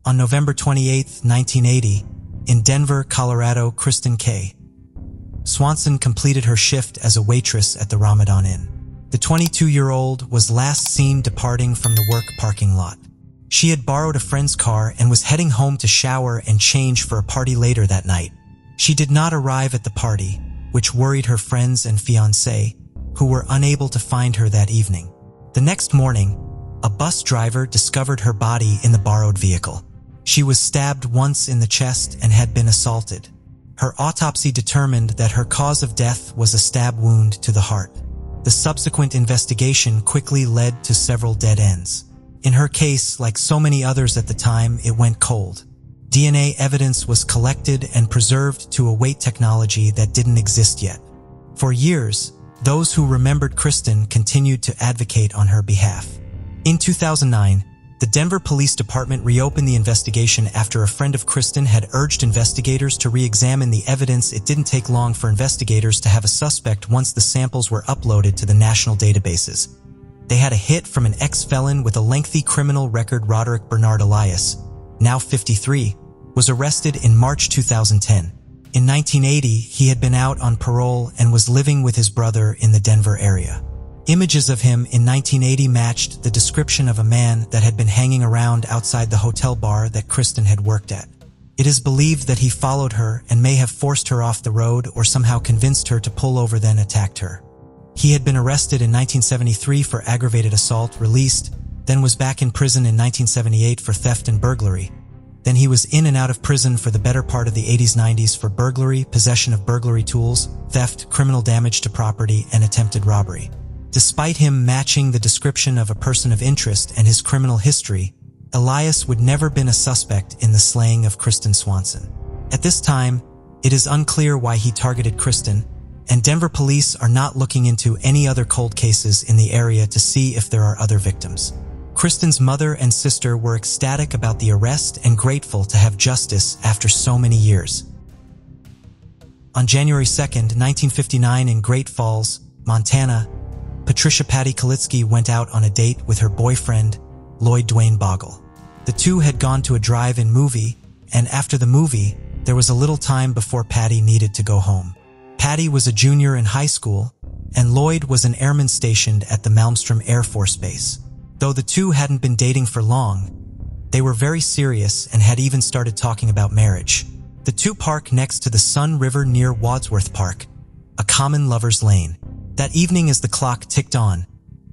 On November 28, 1980, in Denver, Colorado, Kristen K. Swanson completed her shift as a waitress at the Ramadan Inn. The 22-year-old was last seen departing from the work parking lot. She had borrowed a friend's car and was heading home to shower and change for a party later that night. She did not arrive at the party, which worried her friends and fiancé, who were unable to find her that evening. The next morning, a bus driver discovered her body in the borrowed vehicle. She was stabbed once in the chest and had been assaulted. Her autopsy determined that her cause of death was a stab wound to the heart. The subsequent investigation quickly led to several dead ends. In her case, like so many others at the time, it went cold. DNA evidence was collected and preserved to await technology that didn't exist yet. For years, those who remembered Kristen continued to advocate on her behalf. In 2009, the Denver Police Department reopened the investigation after a friend of Kristen had urged investigators to re-examine the evidence. It didn't take long for investigators to have a suspect once the samples were uploaded to the national databases. They had a hit from an ex-felon with a lengthy criminal record. Roderick Bernard Elias, now 53, was arrested in March 2010. In 1980, he had been out on parole and was living with his brother in the Denver area. Images of him in 1980 matched the description of a man that had been hanging around outside the hotel bar that Kristen had worked at. It is believed that he followed her and may have forced her off the road or somehow convinced her to pull over, then attacked her. He had been arrested in 1973 for aggravated assault, released, then was back in prison in 1978 for theft and burglary. Then he was in and out of prison for the better part of the 80s-90s for burglary, possession of burglary tools, theft, criminal damage to property, and attempted robbery. Despite him matching the description of a person of interest and his criminal history, Elias would never been a suspect in the slaying of Kristen Swanson. At this time, it is unclear why he targeted Kristen, and Denver police are not looking into any other cold cases in the area to see if there are other victims. Kristen's mother and sister were ecstatic about the arrest and grateful to have justice after so many years. On January 2, 1959 in Great Falls, Montana, Patricia Patty Kalitsky went out on a date with her boyfriend, Lloyd Dwayne Bogle. The two had gone to a drive-in movie, and after the movie, there was a little time before Patty needed to go home. Patty was a junior in high school, and Lloyd was an airman stationed at the Malmstrom Air Force Base. Though the two hadn't been dating for long, they were very serious and had even started talking about marriage. The two park next to the Sun River near Wadsworth Park, a common lover's lane. That evening, as the clock ticked on,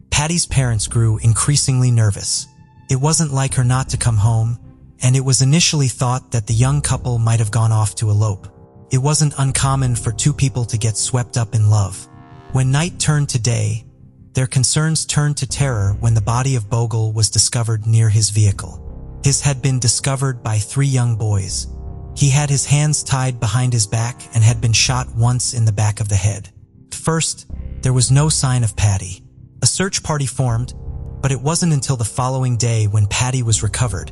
Patty's parents grew increasingly nervous. It wasn't like her not to come home, and it was initially thought that the young couple might have gone off to elope. It wasn't uncommon for two people to get swept up in love. When night turned to day, their concerns turned to terror when the body of Bogle was discovered near his vehicle. His had been discovered by 3 young boys. He had his hands tied behind his back and had been shot once in the back of the head. First, there was no sign of Patty. A search party formed, but it wasn't until the following day when Patty was recovered,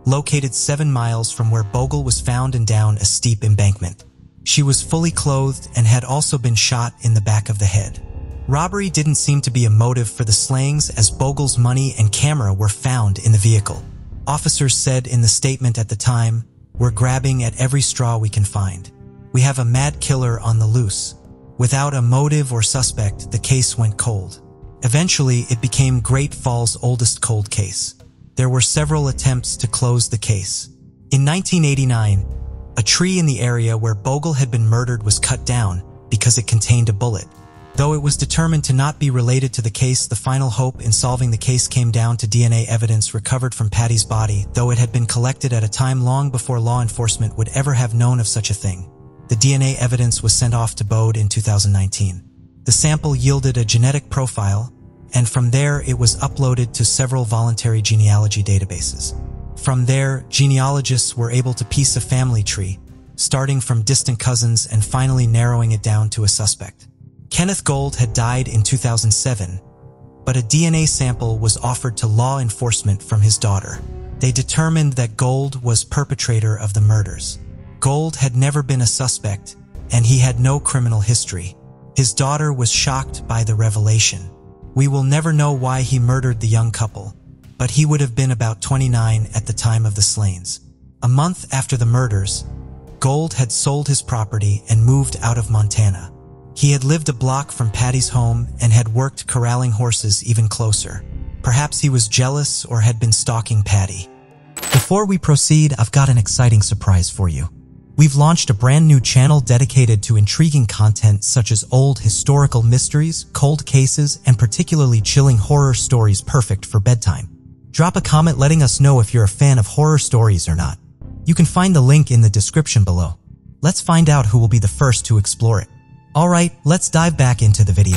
located 7 miles from where Bogle was found and down a steep embankment. She was fully clothed and had also been shot in the back of the head. Robbery didn't seem to be a motive for the slayings, as Bogle's money and camera were found in the vehicle. Officers said in the statement at the time, "We're grabbing at every straw we can find. We have a mad killer on the loose." Without a motive or suspect, the case went cold. Eventually, it became Great Falls' oldest cold case. There were several attempts to close the case. In 1989, a tree in the area where Bogle had been murdered was cut down because it contained a bullet. Though it was determined to not be related to the case, the final hope in solving the case came down to DNA evidence recovered from Patty's body, though it had been collected at a time long before law enforcement would ever have known of such a thing. The DNA evidence was sent off to Bode in 2019. The sample yielded a genetic profile, and from there it was uploaded to several voluntary genealogy databases. From there, genealogists were able to piece a family tree, starting from distant cousins and finally narrowing it down to a suspect. Kenneth Gold had died in 2007, but a DNA sample was offered to law enforcement from his daughter. They determined that Gold was perpetrator of the murders. Gold had never been a suspect, and he had no criminal history. His daughter was shocked by the revelation. We will never know why he murdered the young couple, but he would have been about 29 at the time of the slayings. A month after the murders, Gold had sold his property and moved out of Montana. He had lived a block from Patty's home and had worked corralling horses even closer. Perhaps he was jealous or had been stalking Patty. Before we proceed, I've got an exciting surprise for you. We've launched a brand new channel dedicated to intriguing content such as old historical mysteries, cold cases, and particularly chilling horror stories perfect for bedtime. Drop a comment letting us know if you're a fan of horror stories or not. You can find the link in the description below. Let's find out who will be the first to explore it. Alright, let's dive back into the video.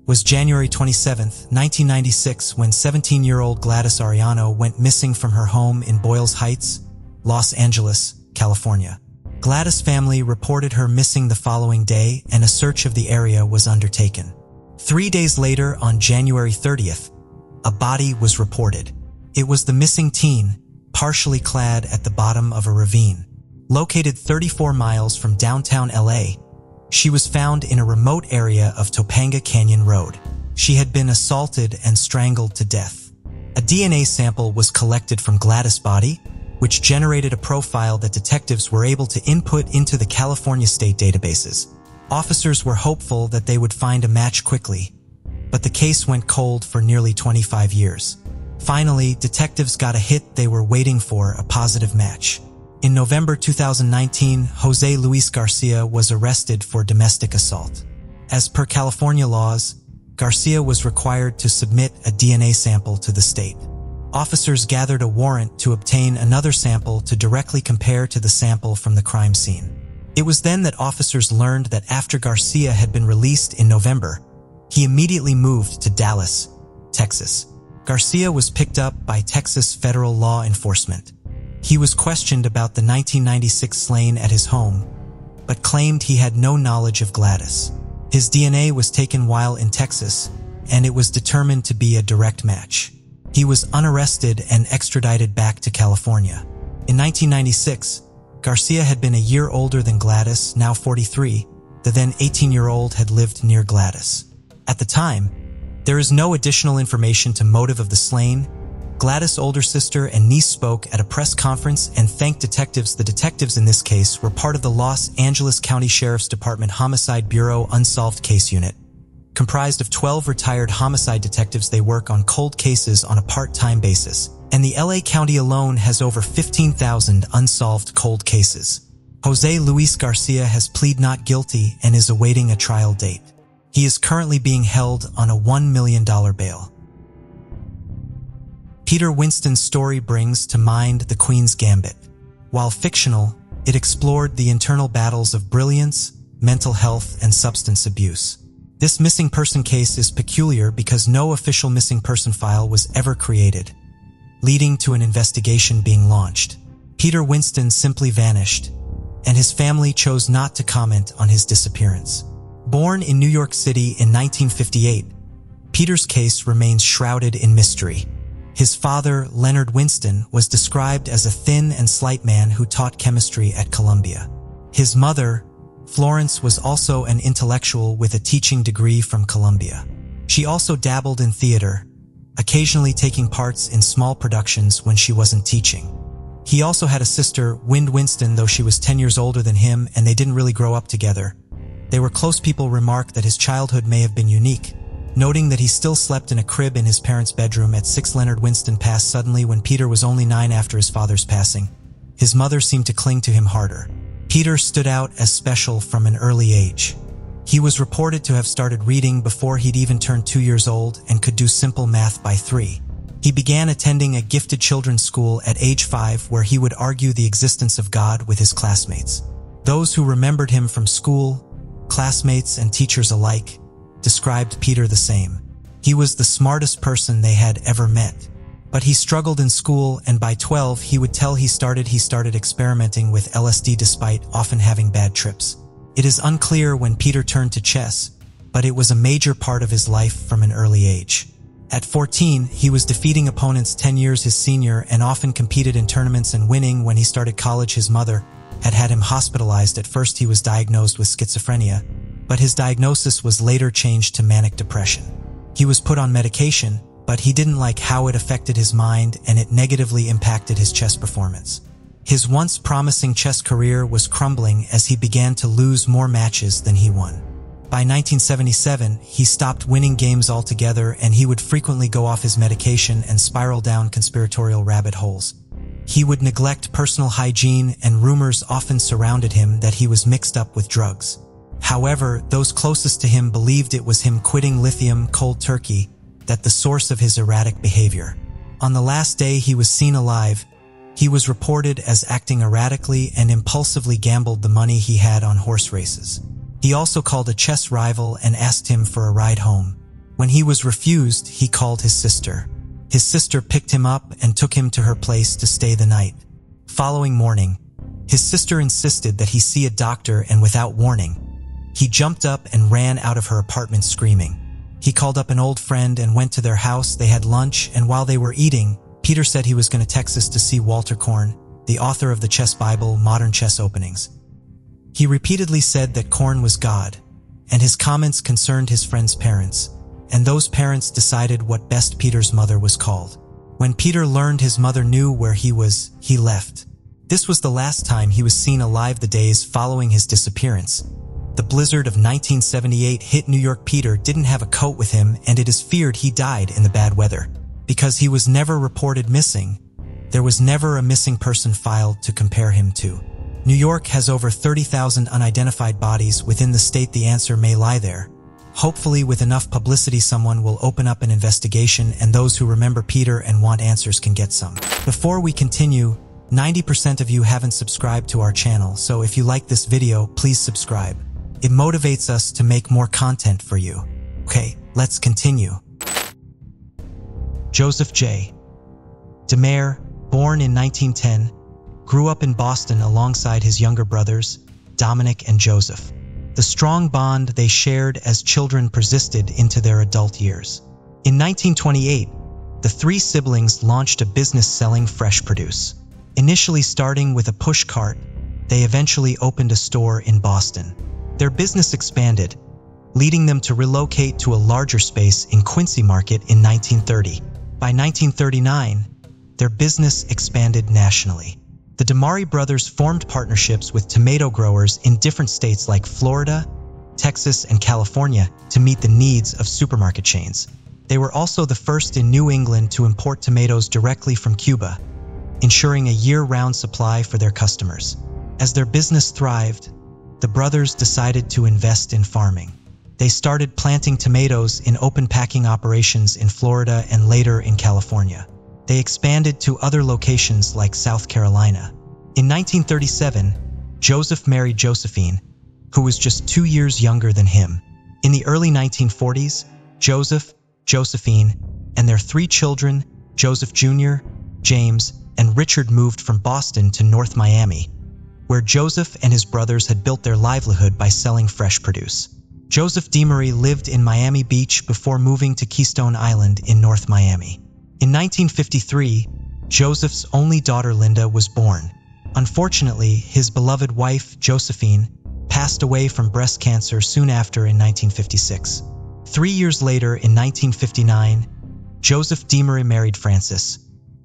Was January 27, 1996 when 17-year-old Gladys Arellano went missing from her home in Boyles Heights, Los Angeles, California. Gladys' family reported her missing the following day and a search of the area was undertaken. 3 days later, on January 30th, a body was reported. It was the missing teen, partially clad at the bottom of a ravine. Located 34 miles from downtown LA, she was found in a remote area of Topanga Canyon Road. She had been assaulted and strangled to death. A DNA sample was collected from Gladys' body, which generated a profile that detectives were able to input into the California state databases. Officers were hopeful that they would find a match quickly, but the case went cold for nearly 25 years. Finally, detectives got a hit they were waiting for, a positive match. In November 2019, Jose Luis Garcia was arrested for domestic assault. As per California laws, Garcia was required to submit a DNA sample to the state. Officers gathered a warrant to obtain another sample to directly compare to the sample from the crime scene. It was then that officers learned that after Garcia had been released in November, he immediately moved to Dallas, Texas. Garcia was picked up by Texas federal law enforcement. He was questioned about the 1996 slaying at his home, but claimed he had no knowledge of Gladys. His DNA was taken while in Texas, and it was determined to be a direct match. He was unarrested and extradited back to California. In 1996, Garcia had been a year older than Gladys, now 43. The then 18-year-old had lived near Gladys. At the time, there is no additional information to motive of the slain. Gladys' older sister and niece spoke at a press conference and thanked detectives. The detectives in this case were part of the Los Angeles County Sheriff's Department Homicide Bureau Unsolved Case Unit. Comprised of 12 retired homicide detectives, they work on cold cases on a part-time basis, and the LA County alone has over 15,000 unsolved cold cases. Jose Luis Garcia has pleaded not guilty and is awaiting a trial date. He is currently being held on a $1 million bail. Peter Winston's story brings to mind the Queen's Gambit. While fictional, it explored the internal battles of brilliance, mental health, and substance abuse. This missing person case is peculiar because no official missing person file was ever created, leading to an investigation being launched. Peter Winston simply vanished, and his family chose not to comment on his disappearance. Born in New York City in 1958, Peter's case remains shrouded in mystery. His father, Leonard Winston, was described as a thin and slight man who taught chemistry at Columbia. His mother, Florence, was also an intellectual with a teaching degree from Columbia. She also dabbled in theater, occasionally taking parts in small productions when she wasn't teaching. He also had a sister, Wind Winston, though she was 10 years older than him and they didn't really grow up together. They were close. People remark that his childhood may have been unique, noting that he still slept in a crib in his parents' bedroom at 6. Leonard Winston passed suddenly when Peter was only 9 after his father's passing. His mother seemed to cling to him harder. Peter stood out as special from an early age. He was reported to have started reading before he'd even turned 2 years old and could do simple math by 3. He began attending a gifted children's school at age 5 where he would argue the existence of God with his classmates. Those who remembered him from school, classmates and teachers alike, described Peter the same. He was the smartest person they had ever met. But he struggled in school, and by 12 he would tell he started experimenting with LSD despite often having bad trips. It is unclear when Peter turned to chess, but it was a major part of his life from an early age. At 14, he was defeating opponents 10 years his senior and often competed in tournaments and winning. When he started college, his mother had him hospitalized. At first he was diagnosed with schizophrenia, but his diagnosis was later changed to manic depression. He was put on medication, but he didn't like how it affected his mind and it negatively impacted his chess performance. His once promising chess career was crumbling as he began to lose more matches than he won. By 1977, he stopped winning games altogether and he would frequently go off his medication and spiral down conspiratorial rabbit holes. He would neglect personal hygiene and rumors often surrounded him that he was mixed up with drugs. However, those closest to him believed it was him quitting lithium cold turkey that the source of his erratic behavior. On the last day he was seen alive, he was reported as acting erratically and impulsively gambled the money he had on horse races. He also called a chess rival and asked him for a ride home. When he was refused, he called his sister. His sister picked him up and took him to her place to stay the night. Following morning, his sister insisted that he see a doctor, and without warning, he jumped up and ran out of her apartment screaming. He called up an old friend and went to their house. They had lunch, and while they were eating, Peter said he was going to Texas to see Walter Korn, the author of the chess Bible, Modern Chess Openings. He repeatedly said that Korn was God, and his comments concerned his friend's parents, and those parents decided what best Peter's mother was called. When Peter learned his mother knew where he was, he left. This was the last time he was seen alive. The days following his disappearance, the blizzard of 1978 hit New York. Peter didn't have a coat with him, and it is feared he died in the bad weather. Because he was never reported missing, there was never a missing person filed to compare him to. New York has over 30,000 unidentified bodies within the state. The answer may lie there. Hopefully, with enough publicity, someone will open up an investigation, and those who remember Peter and want answers can get some. Before we continue, 90% of you haven't subscribed to our channel, so if you like this video, please subscribe. It motivates us to make more content for you. Okay, let's continue. Joseph J. DeMare, born in 1910, grew up in Boston alongside his younger brothers, Dominic and Joseph. The strong bond they shared as children persisted into their adult years. In 1928, the three siblings launched a business selling fresh produce. Initially starting with a push cart, they eventually opened a store in Boston. Their business expanded, leading them to relocate to a larger space in Quincy Market in 1930. By 1939, their business expanded nationally. The DeMare brothers formed partnerships with tomato growers in different states like Florida, Texas, and California to meet the needs of supermarket chains. They were also the first in New England to import tomatoes directly from Cuba, ensuring a year-round supply for their customers. As their business thrived, the brothers decided to invest in farming. They started planting tomatoes in open packing operations in Florida and later in California. They expanded to other locations like South Carolina. In 1937, Joseph married Josephine, who was just 2 years younger than him. In the early 1940s, Joseph, Josephine, and their 3 children, Joseph Jr., James, and Richard, moved from Boston to North Miami, where Joseph and his brothers had built their livelihood by selling fresh produce. Joseph DeMare lived in Miami Beach before moving to Keystone Island in North Miami. In 1953, Joseph's only daughter Linda was born. Unfortunately, his beloved wife, Josephine, passed away from breast cancer soon after in 1956. 3 years later, in 1959, Joseph DeMare married Frances,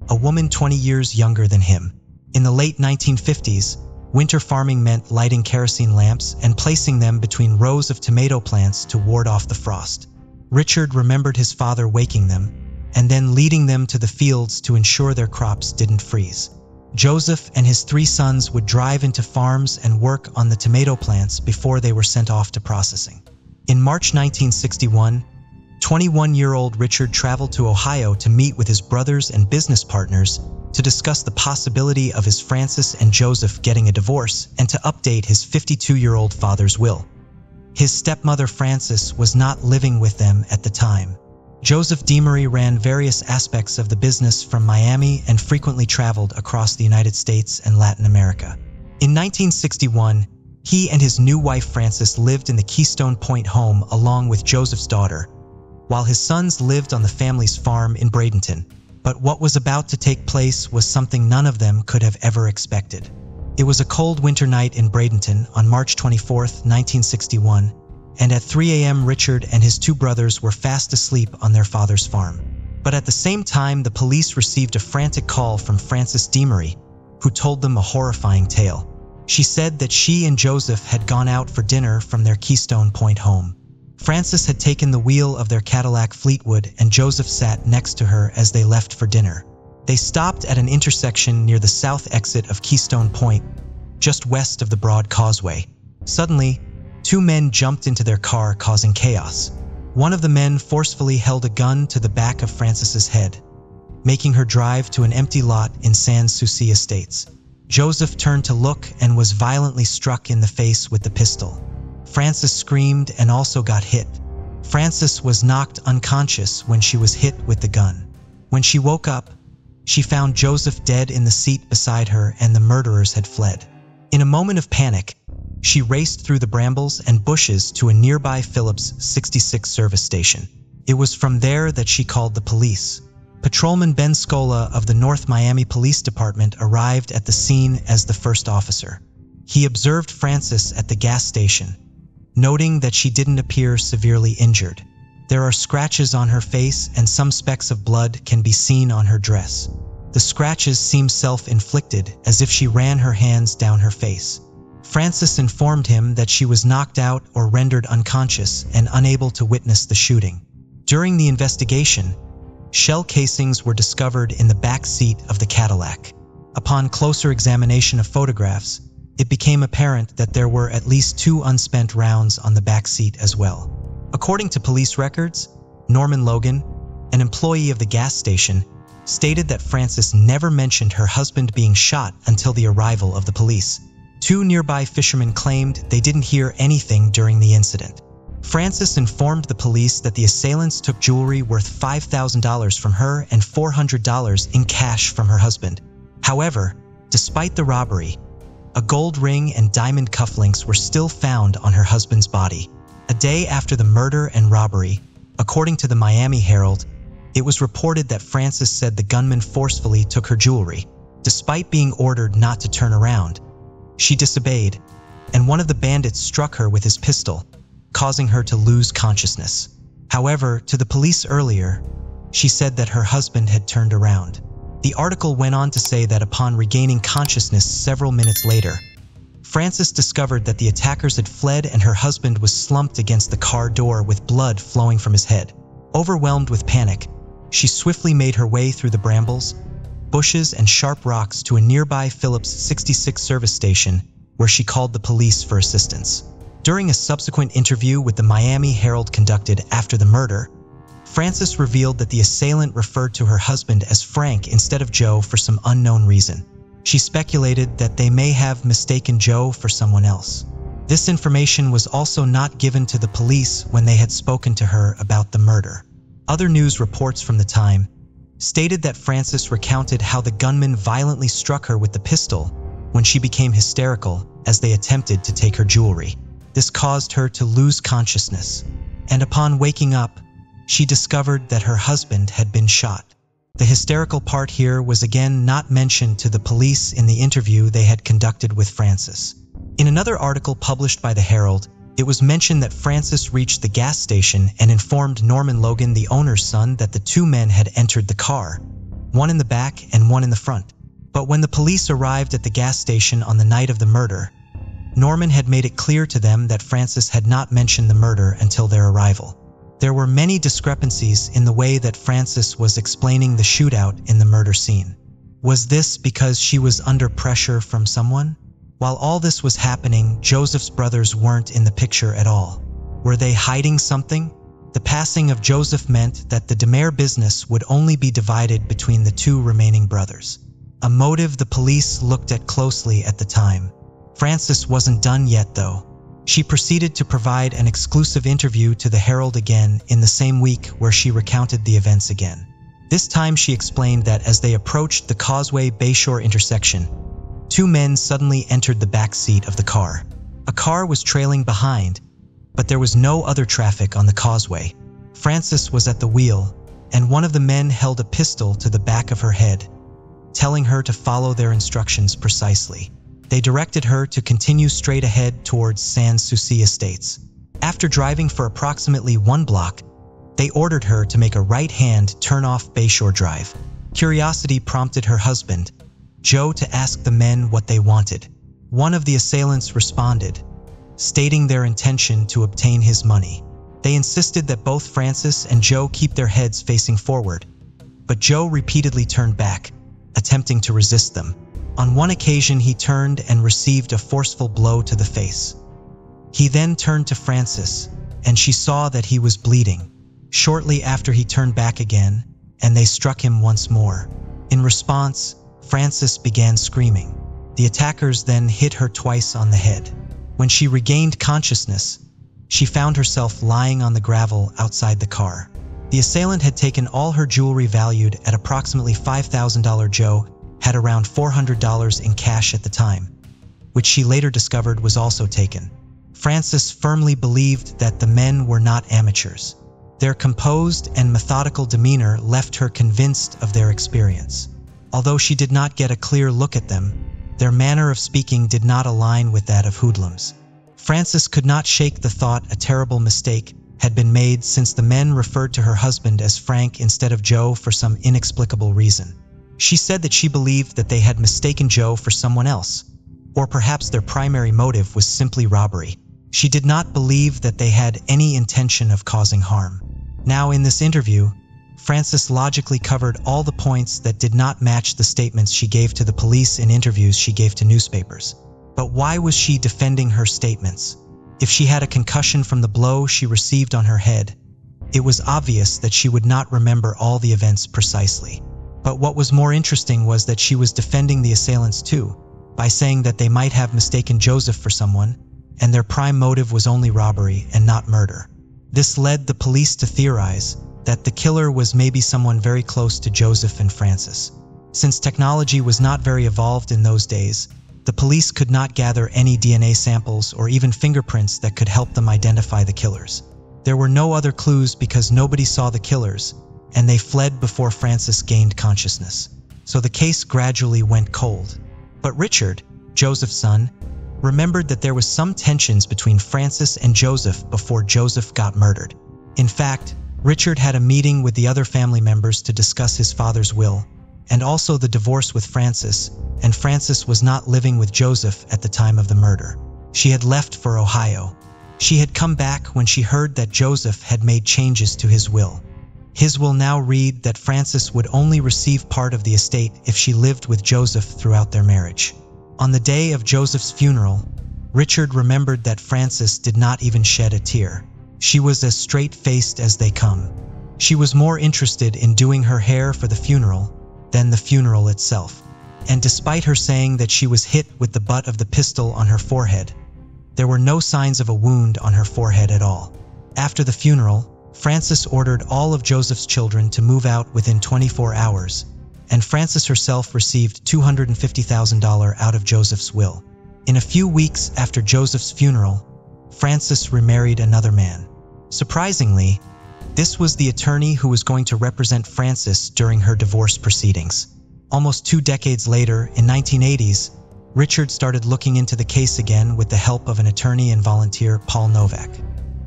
a woman 20 years younger than him. In the late 1950s, winter farming meant lighting kerosene lamps and placing them between rows of tomato plants to ward off the frost. Richard remembered his father waking them and then leading them to the fields to ensure their crops didn't freeze. Joseph and his 3 sons would drive into farms and work on the tomato plants before they were sent off to processing. In March 1961, 21-year-old Richard traveled to Ohio to meet with his brothers and business partners to discuss the possibility of his Frances and Joseph getting a divorce and to update his 52-year-old father's will. His stepmother Frances was not living with them at the time. Joseph DeMare ran various aspects of the business from Miami and frequently traveled across the United States and Latin America. In 1961, he and his new wife Frances lived in the Keystone Point home along with Joseph's daughter, while his sons lived on the family's farm in Bradenton. But what was about to take place was something none of them could have ever expected. It was a cold winter night in Bradenton on March 24, 1961, and at 3 a.m. Richard and his 2 brothers were fast asleep on their father's farm. But at the same time, the police received a frantic call from Frances Demery, who told them a horrifying tale. She said that she and Joseph had gone out for dinner from their Keystone Point home. Frances had taken the wheel of their Cadillac Fleetwood, and Joseph sat next to her as they left for dinner. They stopped at an intersection near the south exit of Keystone Point, just west of the Broad Causeway. Suddenly, two men jumped into their car, causing chaos. One of the men forcefully held a gun to the back of Frances's head, making her drive to an empty lot in Sans Souci Estates. Joseph turned to look and was violently struck in the face with the pistol. Frances screamed and also got hit. Frances was knocked unconscious when she was hit with the gun. When she woke up, she found Joseph dead in the seat beside her, and the murderers had fled. In a moment of panic, she raced through the brambles and bushes to a nearby Phillips 66 service station. It was from there that she called the police. Patrolman Ben Scola of the North Miami Police Department arrived at the scene as the first officer. He observed Frances at the gas station, noting that she didn't appear severely injured. There are scratches on her face, and some specks of blood can be seen on her dress. The scratches seem self-inflicted, as if she ran her hands down her face. Frances informed him that she was knocked out or rendered unconscious and unable to witness the shooting. During the investigation, shell casings were discovered in the back seat of the Cadillac. Upon closer examination of photographs, it became apparent that there were at least 2 unspent rounds on the back seat as well. According to police records, Norman Logan, an employee of the gas station, stated that Frances never mentioned her husband being shot until the arrival of the police. 2 nearby fishermen claimed they didn't hear anything during the incident. Frances informed the police that the assailants took jewelry worth $5,000 from her and $400 in cash from her husband. However, despite the robbery, a gold ring and diamond cufflinks were still found on her husband's body. A day after the murder and robbery, according to the Miami Herald, it was reported that Frances said the gunman forcefully took her jewelry. Despite being ordered not to turn around, she disobeyed, and one of the bandits struck her with his pistol, causing her to lose consciousness. However, to the police earlier, she said that her husband had turned around. The article went on to say that upon regaining consciousness several minutes later, Frances discovered that the attackers had fled and her husband was slumped against the car door with blood flowing from his head. Overwhelmed with panic, she swiftly made her way through the brambles, bushes, and sharp rocks to a nearby Phillips 66 service station where she called the police for assistance. During a subsequent interview with the Miami Herald conducted after the murder, Frances revealed that the assailant referred to her husband as Frank instead of Joe for some unknown reason. She speculated that they may have mistaken Joe for someone else. This information was also not given to the police when they had spoken to her about the murder. Other news reports from the time stated that Frances recounted how the gunman violently struck her with the pistol when she became hysterical as they attempted to take her jewelry. This caused her to lose consciousness, and upon waking up, she discovered that her husband had been shot. The hysterical part here was again not mentioned to the police in the interview they had conducted with Frances. In another article published by the Herald, it was mentioned that Frances reached the gas station and informed Norman Logan, the owner's son, that the 2 men had entered the car, one in the back and one in the front. But when the police arrived at the gas station on the night of the murder, Norman had made it clear to them that Frances had not mentioned the murder until their arrival. There were many discrepancies in the way that Frances was explaining the shootout in the murder scene. Was this because she was under pressure from someone? While all this was happening, Joseph's brothers weren't in the picture at all. Were they hiding something? The passing of Joseph meant that the Demare business would only be divided between the 2 remaining brothers. A motive the police looked at closely at the time. Frances wasn't done yet, though. She proceeded to provide an exclusive interview to the Herald again in the same week, where she recounted the events again. This time she explained that as they approached the Causeway Bayshore intersection, 2 men suddenly entered the back seat of the car. A car was trailing behind, but there was no other traffic on the causeway. Frances was at the wheel, and one of the men held a pistol to the back of her head, telling her to follow their instructions precisely. They directed her to continue straight ahead towards Sans Souci Estates. After driving for approximately 1 block, They ordered her to make a right-hand turn off Bayshore Drive. Curiosity prompted her husband, Joe, to ask the men what they wanted. One of the assailants responded, stating their intention to obtain his money. They insisted that both Francis and Joe keep their heads facing forward, but Joe repeatedly turned back, attempting to resist them. On one occasion, he turned and received a forceful blow to the face. He then turned to Francis, and she saw that he was bleeding. Shortly after, he turned back again, and they struck him once more. In response, Francis began screaming. The attackers then hit her twice on the head. When she regained consciousness, she found herself lying on the gravel outside the car. The assailant had taken all her jewelry valued at approximately $5,000. Joe had around $400 in cash at the time, which she later discovered was also taken. Francis firmly believed that the men were not amateurs. Their composed and methodical demeanor left her convinced of their experience. Although she did not get a clear look at them, their manner of speaking did not align with that of hoodlums. Francis could not shake the thought a terrible mistake had been made, since the men referred to her husband as Frank instead of Joe for some inexplicable reason. She said that she believed that they had mistaken Joe for someone else, or perhaps their primary motive was simply robbery. She did not believe that they had any intention of causing harm. Now, in this interview, Francis logically covered all the points that did not match the statements she gave to the police in interviews she gave to newspapers. But why was she defending her statements? If she had a concussion from the blow she received on her head, it was obvious that she would not remember all the events precisely. But what was more interesting was that she was defending the assailants too, by saying that they might have mistaken Joseph for someone, and their prime motive was only robbery and not murder. This led the police to theorize that the killer was maybe someone very close to Joseph and Francis. Since technology was not very evolved in those days, the police could not gather any DNA samples or even fingerprints that could help them identify the killers. There were no other clues because nobody saw the killers, and they fled before Francis gained consciousness. So the case gradually went cold. But Richard, Joseph's son, remembered that there was some tensions between Francis and Joseph before Joseph got murdered. In fact, Richard had a meeting with the other family members to discuss his father's will, and also the divorce with Francis, and Francis was not living with Joseph at the time of the murder. She had left for Ohio. She had come back when she heard that Joseph had made changes to his will. His will now read that Francis would only receive part of the estate if she lived with Joseph throughout their marriage. On the day of Joseph's funeral, Richard remembered that Francis did not even shed a tear. She was as straight-faced as they come. She was more interested in doing her hair for the funeral than the funeral itself. And despite her saying that she was hit with the butt of the pistol on her forehead, there were no signs of a wound on her forehead at all. After the funeral, Francis ordered all of Joseph's children to move out within 24 hours, and Francis herself received $250,000 out of Joseph's will. In a few weeks after Joseph's funeral, Francis remarried another man. Surprisingly, this was the attorney who was going to represent Francis during her divorce proceedings. Almost 2 decades later, in 1980s, Richard started looking into the case again with the help of an attorney and volunteer, Paul Novak.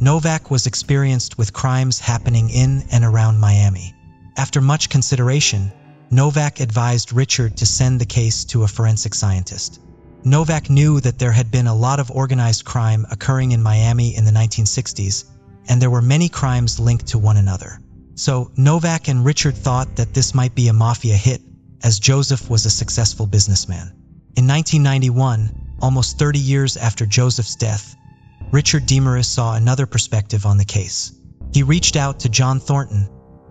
Novak was experienced with crimes happening in and around Miami. After much consideration, Novak advised Richard to send the case to a forensic scientist. Novak knew that there had been a lot of organized crime occurring in Miami in the 1960s, and there were many crimes linked to one another. So Novak and Richard thought that this might be a mafia hit, as Joseph was a successful businessman. In 1991, almost 30 years after Joseph's death, Richard Demarest saw another perspective on the case. He reached out to John Thornton,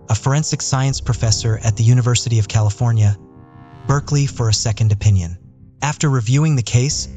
a forensic science professor at the University of California, Berkeley, for a second opinion. After reviewing the case,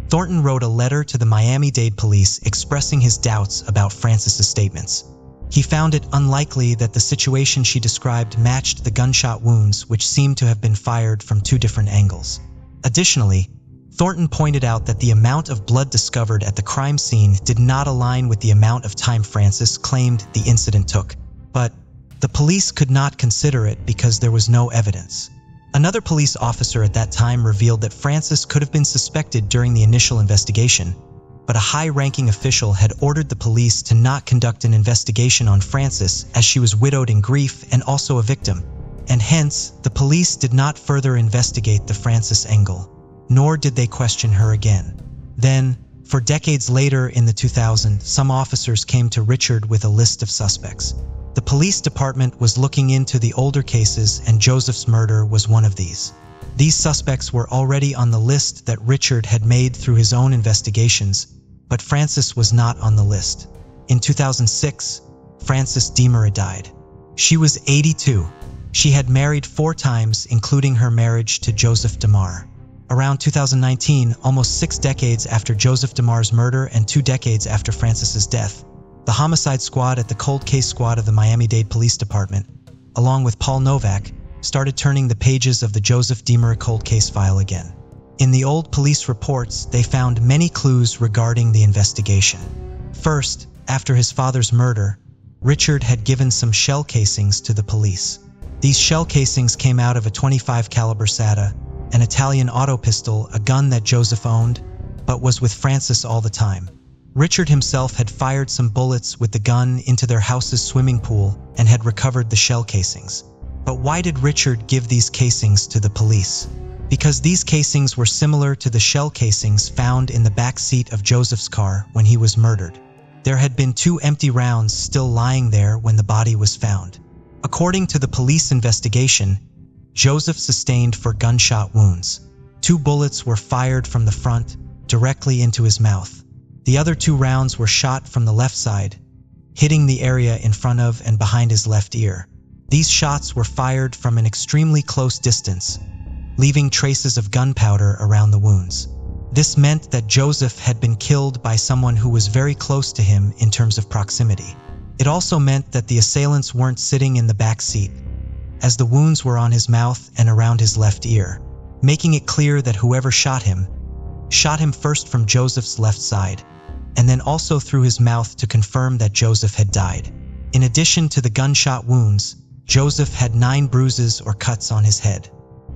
Thornton wrote a letter to the Miami-Dade police expressing his doubts about Francis's statements. He found it unlikely that the situation she described matched the gunshot wounds, which seemed to have been fired from 2 different angles. Additionally, Thornton pointed out that the amount of blood discovered at the crime scene did not align with the amount of time Francis claimed the incident took, but the police could not consider it because there was no evidence. Another police officer at that time revealed that Francis could have been suspected during the initial investigation, but a high-ranking official had ordered the police to not conduct an investigation on Frances as she was widowed in grief and also a victim, and hence, the police did not further investigate the Frances Engel, nor did they question her again. Then, for decades later in the 2000s, some officers came to Richard with a list of suspects. The police department was looking into the older cases, and Joseph's murder was one of these. These suspects were already on the list that Richard had made through his own investigations, but Frances was not on the list. In 2006, Frances Demarest died. She was 82. She had married 4 times, including her marriage to Joseph Demarest. Around 2019, almost 6 decades after Joseph Demarest's murder and 2 decades after Frances's death, the homicide squad at the cold case squad of the Miami-Dade Police Department, along with Paul Novak, started turning the pages of the Joseph Demarest cold case file again. In the old police reports, they found many clues regarding the investigation. First, after his father's murder, Richard had given some shell casings to the police. These shell casings came out of a .25 caliber SATA, an Italian auto pistol, a gun that Joseph owned, but was with Frances all the time. Richard himself had fired some bullets with the gun into their house's swimming pool and had recovered the shell casings. But why did Richard give these casings to the police? Because these casings were similar to the shell casings found in the back seat of Joseph's car when he was murdered. There had been 2 empty rounds still lying there when the body was found. According to the police investigation, Joseph sustained 4 gunshot wounds. 2 bullets were fired from the front, directly into his mouth. The other 2 rounds were shot from the left side, hitting the area in front of and behind his left ear. These shots were fired from an extremely close distance, leaving traces of gunpowder around the wounds. This meant that Joseph had been killed by someone who was very close to him in terms of proximity. It also meant that the assailants weren't sitting in the back seat, as the wounds were on his mouth and around his left ear, making it clear that whoever shot him first from Joseph's left side, and then also through his mouth to confirm that Joseph had died. In addition to the gunshot wounds, Joseph had 9 bruises or cuts on his head.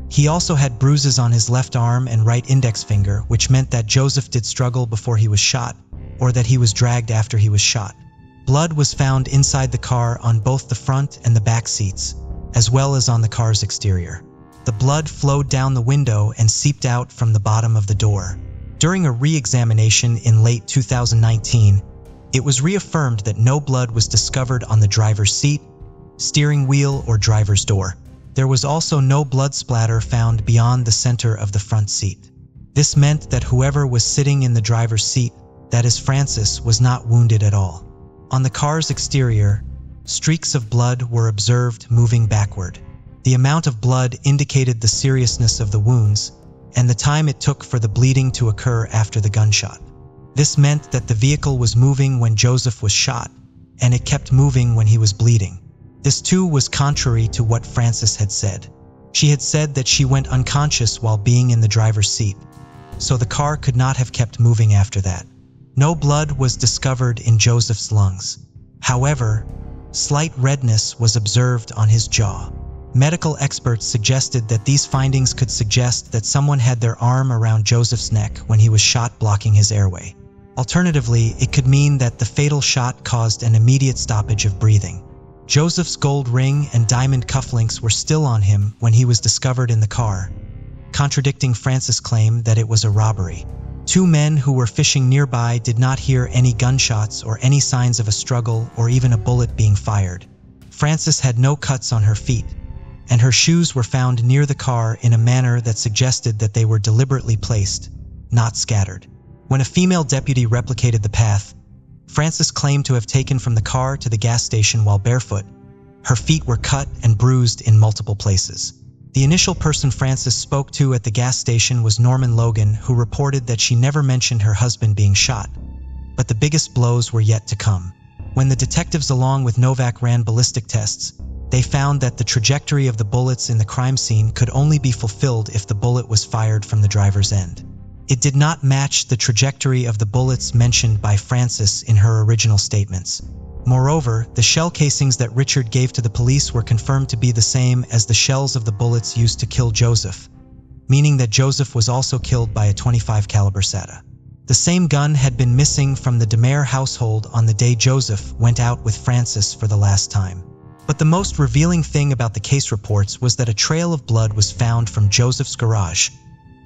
He also had bruises on his left arm and right index finger, which meant that Joseph did struggle before he was shot, or that he was dragged after he was shot. Blood was found inside the car on both the front and the back seats, as well as on the car's exterior. The blood flowed down the window and seeped out from the bottom of the door. During a re-examination in late 2019, it was reaffirmed that no blood was discovered on the driver's seat, steering wheel, or driver's door. There was also no blood splatter found beyond the center of the front seat. This meant that whoever was sitting in the driver's seat, that is Frances, was not wounded at all. On the car's exterior, streaks of blood were observed moving backward. The amount of blood indicated the seriousness of the wounds and the time it took for the bleeding to occur after the gunshot. This meant that the vehicle was moving when Joseph was shot, and it kept moving when he was bleeding. This too was contrary to what Frances had said. She had said that she went unconscious while being in the driver's seat, so the car could not have kept moving after that. No blood was discovered in Joseph's lungs. However, slight redness was observed on his jaw. Medical experts suggested that these findings could suggest that someone had their arm around Joseph's neck when he was shot, blocking his airway. Alternatively, it could mean that the fatal shot caused an immediate stoppage of breathing. Joseph's gold ring and diamond cufflinks were still on him when he was discovered in the car, contradicting Frances' claim that it was a robbery. 2 men who were fishing nearby did not hear any gunshots or any signs of a struggle or even a bullet being fired. Frances had no cuts on her feet, and her shoes were found near the car in a manner that suggested that they were deliberately placed, not scattered. When a female deputy replicated the path Frances claimed to have taken from the car to the gas station while barefoot, her feet were cut and bruised in multiple places. The initial person Frances spoke to at the gas station was Norman Logan, who reported that she never mentioned her husband being shot. But the biggest blows were yet to come. When the detectives along with Novak ran ballistic tests, they found that the trajectory of the bullets in the crime scene could only be fulfilled if the bullet was fired from the driver's end. It did not match the trajectory of the bullets mentioned by Frances in her original statements. Moreover, the shell casings that Richard gave to the police were confirmed to be the same as the shells of the bullets used to kill Joseph, meaning that Joseph was also killed by a .25 caliber SATA. The same gun had been missing from the DeMare household on the day Joseph went out with Francis for the last time. But the most revealing thing about the case reports was that a trail of blood was found from Joseph's garage,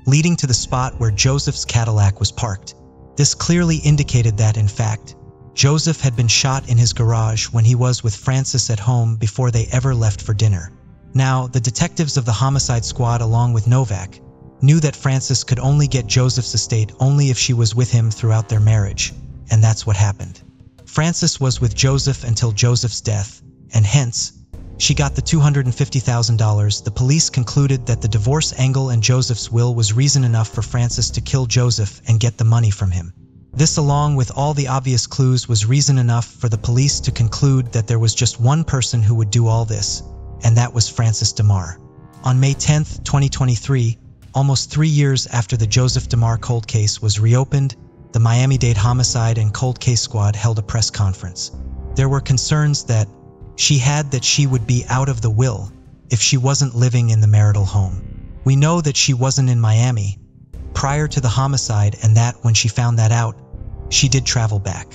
leading to the spot where Joseph's Cadillac was parked. This clearly indicated that, in fact, Joseph had been shot in his garage when he was with Francis at home before they ever left for dinner. Now, the detectives of the homicide squad, along with Novak, knew that Francis could only get Joseph's estate only if she was with him throughout their marriage, and that's what happened. Francis was with Joseph until Joseph's death, and hence, she got the $250,000. The police concluded that the divorce angle and Joseph's will was reason enough for Francis to kill Joseph and get the money from him. This, along with all the obvious clues, was reason enough for the police to conclude that there was just one person who would do all this, and that was Francis DeMar. On May 10, 2023, almost 3 years after the Joseph DeMar cold case was reopened, the Miami-Dade Homicide and Cold Case Squad held a press conference. There were concerns that she would be out of the will if she wasn't living in the marital home. We know that she wasn't in Miami prior to the homicide, and that when she found that out, she did travel back.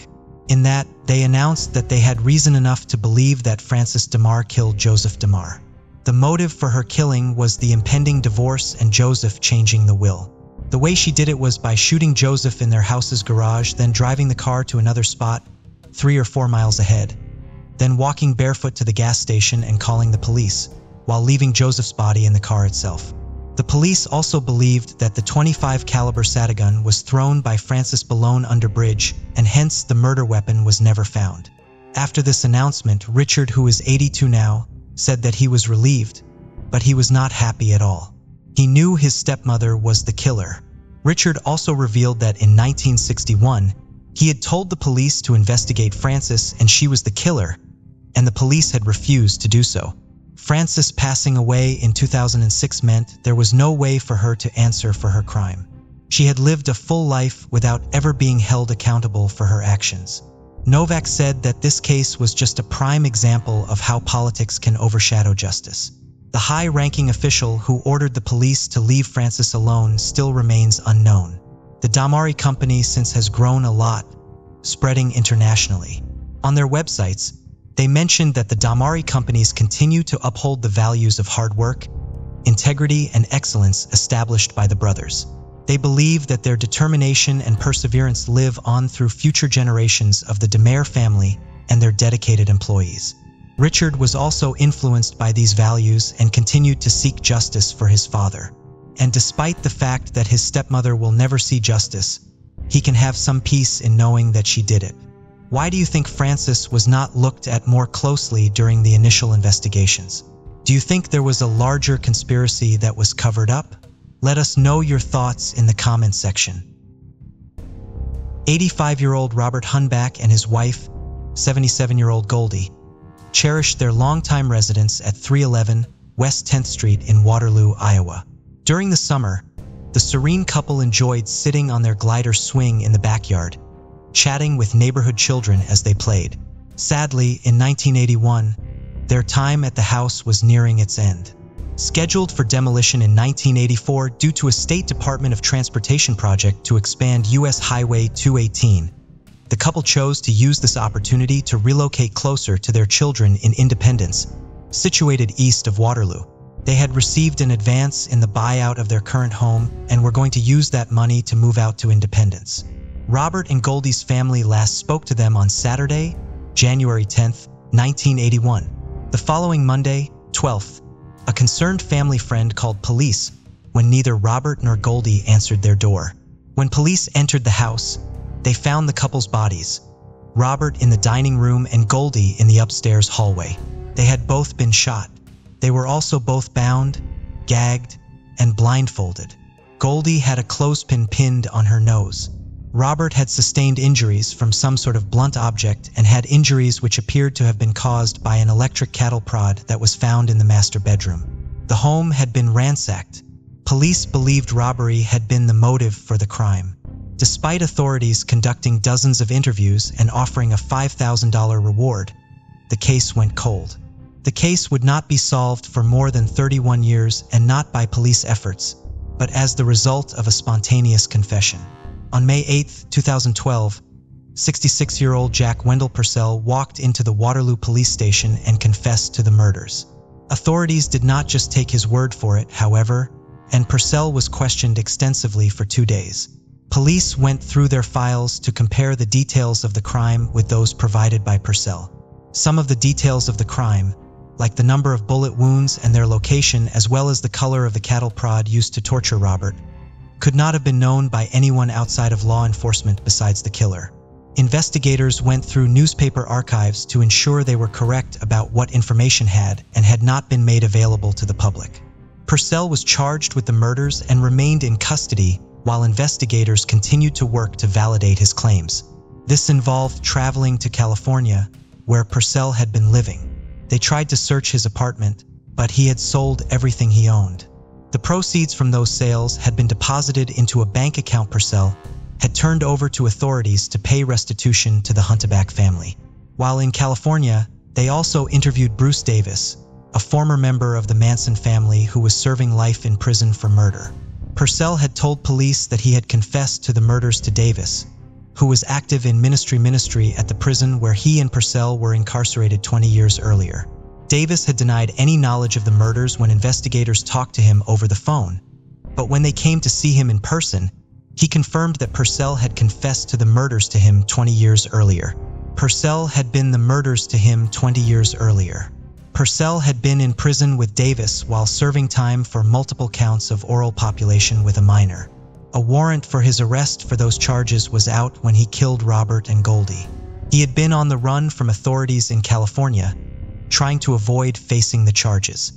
In that, they announced that they had reason enough to believe that Francis DeMar killed Joseph DeMar. The motive for her killing was the impending divorce and Joseph changing the will. The way she did it was by shooting Joseph in their house's garage, then driving the car to another spot 3 or 4 miles ahead, then walking barefoot to the gas station and calling the police, while leaving Joseph's body in the car itself. The police also believed that the .25 caliber Satigun was thrown by Francis Ballone under bridge, and hence the murder weapon was never found. After this announcement, Richard, who is 82 now, said that he was relieved, but he was not happy at all. He knew his stepmother was the killer. Richard also revealed that in 1961, he had told the police to investigate Francis and she was the killer, and the police had refused to do so. Francis passing away in 2006 meant there was no way for her to answer for her crime. She had lived a full life without ever being held accountable for her actions. Novak said that this case was just a prime example of how politics can overshadow justice. The high-ranking official who ordered the police to leave Francis alone still remains unknown. The Damari company since has grown a lot, spreading internationally. On their websites, they mentioned that the Damari companies continue to uphold the values of hard work, integrity, and excellence established by the brothers. They believe that their determination and perseverance live on through future generations of the DeMare family and their dedicated employees. Richard was also influenced by these values and continued to seek justice for his father. And despite the fact that his stepmother will never see justice, he can have some peace in knowing that she did it. Why do you think Francis was not looked at more closely during the initial investigations? Do you think there was a larger conspiracy that was covered up? Let us know your thoughts in the comments section. 85-year-old Robert Hunback and his wife, 77-year-old Goldie, cherished their longtime residence at 311 West 10th Street in Waterloo, Iowa. During the summer, the serene couple enjoyed sitting on their glider swing in the backyard, chatting with neighborhood children as they played. Sadly, in 1981, their time at the house was nearing its end. Scheduled for demolition in 1984 due to a State Department of Transportation project to expand U.S. Highway 218, the couple chose to use this opportunity to relocate closer to their children in Independence, situated east of Waterloo. They had received an advance in the buyout of their current home and were going to use that money to move out to Independence. Robert and Goldie's family last spoke to them on Saturday, January 10, 1981. The following Monday, 12th, a concerned family friend called police when neither Robert nor Goldie answered their door. When police entered the house, they found the couple's bodies, Robert in the dining room and Goldie in the upstairs hallway. They had both been shot. They were also both bound, gagged, and blindfolded. Goldie had a clothespin pinned on her nose. Robert had sustained injuries from some sort of blunt object and had injuries which appeared to have been caused by an electric cattle prod that was found in the master bedroom. The home had been ransacked. Police believed robbery had been the motive for the crime. Despite authorities conducting dozens of interviews and offering a $5,000 reward, the case went cold. The case would not be solved for more than 31 years, and not by police efforts, but as the result of a spontaneous confession. On May 8, 2012, 66-year-old Jack Wendell Purcell walked into the Waterloo police station and confessed to the murders. Authorities did not just take his word for it, however, and Purcell was questioned extensively for 2 days. Police went through their files to compare the details of the crime with those provided by Purcell. Some of the details of the crime, like the number of bullet wounds and their location as well as the color of the cattle prod used to torture Robert, could not have been known by anyone outside of law enforcement besides the killer. Investigators went through newspaper archives to ensure they were correct about what information had and had not been made available to the public. Purcell was charged with the murders and remained in custody while investigators continued to work to validate his claims. This involved traveling to California, where Purcell had been living. They tried to search his apartment, but he had sold everything he owned. The proceeds from those sales had been deposited into a bank account Purcell had turned over to authorities to pay restitution to the Hunteback family. While in California, they also interviewed Bruce Davis, a former member of the Manson family who was serving life in prison for murder. Purcell had told police that he had confessed to the murders to Davis, who was active in ministry at the prison where he and Purcell were incarcerated 20 years earlier. Davis had denied any knowledge of the murders when investigators talked to him over the phone, but when they came to see him in person, he confirmed that Purcell had confessed to the murders to him 20 years earlier. Purcell had been the murders to him 20 years earlier. Purcell had been in prison with Davis while serving time for multiple counts of oral copulation with a minor. A warrant for his arrest for those charges was out when he killed Robert and Goldie. He had been on the run from authorities in California, trying to avoid facing the charges.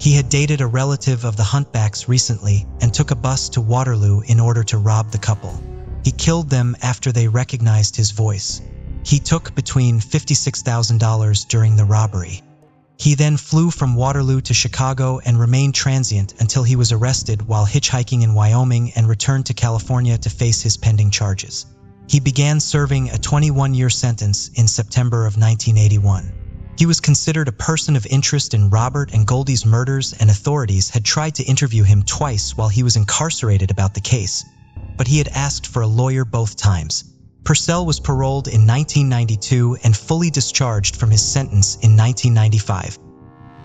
He had dated a relative of the Huntbacks recently and took a bus to Waterloo in order to rob the couple. He killed them after they recognized his voice. He took between $56,000 during the robbery. He then flew from Waterloo to Chicago and remained transient until he was arrested while hitchhiking in Wyoming and returned to California to face his pending charges. He began serving a 21-year sentence in September of 1981. He was considered a person of interest in Robert and Goldie's murders, and authorities had tried to interview him twice while he was incarcerated about the case, but he had asked for a lawyer both times. Purcell was paroled in 1992 and fully discharged from his sentence in 1995.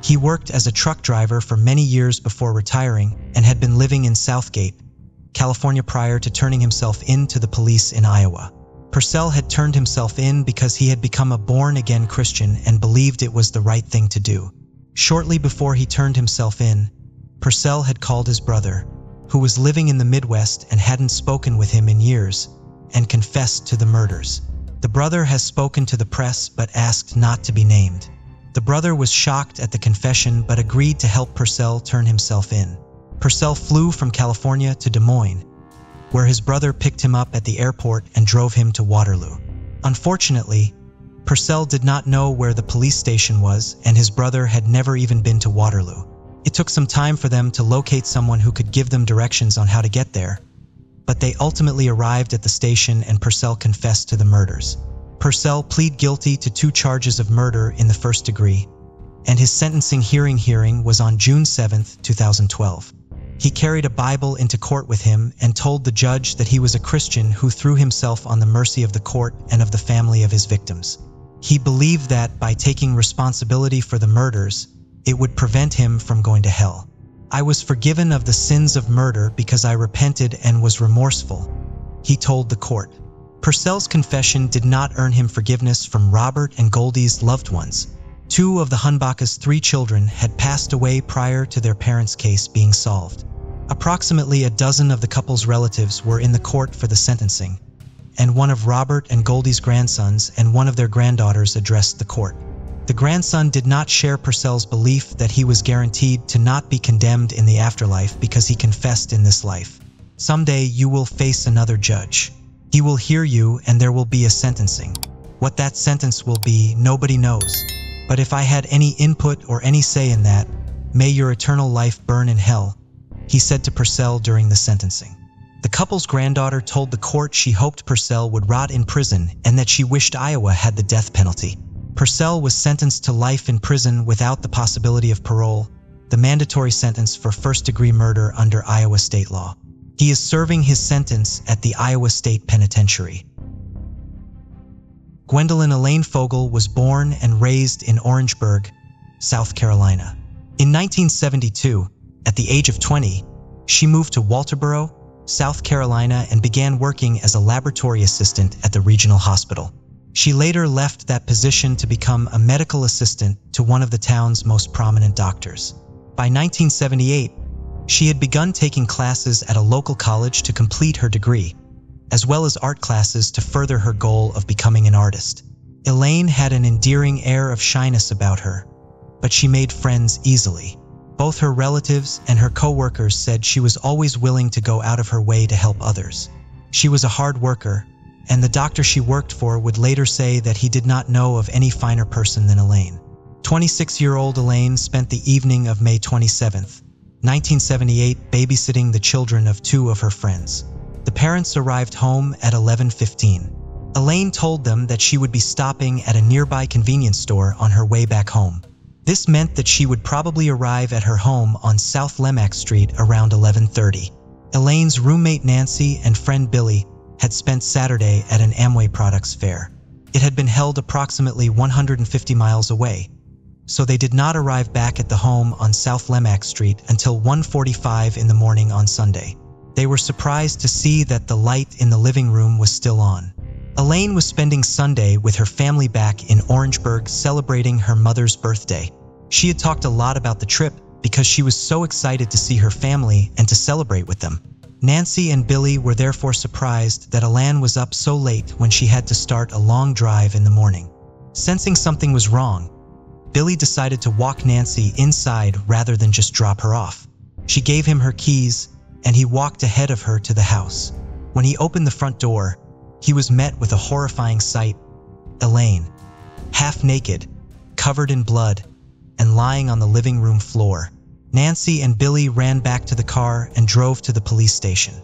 He worked as a truck driver for many years before retiring and had been living in Southgate, California prior to turning himself in to the police in Iowa. Purcell had turned himself in because he had become a born-again Christian and believed it was the right thing to do. Shortly before he turned himself in, Purcell had called his brother, who was living in the Midwest and hadn't spoken with him in years, and confessed to the murders. The brother has spoken to the press but asked not to be named. The brother was shocked at the confession but agreed to help Purcell turn himself in. Purcell flew from California to Des Moines, where his brother picked him up at the airport and drove him to Waterloo. Unfortunately, Purcell did not know where the police station was, and his brother had never even been to Waterloo. It took some time for them to locate someone who could give them directions on how to get there, but they ultimately arrived at the station and Purcell confessed to the murders. Purcell pleaded guilty to 2 charges of murder in the first degree, and his sentencing hearing was on June 7, 2012. He carried a Bible into court with him and told the judge that he was a Christian who threw himself on the mercy of the court and of the family of his victims. He believed that by taking responsibility for the murders, it would prevent him from going to hell. "I was forgiven of the sins of murder because I repented and was remorseful," he told the court. Purcell's confession did not earn him forgiveness from Robert and Goldie's loved ones. 2 of the Hunbacka's 3 children had passed away prior to their parents' case being solved. Approximately a dozen of the couple's relatives were in the court for the sentencing, and one of Robert and Goldie's grandsons and one of their granddaughters addressed the court. The grandson did not share Purcell's belief that he was guaranteed to not be condemned in the afterlife because he confessed in this life. "Someday you will face another judge. He will hear you and there will be a sentencing. What that sentence will be, nobody knows. But if I had any input or any say in that, may your eternal life burn in hell," he said to Purcell during the sentencing. The couple's granddaughter told the court she hoped Purcell would rot in prison and that she wished Iowa had the death penalty. Purcell was sentenced to life in prison without the possibility of parole, the mandatory sentence for first-degree murder under Iowa state law. He is serving his sentence at the Iowa State Penitentiary. Gwendolyn Elaine Fogel was born and raised in Orangeburg, South Carolina. In 1972, at the age of 20, she moved to Walterboro, South Carolina, and began working as a laboratory assistant at the regional hospital. She later left that position to become a medical assistant to one of the town's most prominent doctors. By 1978, she had begun taking classes at a local college to complete her degree, as well as art classes to further her goal of becoming an artist. Elaine had an endearing air of shyness about her, but she made friends easily. Both her relatives and her co-workers said she was always willing to go out of her way to help others. She was a hard worker, and the doctor she worked for would later say that he did not know of any finer person than Elaine. 26-year-old Elaine spent the evening of May 27, 1978, babysitting the children of two of her friends. The parents arrived home at 11:15. Elaine told them that she would be stopping at a nearby convenience store on her way back home. This meant that she would probably arrive at her home on South Lemack Street around 11:30. Elaine's roommate Nancy and friend Billy had spent Saturday at an Amway Products fair. It had been held approximately 150 miles away, so they did not arrive back at the home on South Lemack Street until 1:45 in the morning on Sunday. They were surprised to see that the light in the living room was still on. Elaine was spending Sunday with her family back in Orangeburg celebrating her mother's birthday. She had talked a lot about the trip because she was so excited to see her family and to celebrate with them. Nancy and Billy were therefore surprised that Elaine was up so late when she had to start a long drive in the morning. Sensing something was wrong, Billy decided to walk Nancy inside rather than just drop her off. She gave him her keys, and he walked ahead of her to the house. When he opened the front door, he was met with a horrifying sight: Elaine, half naked, covered in blood, and lying on the living room floor. Nancy and Billy ran back to the car and drove to the police station.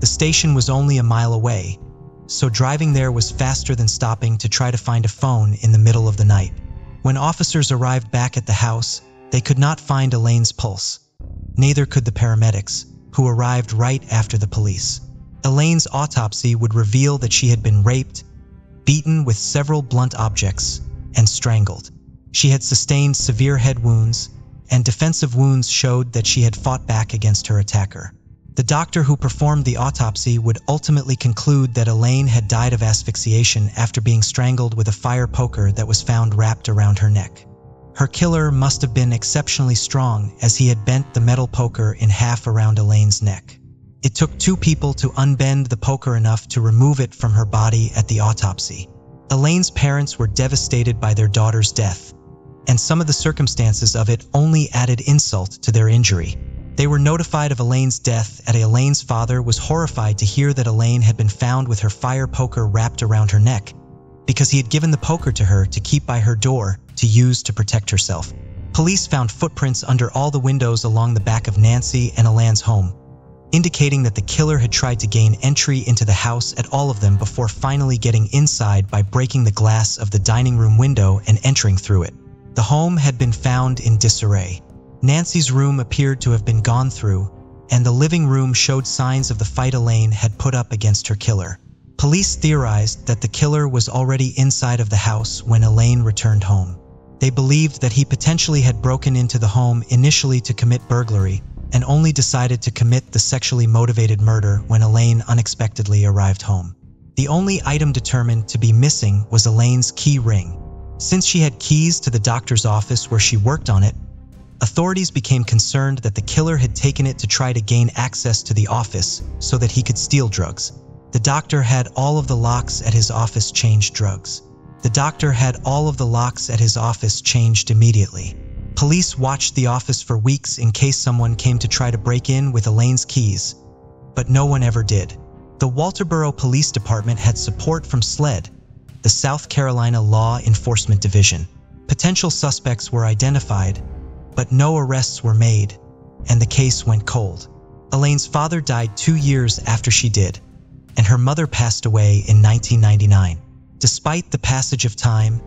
The station was only a mile away, so driving there was faster than stopping to try to find a phone in the middle of the night. When officers arrived back at the house, they could not find Elaine's pulse. Neither could the paramedics, who arrived right after the police. Elaine's autopsy would reveal that she had been raped, beaten with several blunt objects, and strangled. She had sustained severe head wounds, and defensive wounds showed that she had fought back against her attacker. The doctor who performed the autopsy would ultimately conclude that Elaine had died of asphyxiation after being strangled with a fire poker that was found wrapped around her neck. Her killer must have been exceptionally strong, as he had bent the metal poker in half around Elaine's neck. It took two people to unbend the poker enough to remove it from her body at the autopsy. Elaine's parents were devastated by their daughter's death, and some of the circumstances of it only added insult to their injury. They were notified of Elaine's death, and Elaine's father was horrified to hear that Elaine had been found with her fire poker wrapped around her neck, because he had given the poker to her to keep by her door to use to protect herself. Police found footprints under all the windows along the back of Nancy and Elaine's home, indicating that the killer had tried to gain entry into the house at all of them before finally getting inside by breaking the glass of the dining room window and entering through it. The home had been found in disarray. Nancy's room appeared to have been gone through, and the living room showed signs of the fight Elaine had put up against her killer. Police theorized that the killer was already inside of the house when Elaine returned home. They believed that he potentially had broken into the home initially to commit burglary, and only decided to commit the sexually motivated murder when Elaine unexpectedly arrived home. The only item determined to be missing was Elaine's key ring. Since she had keys to the doctor's office where she worked on it, authorities became concerned that the killer had taken it to try to gain access to the office so that he could steal drugs. The doctor had all of the locks at his office changed immediately. Police watched the office for weeks in case someone came to try to break in with Elaine's keys, but no one ever did. The Walterboro Police Department had support from SLED, the South Carolina Law Enforcement Division. Potential suspects were identified, but no arrests were made, and the case went cold. Elaine's father died 2 years after she did, and her mother passed away in 1999. Despite the passage of time,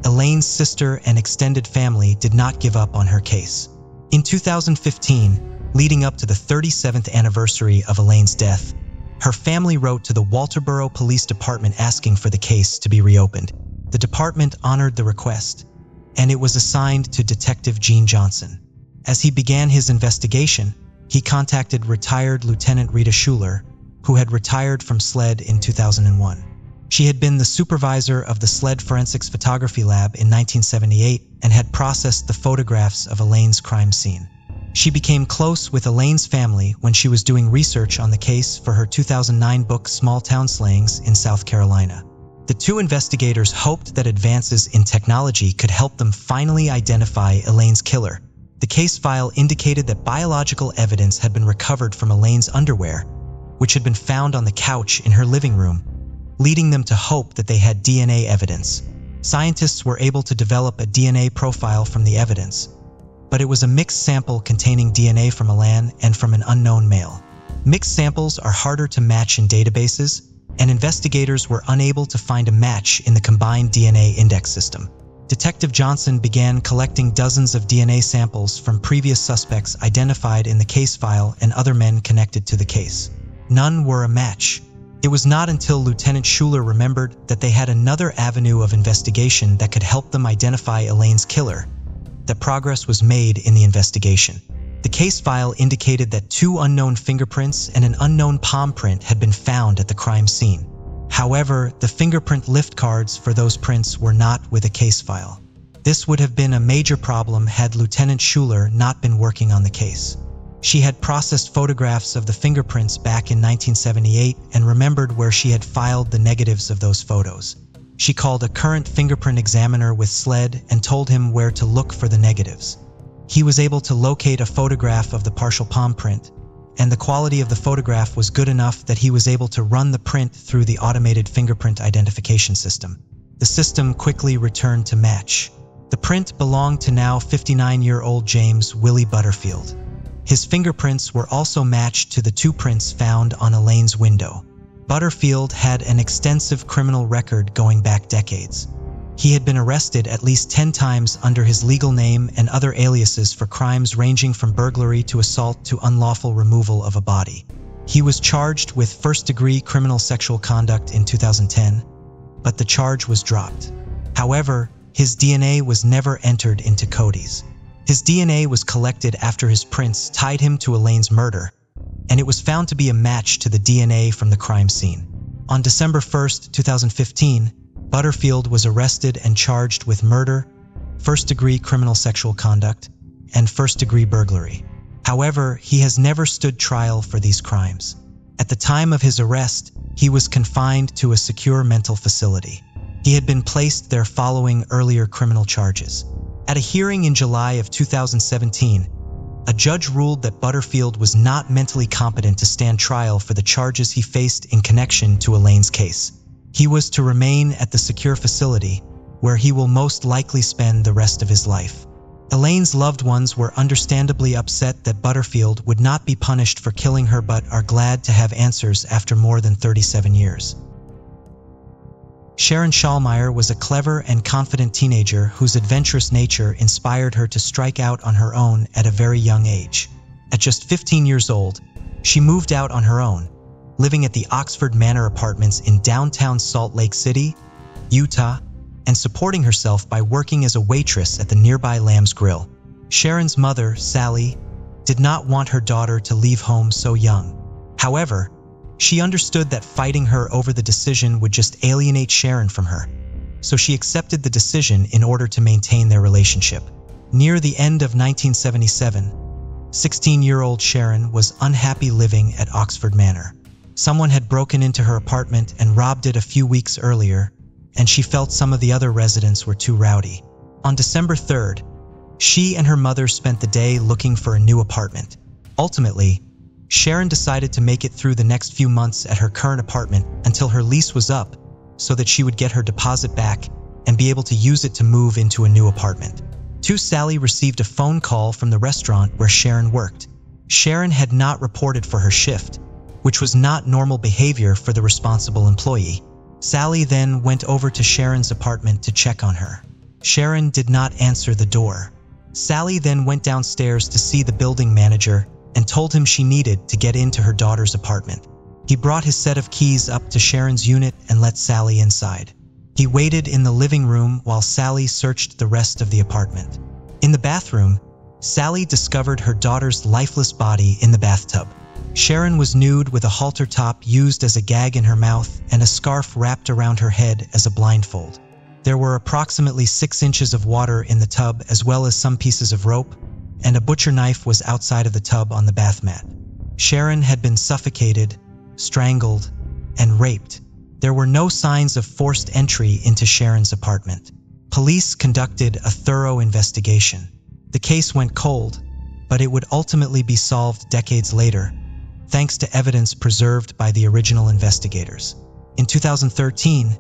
Elaine's sister and extended family did not give up on her case. In 2015, leading up to the 37th anniversary of Elaine's death. Her family wrote to the Walterboro Police Department asking for the case to be reopened. The department honored the request, and it was assigned to Detective Gene Johnson. As he began his investigation, he contacted retired Lieutenant Rita Schuler, who had retired from SLED in 2001. She had been the supervisor of the SLED Forensics Photography Lab in 1978 and had processed the photographs of Elaine's crime scene. She became close with Elaine's family when she was doing research on the case for her 2009 book Small Town Slayings in South Carolina. The two investigators hoped that advances in technology could help them finally identify Elaine's killer. The case file indicated that biological evidence had been recovered from Elaine's underwear, which had been found on the couch in her living room, leading them to hope that they had DNA evidence. Scientists were able to develop a DNA profile from the evidence, but it was a mixed sample containing DNA from Elaine and from an unknown male. Mixed samples are harder to match in databases, and investigators were unable to find a match in the combined DNA index system. Detective Johnson began collecting dozens of DNA samples from previous suspects identified in the case file and other men connected to the case. None were a match. It was not until Lieutenant Schuler remembered that they had another avenue of investigation that could help them identify Elaine's killer that progress was made in the investigation. The case file indicated that 2 unknown fingerprints and an unknown palm print had been found at the crime scene. However, the fingerprint lift cards for those prints were not with a case file. This would have been a major problem had Lieutenant Schuler not been working on the case. She had processed photographs of the fingerprints back in 1978 and remembered where she had filed the negatives of those photos. She called a current fingerprint examiner with SLED and told him where to look for the negatives. He was able to locate a photograph of the partial palm print, and the quality of the photograph was good enough that he was able to run the print through the automated fingerprint identification system. The system quickly returned to match. The print belonged to now 59-year-old James Willie Butterfield. His fingerprints were also matched to the 2 prints found on Elaine's window. Butterfield had an extensive criminal record going back decades. He had been arrested at least 10 times under his legal name and other aliases for crimes ranging from burglary to assault to unlawful removal of a body. He was charged with first-degree criminal sexual conduct in 2010, but the charge was dropped. However, his DNA was never entered into Cody's. His DNA was collected after his prints tied him to Elaine's murder, and it was found to be a match to the DNA from the crime scene. On December 1, 2015, Butterfield was arrested and charged with murder, first-degree criminal sexual conduct, and first-degree burglary. However, he has never stood trial for these crimes. At the time of his arrest, he was confined to a secure mental facility. He had been placed there following earlier criminal charges. At a hearing in July of 2017, a judge ruled that Butterfield was not mentally competent to stand trial for the charges he faced in connection to Elaine's case. He was to remain at the secure facility, where he will most likely spend the rest of his life. Elaine's loved ones were understandably upset that Butterfield would not be punished for killing her, but are glad to have answers after more than 37 years. Sharon Schallmeyer was a clever and confident teenager whose adventurous nature inspired her to strike out on her own at a very young age. At just 15 years old, she moved out on her own, living at the Oxford Manor Apartments in downtown Salt Lake City, Utah, and supporting herself by working as a waitress at the nearby Lamb's Grill. Sharon's mother, Sally, did not want her daughter to leave home so young. However, she understood that fighting her over the decision would just alienate Sharon from her, so she accepted the decision in order to maintain their relationship. Near the end of 1977, 16-year-old Sharon was unhappy living at Oxford Manor. Someone had broken into her apartment and robbed it a few weeks earlier, and she felt some of the other residents were too rowdy. On December 3rd, she and her mother spent the day looking for a new apartment. Ultimately, Sharon decided to make it through the next few months at her current apartment until her lease was up, so that she would get her deposit back and be able to use it to move into a new apartment. Sally received a phone call from the restaurant where Sharon worked. Sharon had not reported for her shift, which was not normal behavior for the responsible employee. Sally then went over to Sharon's apartment to check on her. Sharon did not answer the door. Sally then went downstairs to see the building manager and told him she needed to get into her daughter's apartment. He brought his set of keys up to Sharon's unit and let Sally inside. He waited in the living room while Sally searched the rest of the apartment. In the bathroom, Sally discovered her daughter's lifeless body in the bathtub. Sharon was nude with a halter top used as a gag in her mouth and a scarf wrapped around her head as a blindfold. There were approximately 6 inches of water in the tub, as well as some pieces of rope, and a butcher knife was outside of the tub on the bath mat. Sharon had been suffocated, strangled, and raped. There were no signs of forced entry into Sharon's apartment. Police conducted a thorough investigation. The case went cold, but it would ultimately be solved decades later, thanks to evidence preserved by the original investigators. In 2013,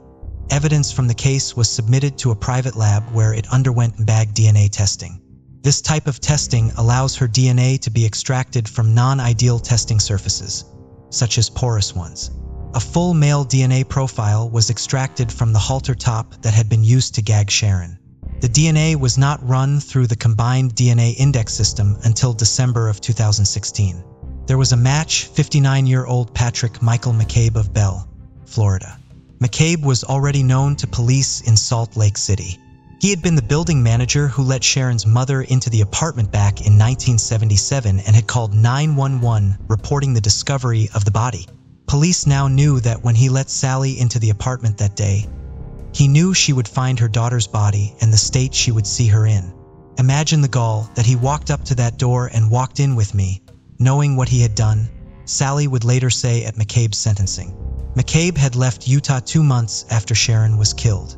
evidence from the case was submitted to a private lab where it underwent bag DNA testing. This type of testing allows her DNA to be extracted from non-ideal testing surfaces, such as porous ones. A full male DNA profile was extracted from the halter top that had been used to gag Sharon. The DNA was not run through the combined DNA index system until December of 2016. There was a match: 59-year-old Patrick Michael McCabe of Bell, Florida. McCabe was already known to police in Salt Lake City. He had been the building manager who let Sharon's mother into the apartment back in 1977 and had called 911 reporting the discovery of the body. Police now knew that when he let Sally into the apartment that day, he knew she would find her daughter's body and the state she would see her in. Imagine the gall that he walked up to that door and walked in with me, knowing what he had done, Sally would later say at McCabe's sentencing. McCabe had left Utah 2 months after Sharon was killed.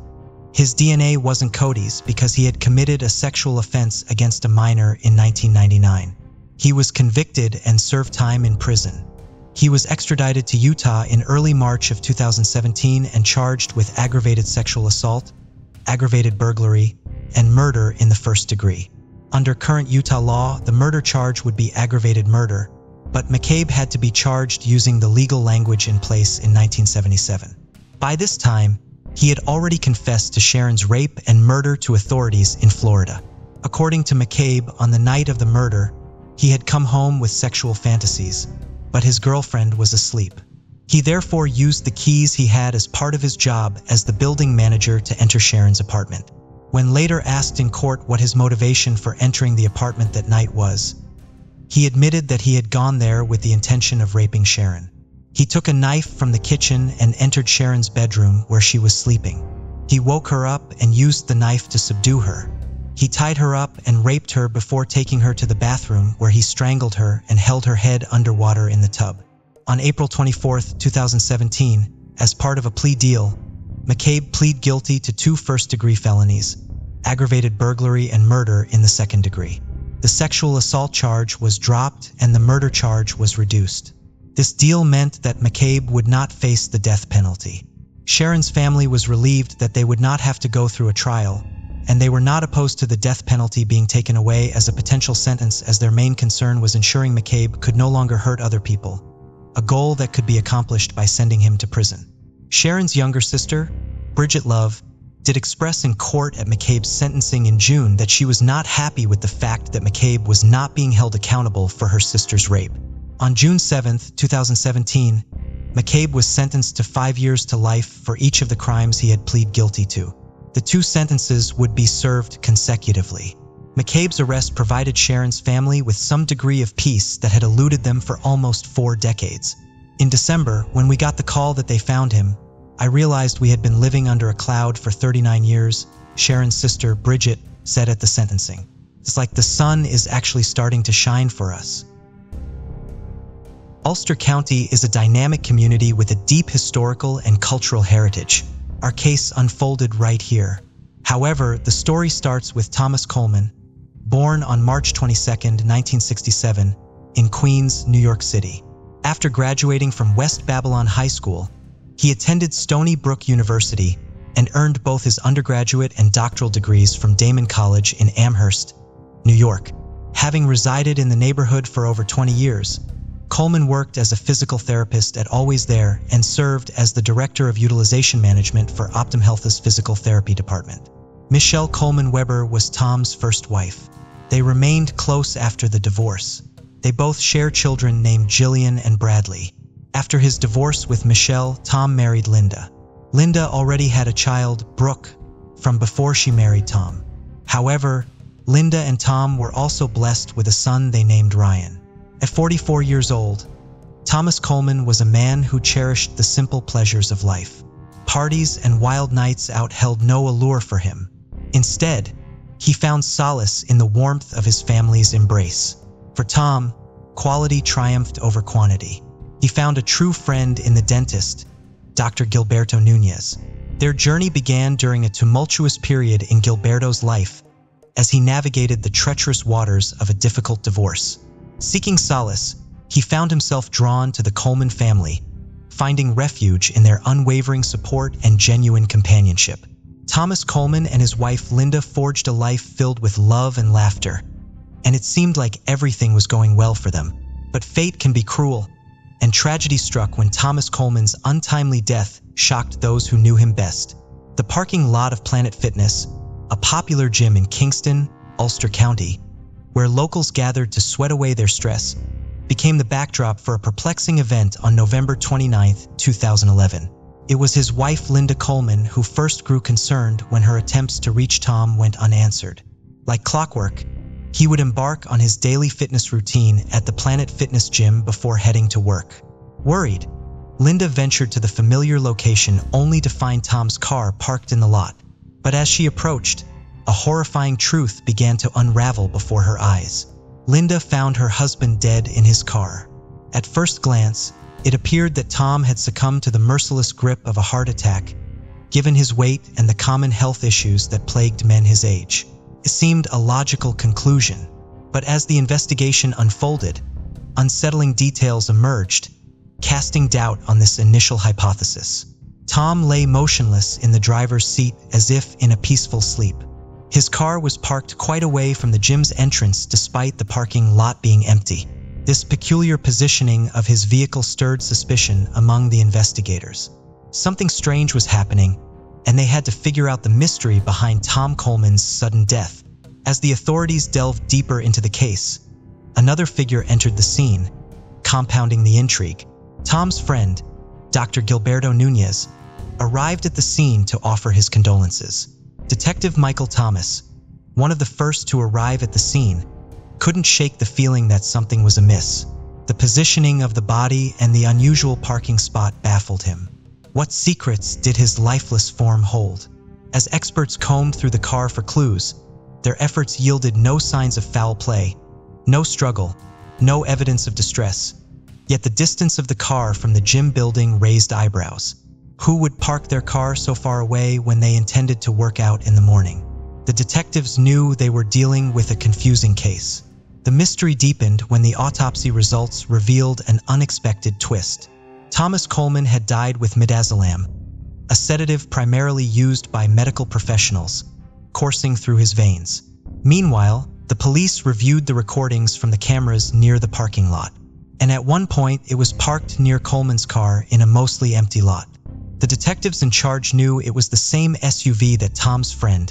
His DNA wasn't Cody's because he had committed a sexual offense against a minor in 1999. He was convicted and served time in prison. He was extradited to Utah in early March of 2017 and charged with aggravated sexual assault, aggravated burglary, and murder in the first degree. Under current Utah law, the murder charge would be aggravated murder, but McCabe had to be charged using the legal language in place in 1977. By this time, he had already confessed to Sharon's rape and murder to authorities in Florida. According to McCabe, on the night of the murder, he had come home with sexual fantasies, but his girlfriend was asleep. He therefore used the keys he had as part of his job as the building manager to enter Sharon's apartment. When later asked in court what his motivation for entering the apartment that night was, he admitted that he had gone there with the intention of raping Sharon. He took a knife from the kitchen and entered Sharon's bedroom where she was sleeping. He woke her up and used the knife to subdue her. He tied her up and raped her before taking her to the bathroom where he strangled her and held her head underwater in the tub. On April 24, 2017, as part of a plea deal, McCabe pleaded guilty to 2 first-degree felonies, aggravated burglary and murder in the second degree. The sexual assault charge was dropped and the murder charge was reduced. This deal meant that McCabe would not face the death penalty. Sharon's family was relieved that they would not have to go through a trial, and they were not opposed to the death penalty being taken away as a potential sentence, as their main concern was ensuring McCabe could no longer hurt other people, a goal that could be accomplished by sending him to prison. Sharon's younger sister, Bridget Love, did express in court at McCabe's sentencing in June that she was not happy with the fact that McCabe was not being held accountable for her sister's rape. On June 7, 2017, McCabe was sentenced to 5 years to life for each of the crimes he had pleaded guilty to. The 2 sentences would be served consecutively. McCabe's arrest provided Sharon's family with some degree of peace that had eluded them for almost 4 decades. In December, when we got the call that they found him, I realized we had been living under a cloud for 39 years, Sharon's sister, Bridget, said at the sentencing. It's like the sun is actually starting to shine for us. Ulster County is a dynamic community with a deep historical and cultural heritage. Our case unfolded right here. However, the story starts with Thomas Coleman, born on March 22, 1967, in Queens, New York City. After graduating from West Babylon High School, he attended Stony Brook University and earned both his undergraduate and doctoral degrees from Damon College in Amherst, New York. Having resided in the neighborhood for over 20 years, Coleman worked as a physical therapist at Always There and served as the Director of Utilization Management for Optum Health's Physical Therapy Department. Michelle Coleman Weber was Tom's first wife. They remained close after the divorce. They both share children named Jillian and Bradley. After his divorce with Michelle, Tom married Linda. Linda already had a child, Brooke, from before she married Tom. However, Linda and Tom were also blessed with a son they named Ryan. At 44 years old, Thomas Coleman was a man who cherished the simple pleasures of life. Parties and wild nights out held no allure for him. Instead, he found solace in the warmth of his family's embrace. For Tom, quality triumphed over quantity. He found a true friend in the dentist, Dr. Gilberto Nunez. Their journey began during a tumultuous period in Gilberto's life as he navigated the treacherous waters of a difficult divorce. Seeking solace, he found himself drawn to the Coleman family, finding refuge in their unwavering support and genuine companionship. Thomas Coleman and his wife Linda forged a life filled with love and laughter, and it seemed like everything was going well for them. But fate can be cruel, and tragedy struck when Thomas Coleman's untimely death shocked those who knew him best. The parking lot of Planet Fitness, a popular gym in Kingston, Ulster County, where locals gathered to sweat away their stress, became the backdrop for a perplexing event on November 29, 2011. It was his wife Linda Coleman who first grew concerned when her attempts to reach Tom went unanswered. Like clockwork, he would embark on his daily fitness routine at the Planet Fitness gym before heading to work. Worried, Linda ventured to the familiar location only to find Tom's car parked in the lot. But as she approached, a horrifying truth began to unravel before her eyes. Linda found her husband dead in his car. At first glance, it appeared that Tom had succumbed to the merciless grip of a heart attack, given his weight and the common health issues that plagued men his age. It seemed a logical conclusion, but as the investigation unfolded, unsettling details emerged, casting doubt on this initial hypothesis. Tom lay motionless in the driver's seat as if in a peaceful sleep. His car was parked quite away from the gym's entrance despite the parking lot being empty. This peculiar positioning of his vehicle stirred suspicion among the investigators. Something strange was happening, and they had to figure out the mystery behind Tom Coleman's sudden death. As the authorities delved deeper into the case, another figure entered the scene, compounding the intrigue. Tom's friend, Dr. Gilberto Nunez, arrived at the scene to offer his condolences. Detective Michael Thomas, one of the first to arrive at the scene, couldn't shake the feeling that something was amiss. The positioning of the body and the unusual parking spot baffled him. What secrets did his lifeless form hold? As experts combed through the car for clues, their efforts yielded no signs of foul play, no struggle, no evidence of distress. Yet the distance of the car from the gym building raised eyebrows. Who would park their car so far away when they intended to work out in the morning? The detectives knew they were dealing with a confusing case. The mystery deepened when the autopsy results revealed an unexpected twist. Thomas Coleman had died with midazolam, a sedative primarily used by medical professionals, coursing through his veins. Meanwhile, the police reviewed the recordings from the cameras near the parking lot, and at one point it was parked near Coleman's car in a mostly empty lot. The detectives in charge knew it was the same SUV that Tom's friend,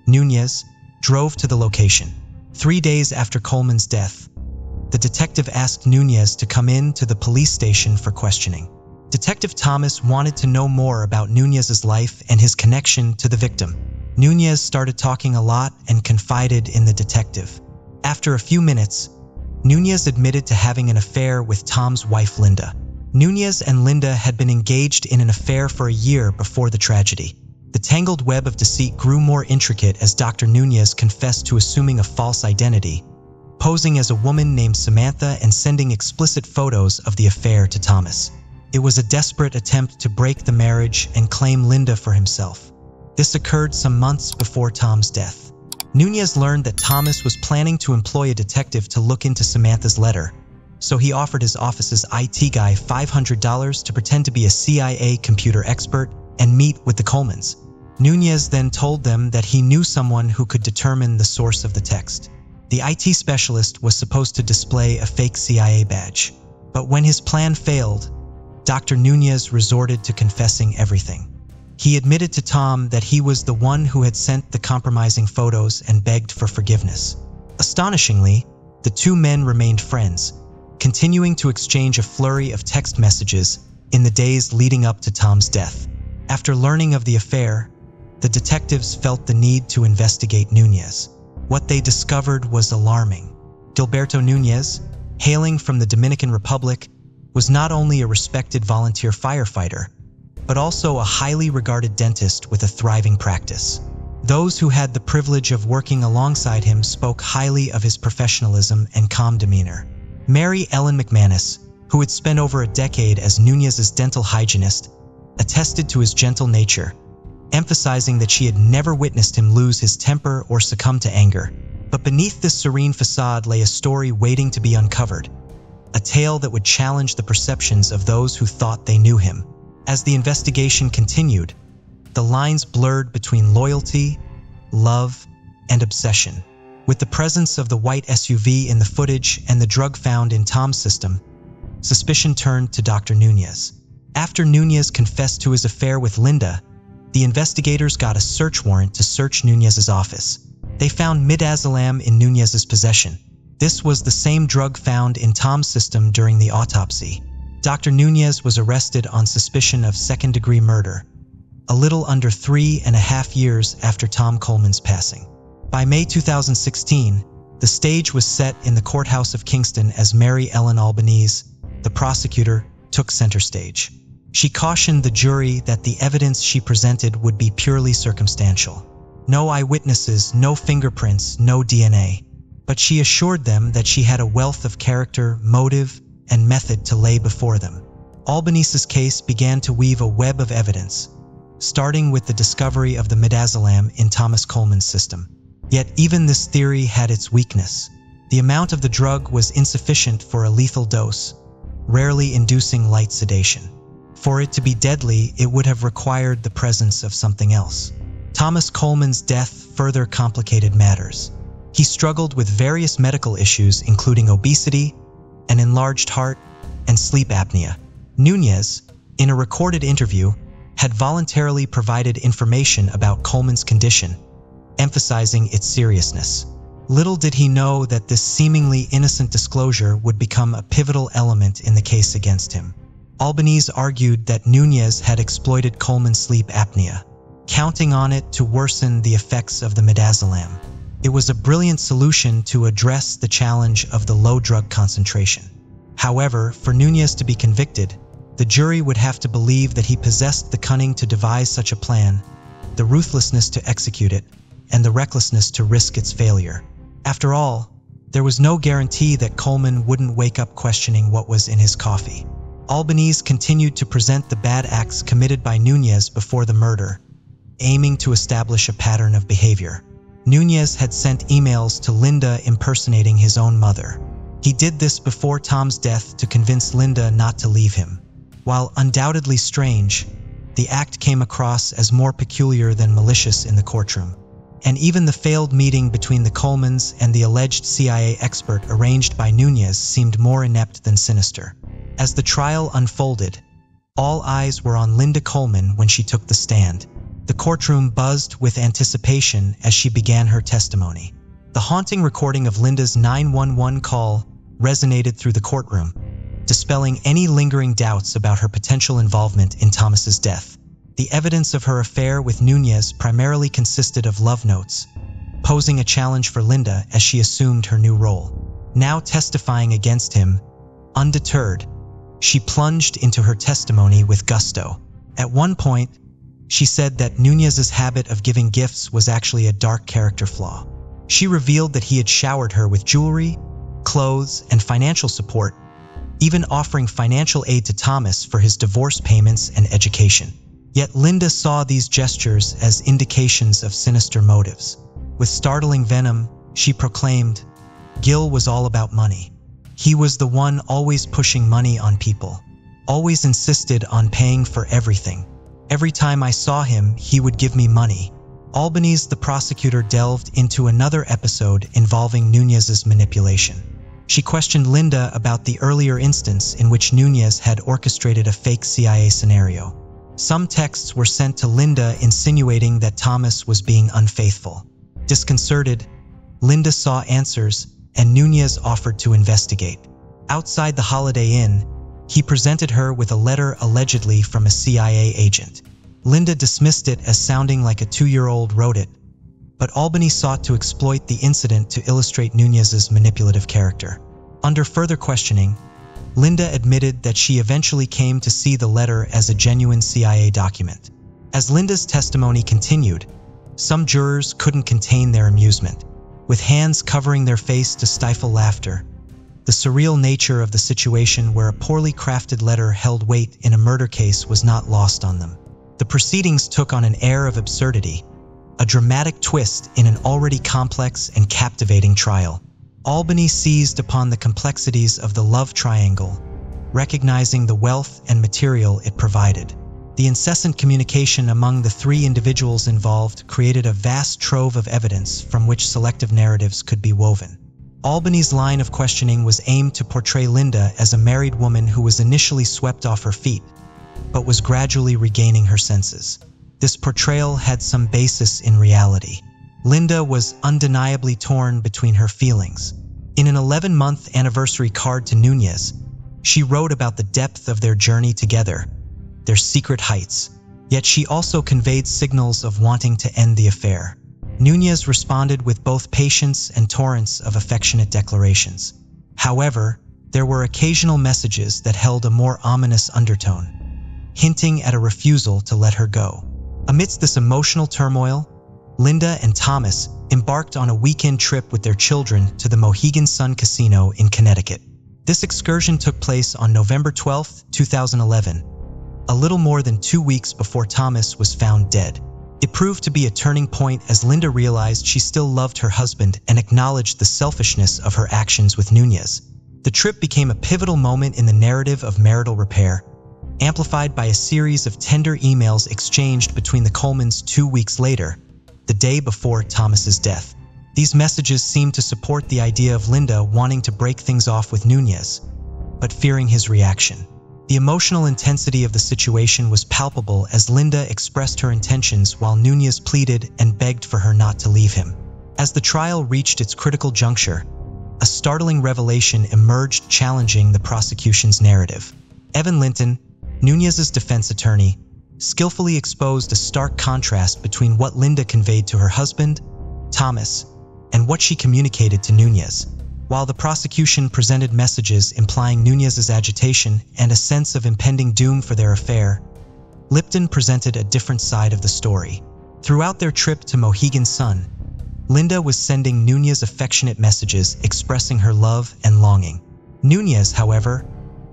Nunez, drove to the location. 3 days after Coleman's death, the detective asked Nunez to come in to the police station for questioning. Detective Thomas wanted to know more about Nunez's life and his connection to the victim. Nunez started talking a lot and confided in the detective. After a few minutes, Nunez admitted to having an affair with Tom's wife Linda. Nunez and Linda had been engaged in an affair for a year before the tragedy. The tangled web of deceit grew more intricate as Dr. Nunez confessed to assuming a false identity, posing as a woman named Samantha and sending explicit photos of the affair to Thomas. It was a desperate attempt to break the marriage and claim Linda for himself. This occurred some months before Tom's death. Nunez learned that Thomas was planning to employ a detective to look into Samantha's letter, so he offered his office's IT guy $500 to pretend to be a CIA computer expert and meet with the Colemans. Nunez then told them that he knew someone who could determine the source of the text. The IT specialist was supposed to display a fake CIA badge, but when his plan failed, Dr. Nunez resorted to confessing everything. He admitted to Tom that he was the one who had sent the compromising photos and begged for forgiveness. Astonishingly, The two men remained friends, continuing to exchange a flurry of text messages in the days leading up to Tom's death. After learning of the affair, the detectives felt the need to investigate Núñez. What they discovered was alarming. Gilberto Núñez, hailing from the Dominican Republic, was not only a respected volunteer firefighter, but also a highly regarded dentist with a thriving practice. Those who had the privilege of working alongside him spoke highly of his professionalism and calm demeanor. Mary Ellen McManus, who had spent over a decade as Núñez's dental hygienist, attested to his gentle nature, emphasizing that she had never witnessed him lose his temper or succumb to anger. But beneath this serene facade lay a story waiting to be uncovered, a tale that would challenge the perceptions of those who thought they knew him. As the investigation continued, the lines blurred between loyalty, love, and obsession. With the presence of the white SUV in the footage and the drug found in Tom's system, suspicion turned to Dr. Núñez. After Núñez confessed to his affair with Linda, the investigators got a search warrant to search Núñez's office. They found midazolam in Núñez's possession. This was the same drug found in Tom's system during the autopsy. Dr. Núñez was arrested on suspicion of second-degree murder, a little under 3.5 years after Tom Coleman's passing. By May 2016, the stage was set in the courthouse of Kingston as Mary Ellen Albanese, the prosecutor, took center stage. She cautioned the jury that the evidence she presented would be purely circumstantial. No eyewitnesses, no fingerprints, no DNA. But she assured them that she had a wealth of character, motive, and method to lay before them. Albanese's case began to weave a web of evidence, starting with the discovery of the midazolam in Thomas Coleman's system. Yet even this theory had its weakness. The amount of the drug was insufficient for a lethal dose, rarely inducing light sedation. For it to be deadly, it would have required the presence of something else. Thomas Coleman's death further complicated matters. He struggled with various medical issues, including obesity, an enlarged heart, and sleep apnea. Núñez, in a recorded interview, had voluntarily provided information about Coleman's condition, emphasizing its seriousness. Little did he know that this seemingly innocent disclosure would become a pivotal element in the case against him. Albanese argued that Núñez had exploited Coleman's sleep apnea, counting on it to worsen the effects of the midazolam. It was a brilliant solution to address the challenge of the low drug concentration. However, for Núñez to be convicted, the jury would have to believe that he possessed the cunning to devise such a plan, the ruthlessness to execute it, and the recklessness to risk its failure. After all, there was no guarantee that Coleman wouldn't wake up questioning what was in his coffee. Albanese continued to present the bad acts committed by Núñez before the murder, aiming to establish a pattern of behavior. Núñez had sent emails to Linda impersonating his own mother. He did this before Tom's death to convince Linda not to leave him. While undoubtedly strange, the act came across as more peculiar than malicious in the courtroom. And even the failed meeting between the Colemans and the alleged CIA expert arranged by Núñez seemed more inept than sinister. As the trial unfolded, all eyes were on Linda Coleman when she took the stand. The courtroom buzzed with anticipation as she began her testimony. The haunting recording of Linda's 911 call resonated through the courtroom, dispelling any lingering doubts about her potential involvement in Thomas's death. The evidence of her affair with Núñez primarily consisted of love notes, posing a challenge for Linda as she assumed her new role. Now testifying against him, undeterred, she plunged into her testimony with gusto. At one point, she said that Núñez's habit of giving gifts was actually a dark character flaw. She revealed that he had showered her with jewelry, clothes, and financial support, even offering financial aid to Thomas for his divorce payments and education. Yet Linda saw these gestures as indications of sinister motives. With startling venom, she proclaimed, "Gil was all about money. He was the one always pushing money on people, always insisted on paying for everything. Every time I saw him, he would give me money." Albanese, the prosecutor, delved into another episode involving Núñez's manipulation. She questioned Linda about the earlier instance in which Núñez had orchestrated a fake CIA scenario. Some texts were sent to Linda insinuating that Thomas was being unfaithful. Disconcerted, Linda saw answers and Nunez offered to investigate. Outside the Holiday Inn, he presented her with a letter allegedly from a CIA agent. Linda dismissed it as sounding like a 2-year-old wrote it, but Albany sought to exploit the incident to illustrate Nunez's manipulative character. Under further questioning, Linda admitted that she eventually came to see the letter as a genuine CIA document. As Linda's testimony continued, some jurors couldn't contain their amusement, with hands covering their face to stifle laughter. The surreal nature of the situation where a poorly crafted letter held weight in a murder case was not lost on them. The proceedings took on an air of absurdity, a dramatic twist in an already complex and captivating trial. Albany seized upon the complexities of the love triangle, recognizing the wealth and material it provided. The incessant communication among the 3 individuals involved created a vast trove of evidence from which selective narratives could be woven. Albany's line of questioning was aimed to portray Linda as a married woman who was initially swept off her feet, but was gradually regaining her senses. This portrayal had some basis in reality. Linda was undeniably torn between her feelings. In an 11-month anniversary card to Nunez, she wrote about the depth of their journey together, their secret heights, yet she also conveyed signals of wanting to end the affair. Nunez responded with both patience and torrents of affectionate declarations. However, there were occasional messages that held a more ominous undertone, hinting at a refusal to let her go. Amidst this emotional turmoil, Linda and Thomas embarked on a weekend trip with their children to the Mohegan Sun Casino in Connecticut. This excursion took place on November 12, 2011, a little more than 2 weeks before Thomas was found dead. It proved to be a turning point as Linda realized she still loved her husband and acknowledged the selfishness of her actions with Nunez. The trip became a pivotal moment in the narrative of marital repair, amplified by a series of tender emails exchanged between the Colemans 2 weeks later, the day before Thomas's death. These messages seemed to support the idea of Linda wanting to break things off with Nunez, but fearing his reaction. The emotional intensity of the situation was palpable as Linda expressed her intentions while Nunez pleaded and begged for her not to leave him. As the trial reached its critical juncture, a startling revelation emerged challenging the prosecution's narrative. Evan Linton, Nunez's defense attorney, skillfully exposed a stark contrast between what Linda conveyed to her husband, Thomas, and what she communicated to Nunez. While the prosecution presented messages implying Nunez's agitation and a sense of impending doom for their affair, Lipton presented a different side of the story. Throughout their trip to Mohegan Sun, Linda was sending Nunez affectionate messages expressing her love and longing. Nunez, however,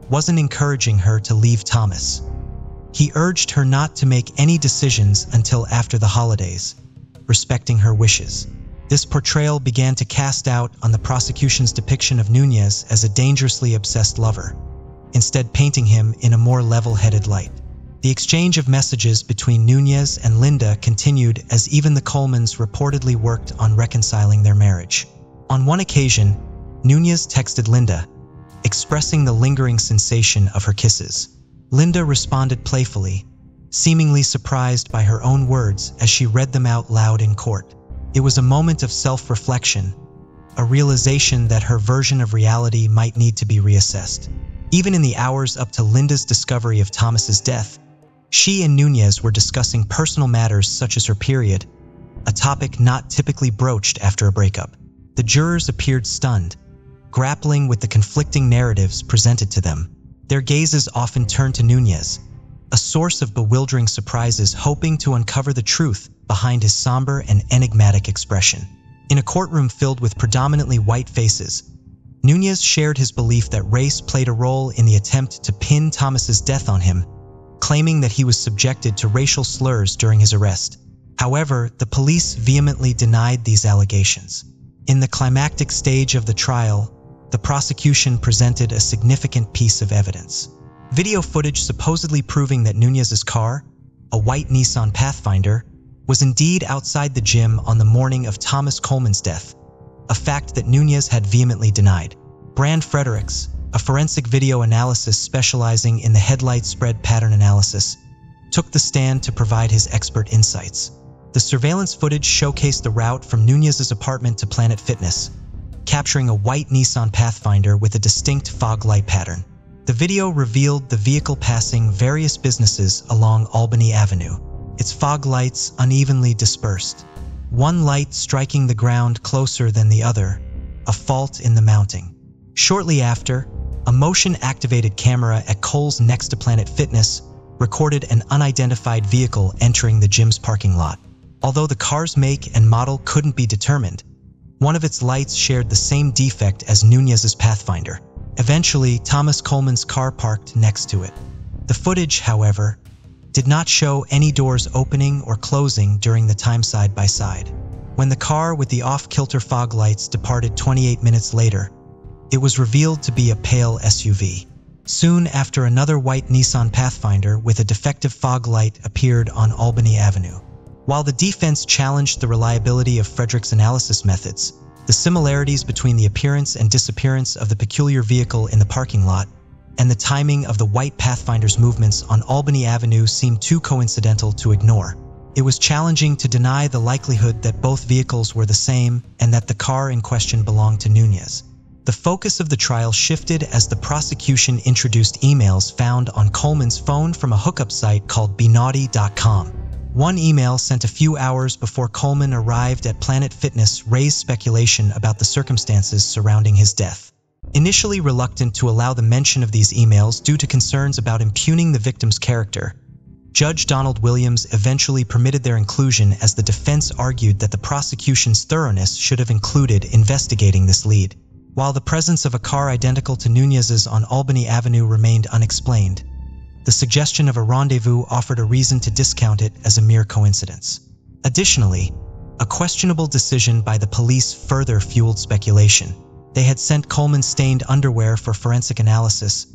wasn't encouraging her to leave Thomas. He urged her not to make any decisions until after the holidays, respecting her wishes. This portrayal began to cast doubt on the prosecution's depiction of Nunez as a dangerously obsessed lover, instead painting him in a more level-headed light. The exchange of messages between Nunez and Linda continued as even the Colemans reportedly worked on reconciling their marriage. On one occasion, Nunez texted Linda, expressing the lingering sensation of her kisses. Linda responded playfully, seemingly surprised by her own words as she read them out loud in court. It was a moment of self-reflection, a realization that her version of reality might need to be reassessed. Even in the hours up to Linda's discovery of Thomas's death, she and Nunez were discussing personal matters such as her period, a topic not typically broached after a breakup. The jurors appeared stunned, grappling with the conflicting narratives presented to them. Their gazes often turned to Nunez, a source of bewildering surprises, hoping to uncover the truth behind his somber and enigmatic expression. In a courtroom filled with predominantly white faces, Nunez shared his belief that race played a role in the attempt to pin Thomas's death on him, claiming that he was subjected to racial slurs during his arrest. However, the police vehemently denied these allegations. In the climactic stage of the trial, the prosecution presented a significant piece of evidence. Video footage supposedly proving that Nunez's car, a white Nissan Pathfinder, was indeed outside the gym on the morning of Thomas Coleman's death, a fact that Nunez had vehemently denied. Brand Fredericks, a forensic video analysis specializing in the headlight spread pattern analysis, took the stand to provide his expert insights. The surveillance footage showcased the route from Nunez's apartment to Planet Fitness, capturing a white Nissan Pathfinder with a distinct fog light pattern. The video revealed the vehicle passing various businesses along Albany Avenue, its fog lights unevenly dispersed. One light striking the ground closer than the other, a fault in the mounting. Shortly after, a motion-activated camera at Kohl's next to Planet Fitness recorded an unidentified vehicle entering the gym's parking lot. Although the car's make and model couldn't be determined, one of its lights shared the same defect as Nunez's Pathfinder. Eventually, Thomas Coleman's car parked next to it. The footage, however, did not show any doors opening or closing during the time side by side. When the car with the off-kilter fog lights departed 28 minutes later, it was revealed to be a pale SUV. Soon after, another white Nissan Pathfinder with a defective fog light appeared on Albany Avenue. While the defense challenged the reliability of Frederick's analysis methods, the similarities between the appearance and disappearance of the peculiar vehicle in the parking lot and the timing of the white Pathfinder's movements on Albany Avenue seemed too coincidental to ignore. It was challenging to deny the likelihood that both vehicles were the same and that the car in question belonged to Nunez. The focus of the trial shifted as the prosecution introduced emails found on Coleman's phone from a hookup site called BeNaughty.com. One email sent a few hours before Coleman arrived at Planet Fitness raised speculation about the circumstances surrounding his death. Initially reluctant to allow the mention of these emails due to concerns about impugning the victim's character, Judge Donald Williams eventually permitted their inclusion as the defense argued that the prosecution's thoroughness should have included investigating this lead. While the presence of a car identical to Nunez's on Albany Avenue remained unexplained, the suggestion of a rendezvous offered a reason to discount it as a mere coincidence. Additionally, a questionable decision by the police further fueled speculation. They had sent Coleman's stained underwear for forensic analysis,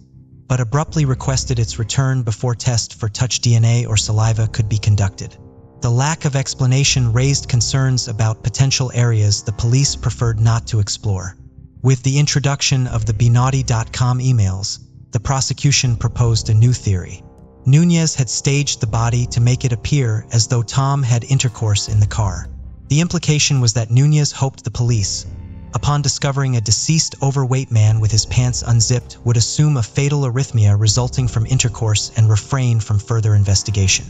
but abruptly requested its return before tests for touch DNA or saliva could be conducted. The lack of explanation raised concerns about potential areas the police preferred not to explore. With the introduction of the BeNaughty.com emails, the prosecution proposed a new theory. Nunez had staged the body to make it appear as though Tom had intercourse in the car. The implication was that Nunez hoped the police, upon discovering a deceased overweight man with his pants unzipped, would assume a fatal arrhythmia resulting from intercourse and refrain from further investigation.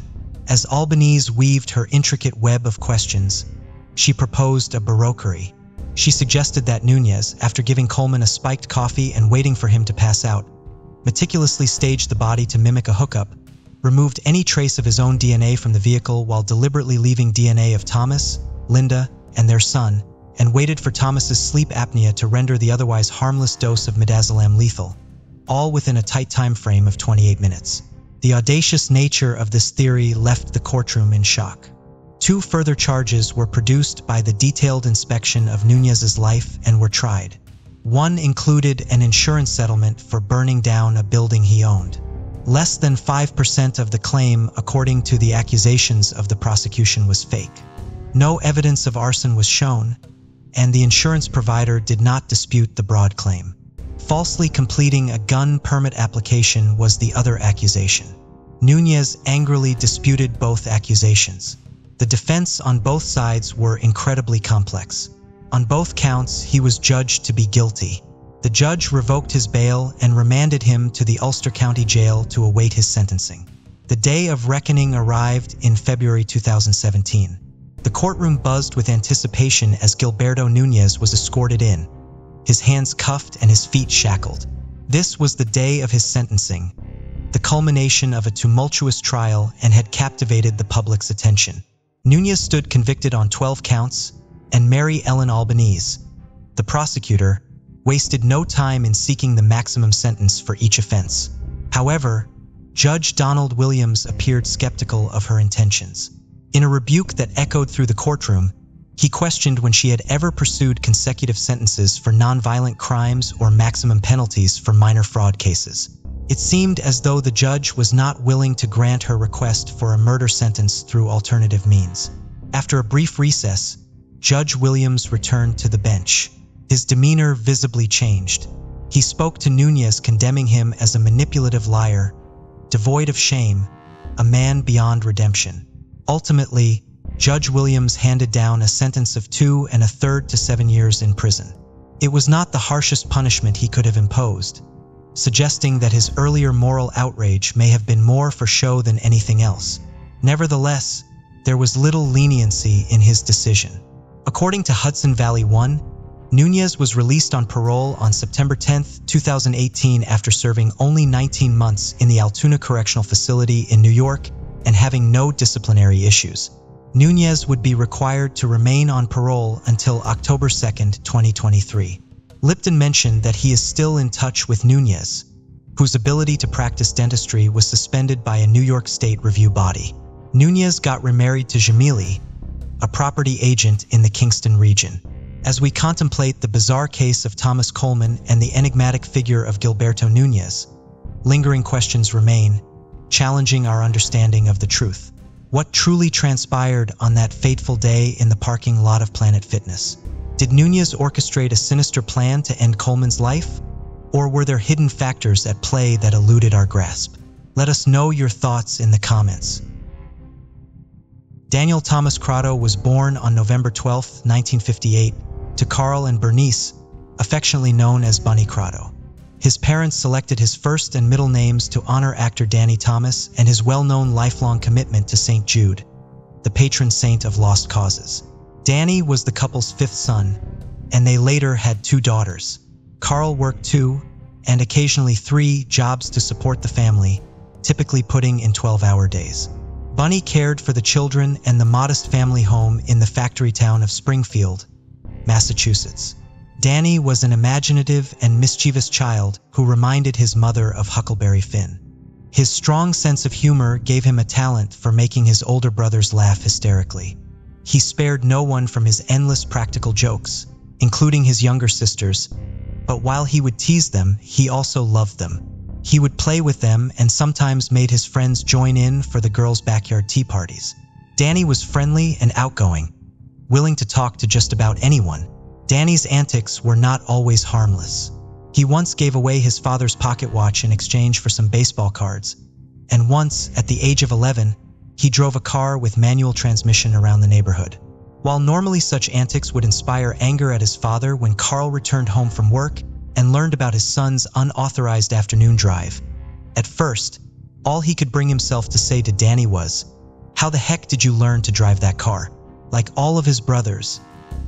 As Albanese weaved her intricate web of questions, she proposed a baroquerie. She suggested that Nunez, after giving Coleman a spiked coffee and waiting for him to pass out, meticulously staged the body to mimic a hookup, removed any trace of his own DNA from the vehicle while deliberately leaving DNA of Thomas, Linda, and their son, and waited for Thomas's sleep apnea to render the otherwise harmless dose of midazolam lethal, all within a tight time frame of 28 minutes. The audacious nature of this theory left the courtroom in shock. 2 further charges were produced by the detailed inspection of Nunez's life and were tried. One included an insurance settlement for burning down a building he owned. Less than 5% of the claim, according to the accusations of the prosecution, was fake. No evidence of arson was shown, and the insurance provider did not dispute the broad claim. Falsely completing a gun permit application was the other accusation. Nunez angrily disputed both accusations. The defense on both sides were incredibly complex. On both counts, he was judged to be guilty. The judge revoked his bail and remanded him to the Ulster County Jail to await his sentencing. The day of reckoning arrived in February 2017. The courtroom buzzed with anticipation as Gilberto Nunez was escorted in, his hands cuffed and his feet shackled. This was the day of his sentencing, the culmination of a tumultuous trial, and had captivated the public's attention. Nunez stood convicted on 12 counts, and Mary Ellen Albanese, the prosecutor, wasted no time in seeking the maximum sentence for each offense. However, Judge Donald Williams appeared skeptical of her intentions. In a rebuke that echoed through the courtroom, he questioned when she had ever pursued consecutive sentences for nonviolent crimes or maximum penalties for minor fraud cases. It seemed as though the judge was not willing to grant her request for a murder sentence through alternative means. After a brief recess, Judge Williams returned to the bench. His demeanor visibly changed. He spoke to Nunez, condemning him as a manipulative liar, devoid of shame, a man beyond redemption. Ultimately, Judge Williams handed down a sentence of 2 1/3 to 7 years in prison. It was not the harshest punishment he could have imposed, suggesting that his earlier moral outrage may have been more for show than anything else. Nevertheless, there was little leniency in his decision. According to Hudson Valley 1, Nunez was released on parole on September 10, 2018 after serving only 19 months in the Altoona Correctional Facility in New York and having no disciplinary issues. Nunez would be required to remain on parole until October 2, 2023. Lipton mentioned that he is still in touch with Nunez, whose ability to practice dentistry was suspended by a New York State review body. Nunez got remarried to Jamili, a property agent in the Kingston region. As we contemplate the bizarre case of Thomas Coleman and the enigmatic figure of Gilberto Nunez, lingering questions remain, challenging our understanding of the truth. What truly transpired on that fateful day in the parking lot of Planet Fitness? Did Nunez orchestrate a sinister plan to end Coleman's life? Or were there hidden factors at play that eluded our grasp? Let us know your thoughts in the comments. Daniel Thomas Crotto was born on November 12, 1958, to Carl and Bernice, affectionately known as Bunny Crotto. His parents selected his first and middle names to honor actor Danny Thomas and his well-known lifelong commitment to St. Jude, the patron saint of lost causes. Danny was the couple's fifth son, and they later had 2 daughters. Carl worked 2, and occasionally 3, jobs to support the family, typically putting in 12-hour days. Bunny cared for the children and the modest family home in the factory town of Springfield, Massachusetts. Danny was an imaginative and mischievous child who reminded his mother of Huckleberry Finn. His strong sense of humor gave him a talent for making his older brothers laugh hysterically. He spared no one from his endless practical jokes, including his younger sisters, but while he would tease them, he also loved them. He would play with them and sometimes made his friends join in for the girls' backyard tea parties. Danny was friendly and outgoing, willing to talk to just about anyone. Danny's antics were not always harmless. He once gave away his father's pocket watch in exchange for some baseball cards, and once, at the age of 11, he drove a car with manual transmission around the neighborhood. While normally such antics would inspire anger at his father when Carl returned home from work and learned about his son's unauthorized afternoon drive, at first, all he could bring himself to say to Danny was, "How the heck did you learn to drive that car?" Like all of his brothers,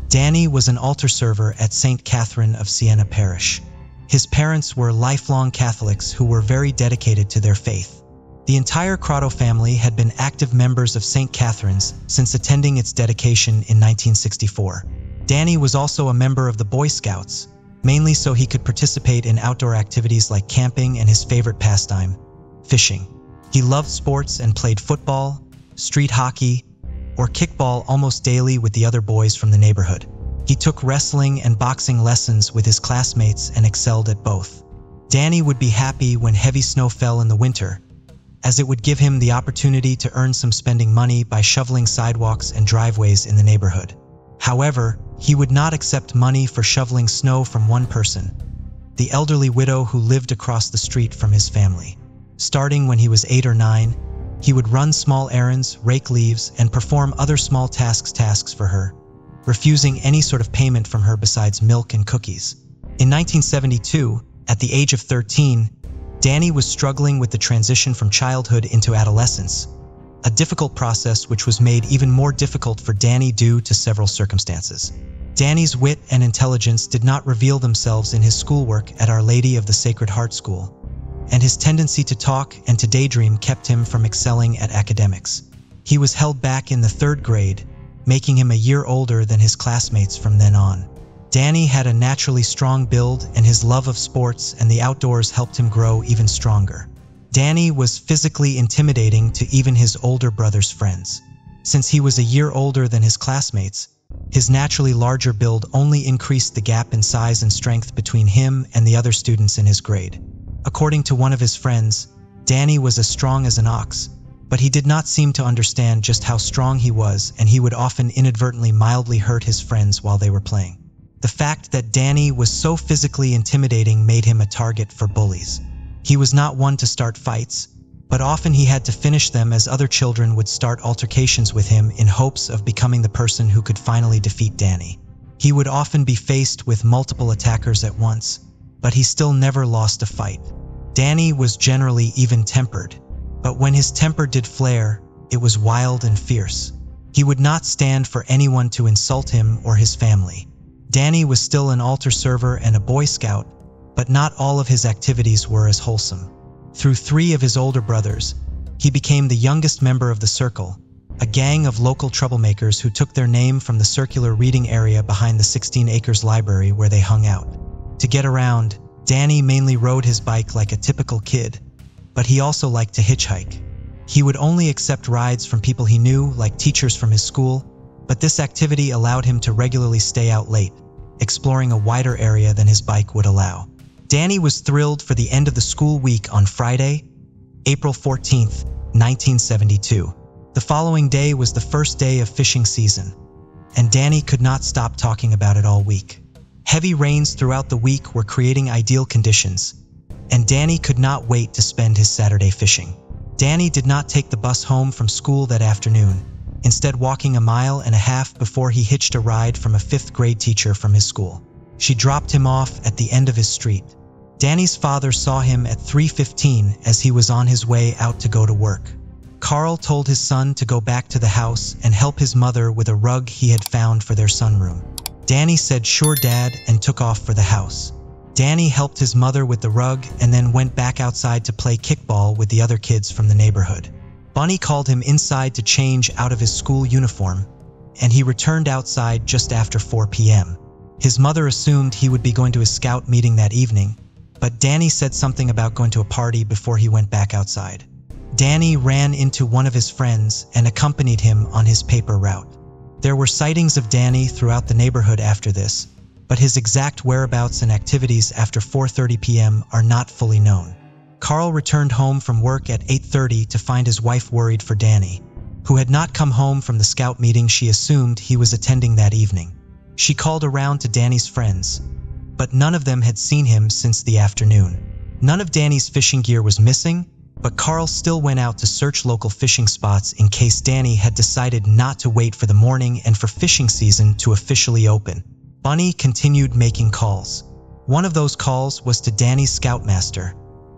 Danny was an altar server at St. Catherine of Siena Parish. His parents were lifelong Catholics who were very dedicated to their faith. The entire Crotto family had been active members of St. Catherine's since attending its dedication in 1964. Danny was also a member of the Boy Scouts, mainly so he could participate in outdoor activities like camping and his favorite pastime, fishing. He loved sports and played football, street hockey, or kickball almost daily with the other boys from the neighborhood. He took wrestling and boxing lessons with his classmates and excelled at both. Danny would be happy when heavy snow fell in the winter, as it would give him the opportunity to earn some spending money by shoveling sidewalks and driveways in the neighborhood. However, he would not accept money for shoveling snow from one person, the elderly widow who lived across the street from his family. Starting when he was 8 or 9, he would run small errands, rake leaves, and perform other small tasks for her, refusing any sort of payment from her besides milk and cookies. In 1972, at the age of 13, Danny was struggling with the transition from childhood into adolescence, a difficult process which was made even more difficult for Danny due to several circumstances. Danny's wit and intelligence did not reveal themselves in his schoolwork at Our Lady of the Sacred Heart School, and his tendency to talk and to daydream kept him from excelling at academics. He was held back in the 3rd grade, making him a year older than his classmates from then on. Danny had a naturally strong build, and his love of sports and the outdoors helped him grow even stronger. Danny was physically intimidating to even his older brother's friends. Since he was a year older than his classmates, his naturally larger build only increased the gap in size and strength between him and the other students in his grade. According to one of his friends, Danny was as strong as an ox, but he did not seem to understand just how strong he was, and he would often inadvertently mildly hurt his friends while they were playing. The fact that Danny was so physically intimidating made him a target for bullies. He was not one to start fights, but often he had to finish them as other children would start altercations with him in hopes of becoming the person who could finally defeat Danny. He would often be faced with multiple attackers at once, but he still never lost a fight. Danny was generally even-tempered, but when his temper did flare, it was wild and fierce. He would not stand for anyone to insult him or his family. Danny was still an altar server and a Boy Scout, but not all of his activities were as wholesome. Through 3 of his older brothers, he became the youngest member of the Circle, a gang of local troublemakers who took their name from the circular reading area behind the 16 acres library where they hung out. To get around, Danny mainly rode his bike like a typical kid, but he also liked to hitchhike. He would only accept rides from people he knew, like teachers from his school, but this activity allowed him to regularly stay out late, exploring a wider area than his bike would allow. Danny was thrilled for the end of the school week on Friday, April 14th, 1972. The following day was the first day of fishing season, and Danny could not stop talking about it all week. Heavy rains throughout the week were creating ideal conditions, and Danny could not wait to spend his Saturday fishing. Danny did not take the bus home from school that afternoon, instead walking 1.5 miles before he hitched a ride from a 5th grade teacher from his school. She dropped him off at the end of his street. Danny's father saw him at 3:15 as he was on his way out to go to work. Carl told his son to go back to the house and help his mother with a rug he had found for their sunroom. Danny said, "Sure, Dad," and took off for the house. Danny helped his mother with the rug and then went back outside to play kickball with the other kids from the neighborhood. Bunny called him inside to change out of his school uniform, and he returned outside just after 4 p.m. His mother assumed he would be going to his scout meeting that evening, but Danny said something about going to a party before he went back outside. Danny ran into one of his friends and accompanied him on his paper route. There were sightings of Danny throughout the neighborhood after this, but his exact whereabouts and activities after 4:30 p.m. are not fully known. Carl returned home from work at 8:30 to find his wife worried for Danny, who had not come home from the scout meeting she assumed he was attending that evening. She called around to Danny's friends, but none of them had seen him since the afternoon. None of Danny's fishing gear was missing, but Carl still went out to search local fishing spots in case Danny had decided not to wait for the morning and for fishing season to officially open. Bunny continued making calls. One of those calls was to Danny's scoutmaster,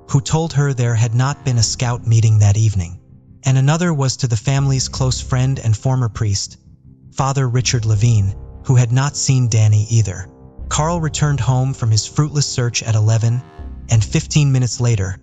who told her there had not been a scout meeting that evening, and another was to the family's close friend and former priest, Father Richard Levine, who had not seen Danny either. Carl returned home from his fruitless search at 11, and 15 minutes later,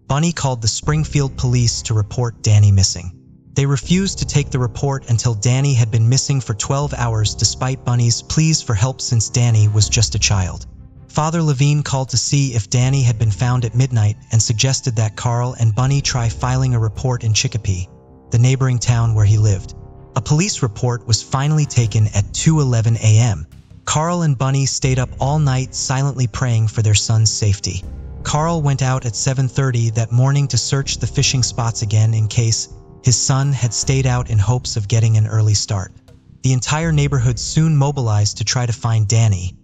Bunny called the Springfield police to report Danny missing. They refused to take the report until Danny had been missing for 12 hours despite Bunny's pleas for help since Danny was just a child. Father Levine called to see if Danny had been found at midnight and suggested that Carl and Bunny try filing a report in Chicopee, the neighboring town where he lived. A police report was finally taken at 2:11 a.m. Carl and Bunny stayed up all night silently praying for their son's safety. Carl went out at 7:30 that morning to search the fishing spots again in case his son had stayed out in hopes of getting an early start. The entire neighborhood soon mobilized to try to find Danny,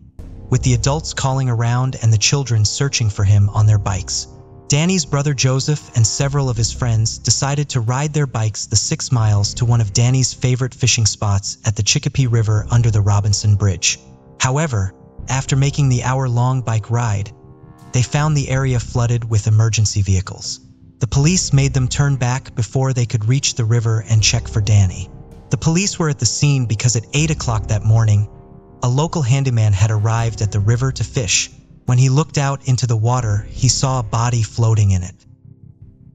with the adults calling around and the children searching for him on their bikes. Danny's brother Joseph and several of his friends decided to ride their bikes the 6 miles to one of Danny's favorite fishing spots at the Chicopee River under the Robinson Bridge. However, after making the hour-long bike ride, they found the area flooded with emergency vehicles. The police made them turn back before they could reach the river and check for Danny. The police were at the scene because at 8 o'clock that morning, a local handyman had arrived at the river to fish. When he looked out into the water, he saw a body floating in it.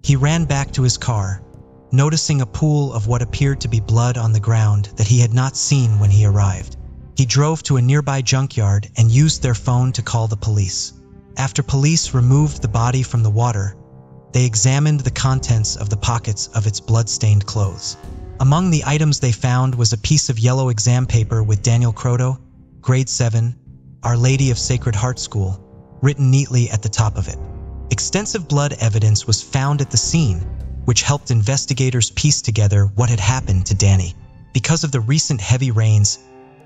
He ran back to his car, noticing a pool of what appeared to be blood on the ground that he had not seen when he arrived. He drove to a nearby junkyard and used their phone to call the police. After police removed the body from the water, they examined the contents of the pockets of its blood-stained clothes. Among the items they found was a piece of yellow exam paper with Daniel Croto, Grade 7, Our Lady of Sacred Heart School, written neatly at the top of it. Extensive blood evidence was found at the scene, which helped investigators piece together what had happened to Danny. Because of the recent heavy rains,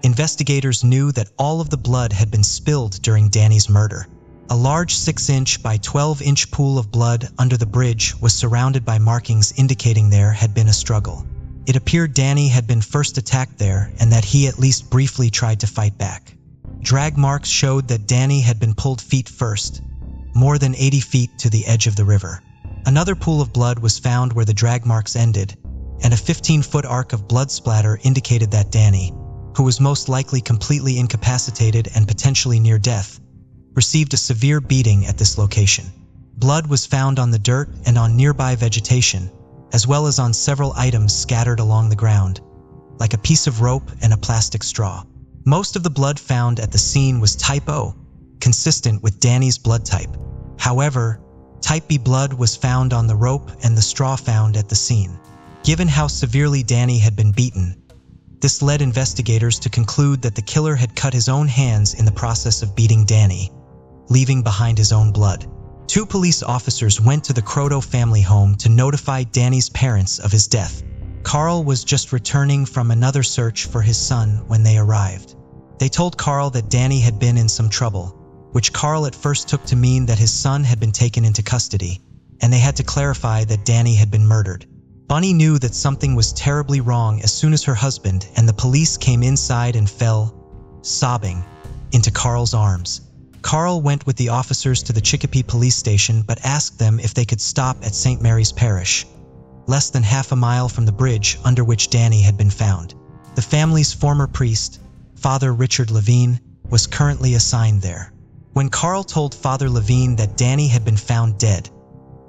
investigators knew that all of the blood had been spilled during Danny's murder. A large 6-inch by 12-inch pool of blood under the bridge was surrounded by markings indicating there had been a struggle. It appeared Danny had been first attacked there and that he at least briefly tried to fight back. Drag marks showed that Danny had been pulled feet first, more than 80 feet to the edge of the river. Another pool of blood was found where the drag marks ended, and a 15-foot arc of blood splatter indicated that Danny, who was most likely completely incapacitated and potentially near death, received a severe beating at this location. Blood was found on the dirt and on nearby vegetation, as well as on several items scattered along the ground, like a piece of rope and a plastic straw. Most of the blood found at the scene was type O, consistent with Danny's blood type. However, type B blood was found on the rope and the straw found at the scene. Given how severely Danny had been beaten, this led investigators to conclude that the killer had cut his own hands in the process of beating Danny, leaving behind his own blood. 2 police officers went to the Croto family home to notify Danny's parents of his death. Carl was just returning from another search for his son when they arrived. They told Carl that Danny had been in some trouble, which Carl at first took to mean that his son had been taken into custody, and they had to clarify that Danny had been murdered. Bunny knew that something was terribly wrong as soon as her husband and the police came inside and fell, sobbing, into Carl's arms. Carl went with the officers to the Chicopee police station but asked them if they could stop at St. Mary's Parish, less than half a mile from the bridge under which Danny had been found. The family's former priest, Father Richard Levine, was currently assigned there. When Carl told Father Levine that Danny had been found dead,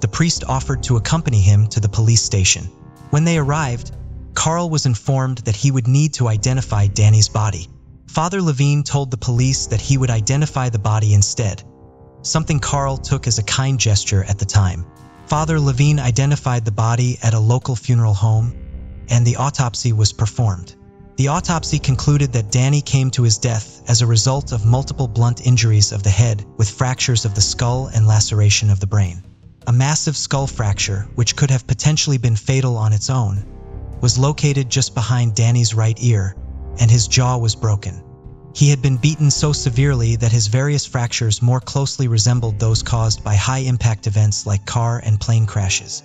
the priest offered to accompany him to the police station. When they arrived, Carl was informed that he would need to identify Danny's body. Father Levine told the police that he would identify the body instead, something Carl took as a kind gesture at the time. Father Levine identified the body at a local funeral home, and the autopsy was performed. The autopsy concluded that Danny came to his death as a result of multiple blunt injuries of the head with fractures of the skull and laceration of the brain. A massive skull fracture, which could have potentially been fatal on its own, was located just behind Danny's right ear, and his jaw was broken. He had been beaten so severely that his various fractures more closely resembled those caused by high-impact events like car and plane crashes.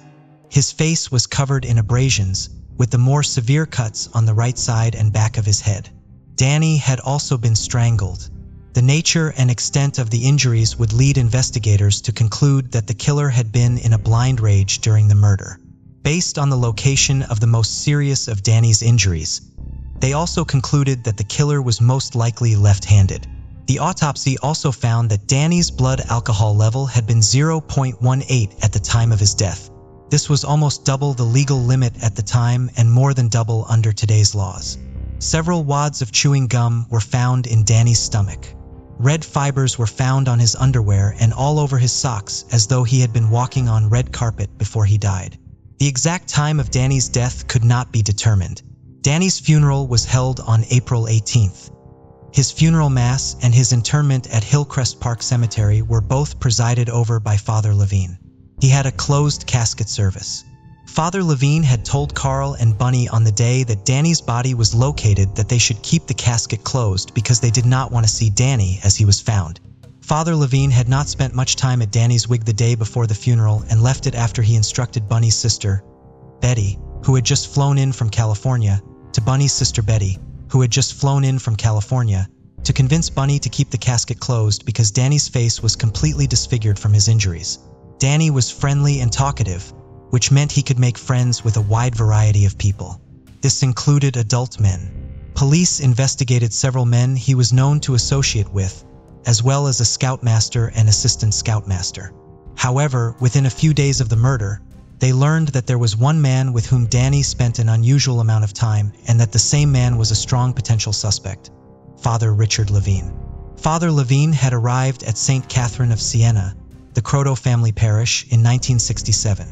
His face was covered in abrasions, with the more severe cuts on the right side and back of his head. Danny had also been strangled. The nature and extent of the injuries would lead investigators to conclude that the killer had been in a blind rage during the murder. Based on the location of the most serious of Danny's injuries, they also concluded that the killer was most likely left-handed. The autopsy also found that Danny's blood alcohol level had been 0.18 at the time of his death. This was almost double the legal limit at the time and more than double under today's laws. Several wads of chewing gum were found in Danny's stomach. Red fibers were found on his underwear and all over his socks, as though he had been walking on red carpet before he died. The exact time of Danny's death could not be determined. Danny's funeral was held on April 18th. His funeral mass and his interment at Hillcrest Park Cemetery were both presided over by Father Levine. He had a closed casket service. Father Levine had told Carl and Bunny on the day that Danny's body was located that they should keep the casket closed because they did not want to see Danny as he was found. Father Levine had not spent much time at Danny's wig the day before the funeral and left it after he instructed Bunny's sister, Betty, who had just flown in from California, to Bunny's sister Betty, who had just flown in from California, to convince Bunny to keep the casket closed because Danny's face was completely disfigured from his injuries. Danny was friendly and talkative, which meant he could make friends with a wide variety of people. This included adult men. Police investigated several men he was known to associate with, as well as a scoutmaster and assistant scoutmaster. However, within a few days of the murder, they learned that there was one man with whom Danny spent an unusual amount of time and that the same man was a strong potential suspect, Father Richard Levine. Father Levine had arrived at St. Catherine of Siena, the Croto family parish, in 1967.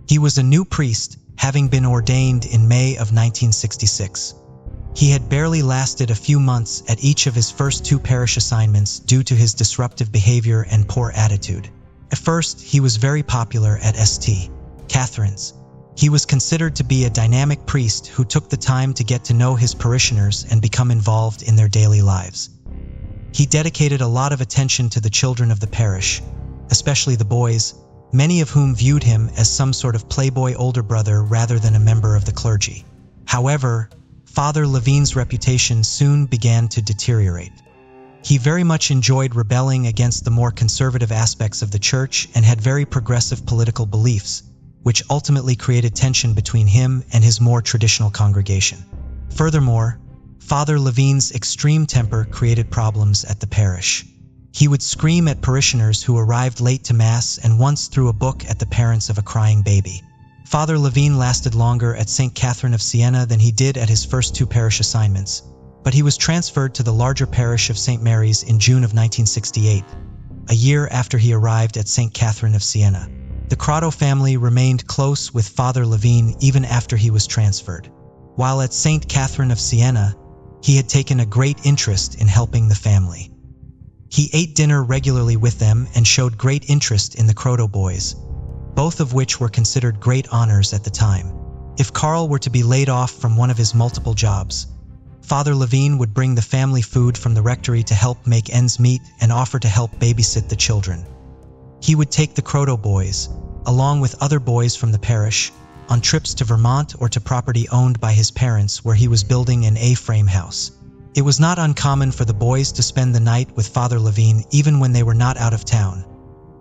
He was a new priest, having been ordained in May of 1966. He had barely lasted a few months at each of his first 2 parish assignments due to his disruptive behavior and poor attitude. At first, he was very popular at St. Catherine's. He was considered to be a dynamic priest who took the time to get to know his parishioners and become involved in their daily lives. He dedicated a lot of attention to the children of the parish, especially the boys, many of whom viewed him as some sort of playboy older brother rather than a member of the clergy. However, Father Levine's reputation soon began to deteriorate. He very much enjoyed rebelling against the more conservative aspects of the church and had very progressive political beliefs, which ultimately created tension between him and his more traditional congregation. Furthermore, Father Levine's extreme temper created problems at the parish. He would scream at parishioners who arrived late to Mass and once threw a book at the parents of a crying baby. Father Levine lasted longer at St. Catherine of Siena than he did at his first two parish assignments, but he was transferred to the larger parish of St. Mary's in June of 1968, a year after he arrived at St. Catherine of Siena. The Crotto family remained close with Father Levine even after he was transferred. While at St. Catherine of Siena, he had taken a great interest in helping the family. He ate dinner regularly with them and showed great interest in the Crotto boys, both of which were considered great honors at the time. If Carl were to be laid off from one of his multiple jobs, Father Levine would bring the family food from the rectory to help make ends meet and offer to help babysit the children. He would take the Crotto boys, along with other boys from the parish, on trips to Vermont or to property owned by his parents where he was building an A-frame house. It was not uncommon for the boys to spend the night with Father Levine even when they were not out of town,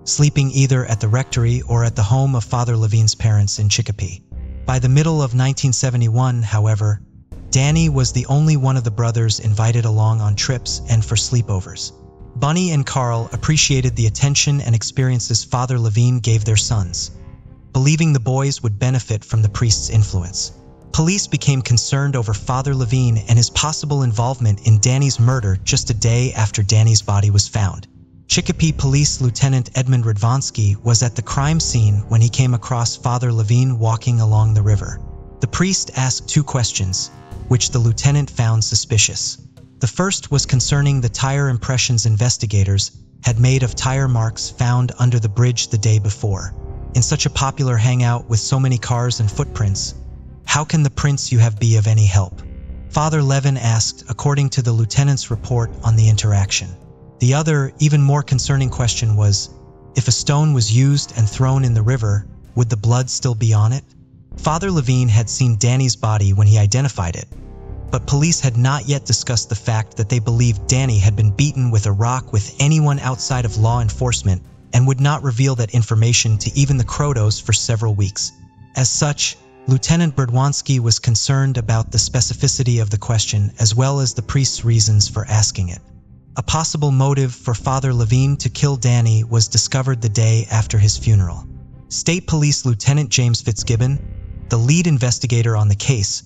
sleeping either at the rectory or at the home of Father Levine's parents in Chicopee. By the middle of 1971, however, Danny was the only one of the brothers invited along on trips and for sleepovers. Bunny and Carl appreciated the attention and experiences Father Levine gave their sons, believing the boys would benefit from the priest's influence. Police became concerned over Father Levine and his possible involvement in Danny's murder just a day after Danny's body was found. Chicopee Police Lieutenant Edmund Radvansky was at the crime scene when he came across Father Levine walking along the river. The priest asked two questions, which the lieutenant found suspicious. The first was concerning the tire impressions investigators had made of tire marks found under the bridge the day before. In such a popular hangout with so many cars and footprints, how can the prints you have be of any help? Father Levin asked, according to the lieutenant's report on the interaction. The other, even more concerning question was, if a stone was used and thrown in the river, would the blood still be on it? Father Levine had seen Danny's body when he identified it, but police had not yet discussed the fact that they believed Danny had been beaten with a rock with anyone outside of law enforcement and would not reveal that information to even the Crottos for several weeks. As such, Lieutenant Berdwanski was concerned about the specificity of the question as well as the priest's reasons for asking it. A possible motive for Father Levine to kill Danny was discovered the day after his funeral. State Police Lieutenant James Fitzgibbon, the lead investigator on the case,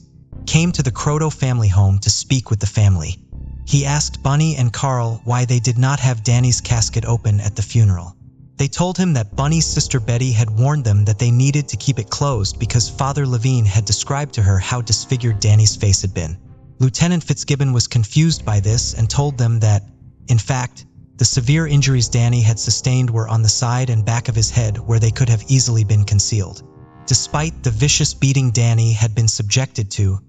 came to the Crotto family home to speak with the family. He asked Bunny and Carl why they did not have Danny's casket open at the funeral. They told him that Bunny's sister Betty had warned them that they needed to keep it closed because Father Levine had described to her how disfigured Danny's face had been. Lieutenant Fitzgibbon was confused by this and told them that, in fact, the severe injuries Danny had sustained were on the side and back of his head where they could have easily been concealed. Despite the vicious beating Danny had been subjected to,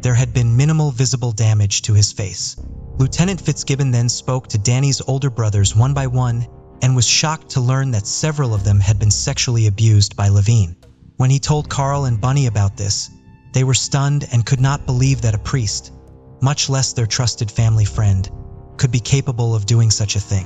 there had been minimal visible damage to his face. Lieutenant Fitzgibbon then spoke to Danny's older brothers one by one and was shocked to learn that several of them had been sexually abused by Levine. When he told Carl and Bunny about this, they were stunned and could not believe that a priest, much less their trusted family friend, could be capable of doing such a thing.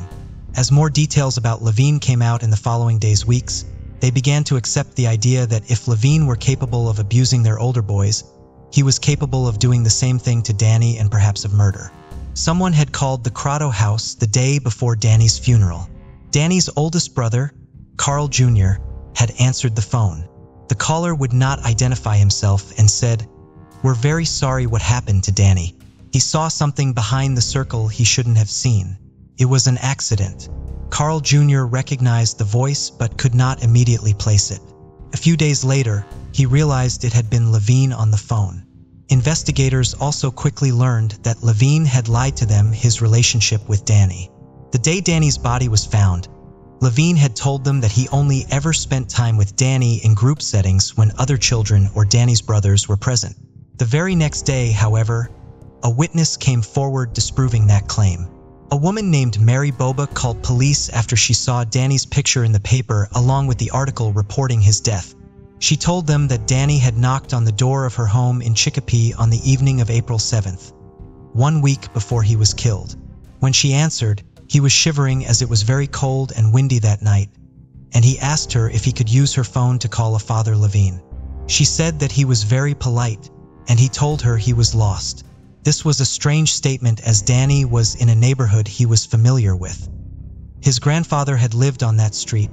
As more details about Levine came out in the following weeks, they began to accept the idea that if Levine were capable of abusing their older boys, he was capable of doing the same thing to Danny and perhaps of murder. Someone had called the Crotto house the day before Danny's funeral. Danny's oldest brother, Carl Jr., had answered the phone. The caller would not identify himself and said, "We're very sorry what happened to Danny. He saw something behind the circle he shouldn't have seen. It was an accident." Carl Jr. recognized the voice but could not immediately place it. A few days later, he realized it had been Levine on the phone. Investigators also quickly learned that Levine had lied to them his relationship with Danny. The day Danny's body was found, Levine had told them that he only ever spent time with Danny in group settings when other children or Danny's brothers were present. The very next day, however, a witness came forward disproving that claim. A woman named Mary Boba called police after she saw Danny's picture in the paper along with the article reporting his death. She told them that Danny had knocked on the door of her home in Chicopee on the evening of April 7th, 1 week before he was killed. When she answered, he was shivering as it was very cold and windy that night, and he asked her if he could use her phone to call a Father Levine. She said that he was very polite, and he told her he was lost. This was a strange statement as Danny was in a neighborhood he was familiar with. His grandfather had lived on that street,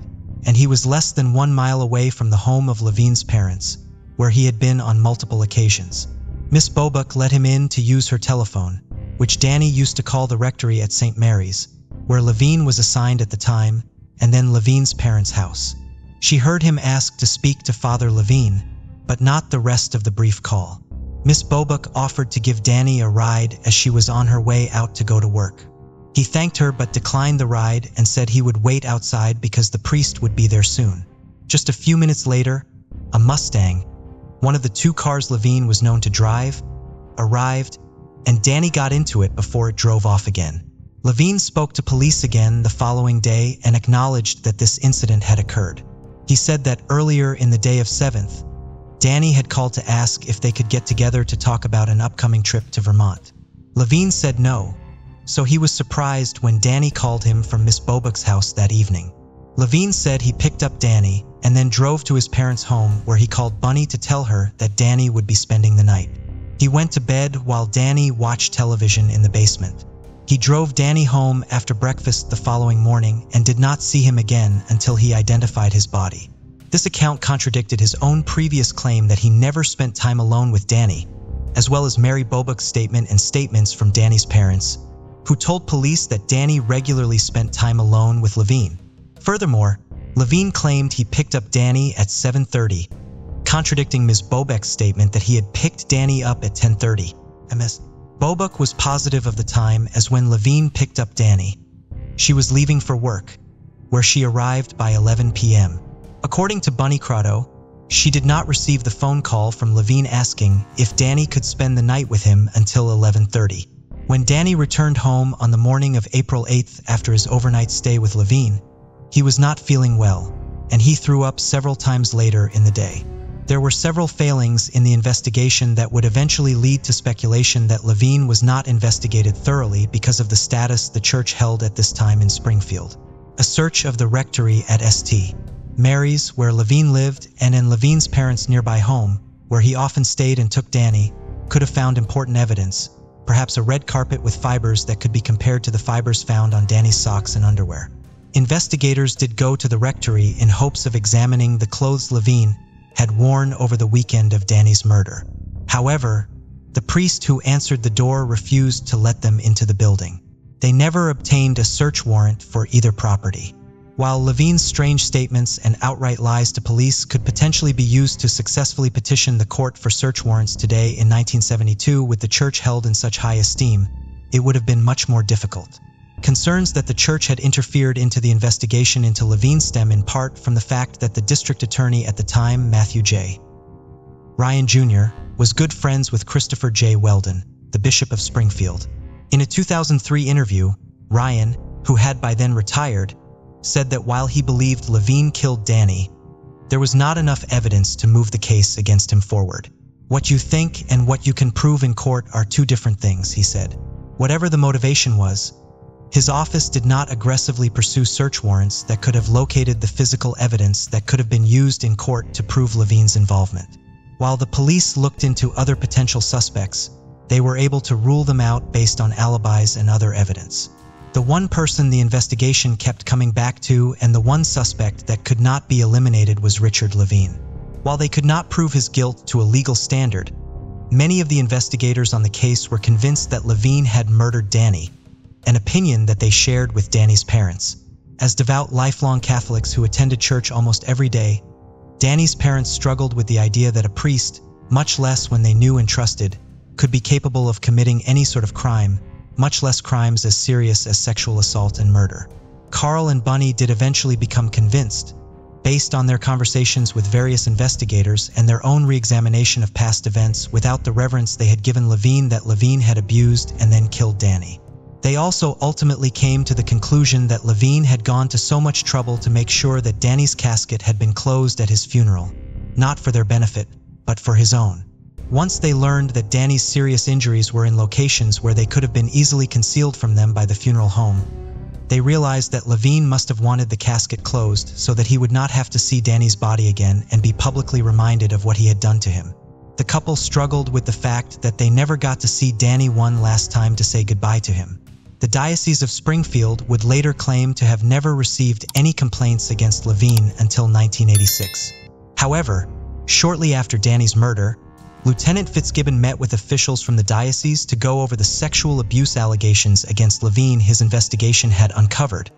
and he was less than 1 mile away from the home of Levine's parents, where he had been on multiple occasions. Miss Bobuck let him in to use her telephone, which Danny used to call the rectory at St. Mary's, where Levine was assigned at the time, and then Levine's parents' house. She heard him ask to speak to Father Levine, but not the rest of the brief call. Miss Bobuck offered to give Danny a ride as she was on her way out to go to work. He thanked her but declined the ride and said he would wait outside because the priest would be there soon. Just a few minutes later, a Mustang, one of the 2 cars Levine was known to drive, arrived, and Danny got into it before it drove off again. Levine spoke to police again the following day and acknowledged that this incident had occurred. He said that earlier in the day of 7th, Danny had called to ask if they could get together to talk about an upcoming trip to Vermont. Levine said no, so he was surprised when Danny called him from Miss Bobuck's house that evening. Levine said he picked up Danny and then drove to his parents' home where he called Bunny to tell her that Danny would be spending the night. He went to bed while Danny watched television in the basement. He drove Danny home after breakfast the following morning and did not see him again until he identified his body. This account contradicted his own previous claim that he never spent time alone with Danny, as well as Mary Bobuck's statement and statements from Danny's parents, who told police that Danny regularly spent time alone with Levine. Furthermore, Levine claimed he picked up Danny at 7:30, contradicting Ms. Bobuck's statement that he had picked Danny up at 10:30. Ms. Bobuck was positive of the time as when Levine picked up Danny. She was leaving for work, where she arrived by 11 p.m. According to Bunny Crotto, she did not receive the phone call from Levine asking if Danny could spend the night with him until 11:30. When Danny returned home on the morning of April 8th after his overnight stay with Levine, he was not feeling well, and he threw up several times later in the day. There were several failings in the investigation that would eventually lead to speculation that Levine was not investigated thoroughly because of the status the church held at this time in Springfield. A search of the rectory at St. Mary's, where Levine lived, and in Levine's parents' nearby home, where he often stayed and took Danny, could have found important evidence, perhaps a red carpet with fibers that could be compared to the fibers found on Danny's socks and underwear. Investigators did go to the rectory in hopes of examining the clothes Levine had worn over the weekend of Danny's murder. However, the priest who answered the door refused to let them into the building. They never obtained a search warrant for either property. While Levine's strange statements and outright lies to police could potentially be used to successfully petition the court for search warrants today in 1972 with the church held in such high esteem, it would have been much more difficult. Concerns that the church had interfered into the investigation into Levine stem in part from the fact that the district attorney at the time, Matthew J. Ryan Jr., was good friends with Christopher J. Weldon, the Bishop of Springfield. In a 2003 interview, Ryan, who had by then retired, said that while he believed Levine killed Danny, there was not enough evidence to move the case against him forward. What you think and what you can prove in court are 2 different things, he said. Whatever the motivation was, his office did not aggressively pursue search warrants that could have located the physical evidence that could have been used in court to prove Levine's involvement. While the police looked into other potential suspects, they were able to rule them out based on alibis and other evidence. The one person the investigation kept coming back to and the one suspect that could not be eliminated was Richard Levine. While they could not prove his guilt to a legal standard, many of the investigators on the case were convinced that Levine had murdered Danny, an opinion that they shared with Danny's parents. As devout lifelong Catholics who attended church almost every day, Danny's parents struggled with the idea that a priest, much less when they knew and trusted, could be capable of committing any sort of crime, much less crimes as serious as sexual assault and murder. Carl and Bunny did eventually become convinced, based on their conversations with various investigators and their own re-examination of past events without the reverence they had given Levine, that Levine had abused and then killed Danny. They also ultimately came to the conclusion that Levine had gone to so much trouble to make sure that Danny's casket had been closed at his funeral, not for their benefit, but for his own. Once they learned that Danny's serious injuries were in locations where they could have been easily concealed from them by the funeral home, they realized that Levine must have wanted the casket closed so that he would not have to see Danny's body again and be publicly reminded of what he had done to him. The couple struggled with the fact that they never got to see Danny one last time to say goodbye to him. The Diocese of Springfield would later claim to have never received any complaints against Levine until 1986. However, shortly after Danny's murder, Lieutenant Fitzgibbon met with officials from the diocese to go over the sexual abuse allegations against Levine his investigation had uncovered,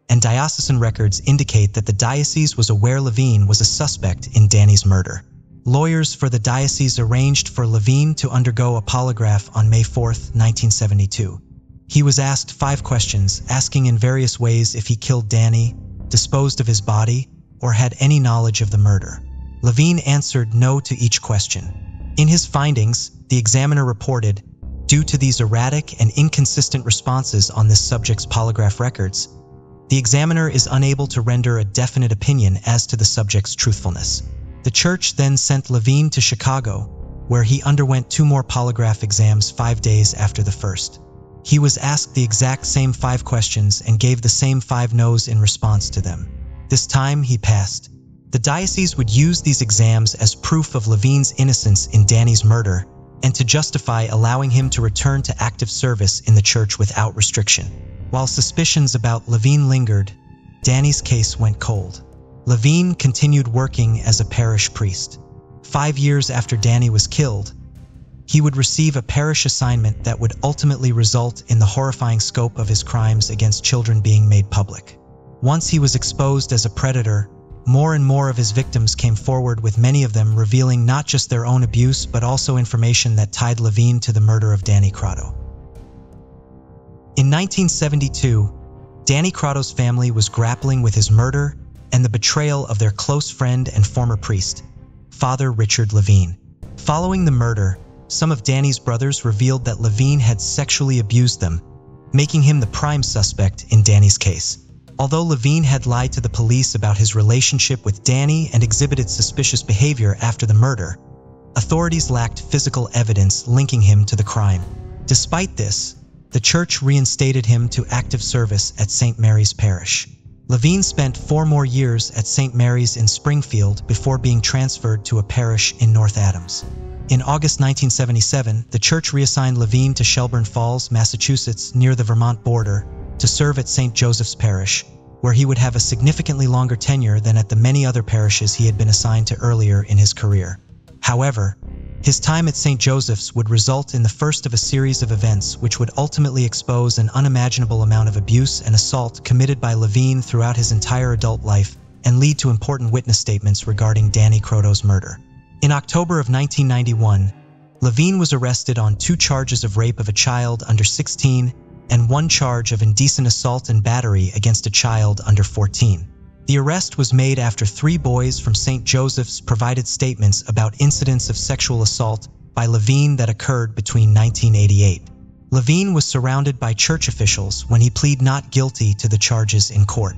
and diocesan records indicate that the diocese was aware Levine was a suspect in Danny's murder. Lawyers for the diocese arranged for Levine to undergo a polygraph on May 4, 1972. He was asked 5 questions, asking in various ways if he killed Danny, disposed of his body, or had any knowledge of the murder. Levine answered no to each question. In his findings, the examiner reported, due to these erratic and inconsistent responses on this subject's polygraph records, the examiner is unable to render a definite opinion as to the subject's truthfulness. The church then sent Levine to Chicago, where he underwent 2 more polygraph exams 5 days after the first. He was asked the exact same 5 questions and gave the same 5 no's in response to them. This time, he passed. The diocese would use these exams as proof of Levine's innocence in Danny's murder and to justify allowing him to return to active service in the church without restriction. While suspicions about Levine lingered, Danny's case went cold. Levine continued working as a parish priest. 5 years after Danny was killed, he would receive a parish assignment that would ultimately result in the horrifying scope of his crimes against children being made public. Once he was exposed as a predator, more and more of his victims came forward, with many of them revealing not just their own abuse but also information that tied Levine to the murder of Danny Crotto. In 1972, Danny Crotto's family was grappling with his murder and the betrayal of their close friend and former priest, Father Richard Levine. Following the murder, some of Danny's brothers revealed that Levine had sexually abused them, making him the prime suspect in Danny's case. Although Levine had lied to the police about his relationship with Danny and exhibited suspicious behavior after the murder, authorities lacked physical evidence linking him to the crime. Despite this, the church reinstated him to active service at St. Mary's Parish. Levine spent 4 more years at St. Mary's in Springfield before being transferred to a parish in North Adams. In August 1977, the church reassigned Levine to Shelburne Falls, Massachusetts, near the Vermont border, to serve at St. Joseph's Parish, where he would have a significantly longer tenure than at the many other parishes he had been assigned to earlier in his career. However, his time at St. Joseph's would result in the first of a series of events which would ultimately expose an unimaginable amount of abuse and assault committed by Levine throughout his entire adult life and lead to important witness statements regarding Danny Crotto's murder. In October of 1991, Levine was arrested on 2 charges of rape of a child under 16 and 1 charge of indecent assault and battery against a child under 14. The arrest was made after 3 boys from St. Joseph's provided statements about incidents of sexual assault by Levine that occurred between 1988. Levine was surrounded by church officials when he pleaded not guilty to the charges in court.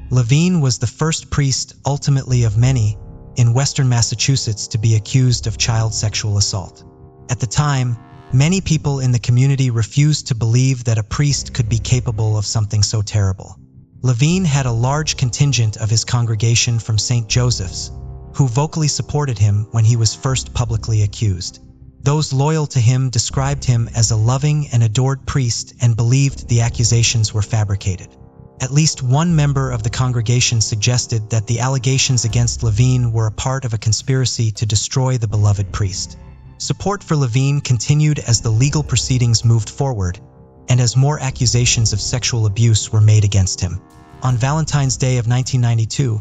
Levine was the first priest, ultimately of many, in Western Massachusetts to be accused of child sexual assault. At the time, many people in the community refused to believe that a priest could be capable of something so terrible. Levine had a large contingent of his congregation from St. Joseph's, who vocally supported him when he was first publicly accused. Those loyal to him described him as a loving and adored priest and believed the accusations were fabricated. At least one member of the congregation suggested that the allegations against Levine were a part of a conspiracy to destroy the beloved priest. Support for Levine continued as the legal proceedings moved forward, and as more accusations of sexual abuse were made against him. On Valentine's Day of 1992,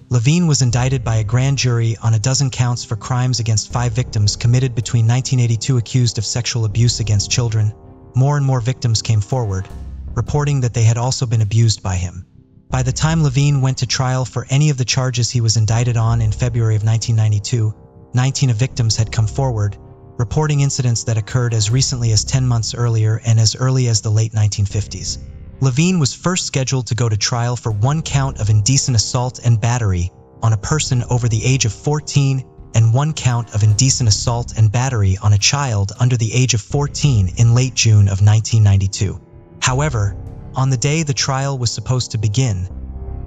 Levine was indicted by a grand jury on a dozen counts for crimes against 5 victims committed between 1982 accused of sexual abuse against children. More and more victims came forward, reporting that they had also been abused by him. By the time Levine went to trial for any of the charges he was indicted on in February of 1992, 19 of victims had come forward, reporting incidents that occurred as recently as 10 months earlier and as early as the late 1950s. Levine was first scheduled to go to trial for 1 count of indecent assault and battery on a person over the age of 14 and 1 count of indecent assault and battery on a child under the age of 14 in late June of 1992. However, on the day the trial was supposed to begin,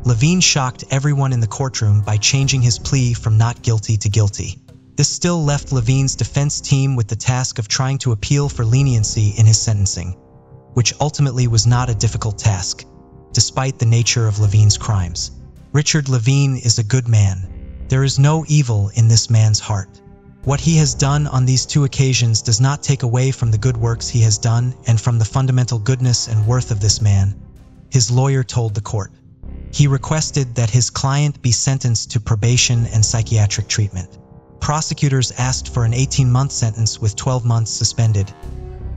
Levine shocked everyone in the courtroom by changing his plea from not guilty to guilty. This still left Levine's defense team with the task of trying to appeal for leniency in his sentencing, which ultimately was not a difficult task, despite the nature of Levine's crimes. Richard Levine is a good man. There is no evil in this man's heart. What he has done on these 2 occasions does not take away from the good works he has done and from the fundamental goodness and worth of this man, his lawyer told the court. He requested that his client be sentenced to probation and psychiatric treatment. Prosecutors asked for an 18-month sentence with 12 months suspended,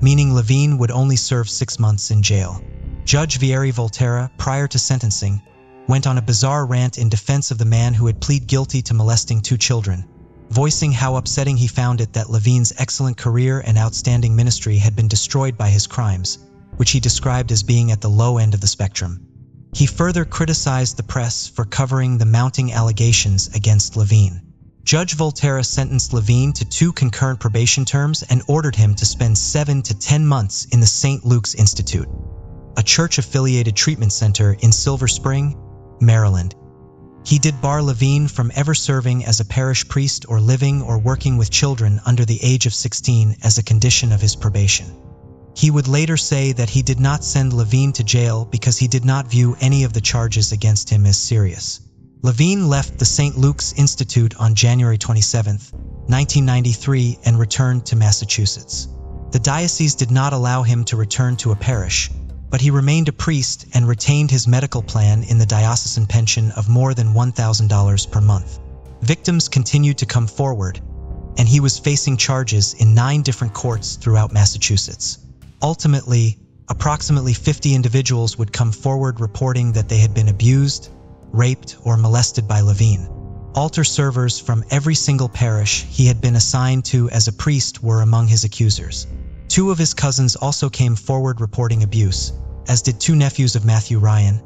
meaning Levine would only serve 6 months in jail. Judge Vieri Volterra, prior to sentencing, went on a bizarre rant in defense of the man who had pleaded guilty to molesting 2 children, voicing how upsetting he found it that Levine's excellent career and outstanding ministry had been destroyed by his crimes, which he described as being at the low end of the spectrum. He further criticized the press for covering the mounting allegations against Levine. Judge Volterra sentenced Levine to 2 concurrent probation terms and ordered him to spend 7 to 10 months in the St. Luke's Institute, a church-affiliated treatment center in Silver Spring, Maryland. He did bar Levine from ever serving as a parish priest or living or working with children under the age of 16 as a condition of his probation. He would later say that he did not send Levine to jail because he did not view any of the charges against him as serious. Levine left the St. Luke's Institute on January 27, 1993 and returned to Massachusetts. The diocese did not allow him to return to a parish, but he remained a priest and retained his medical plan in the diocesan pension of more than $1,000 per month. Victims continued to come forward, and he was facing charges in 9 different courts throughout Massachusetts. Ultimately, approximately 50 individuals would come forward reporting that they had been abused, raped, or molested by Levine. Altar servers from every single parish he had been assigned to as a priest were among his accusers. 2 of his cousins also came forward reporting abuse, as did 2 nephews of Matthew Ryan,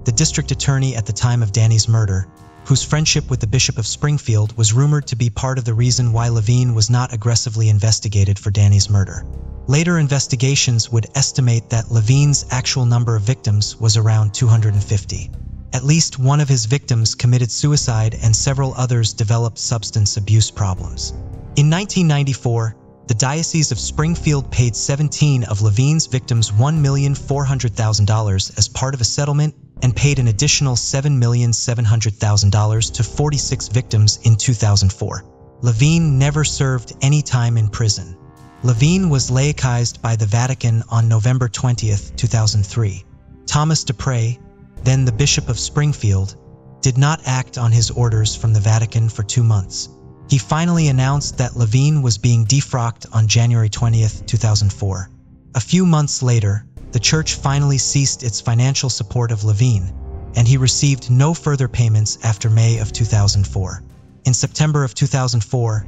the district attorney at the time of Danny's murder, whose friendship with the Bishop of Springfield was rumored to be part of the reason why Levine was not aggressively investigated for Danny's murder. Later investigations would estimate that Levine's actual number of victims was around 250. At least one of his victims committed suicide and several others developed substance abuse problems. In 1994, the Diocese of Springfield paid 17 of Levine's victims $1,400,000 as part of a settlement and paid an additional $7,700,000 to 46 victims in 2004. Levine never served any time in prison. Levine was laicized by the Vatican on November 20, 2003. Thomas Dupre, then the Bishop of Springfield, did not act on his orders from the Vatican for 2 months. He finally announced that Levine was being defrocked on January 20, 2004. A few months later, the church finally ceased its financial support of Levine, and he received no further payments after May of 2004. In September of 2004,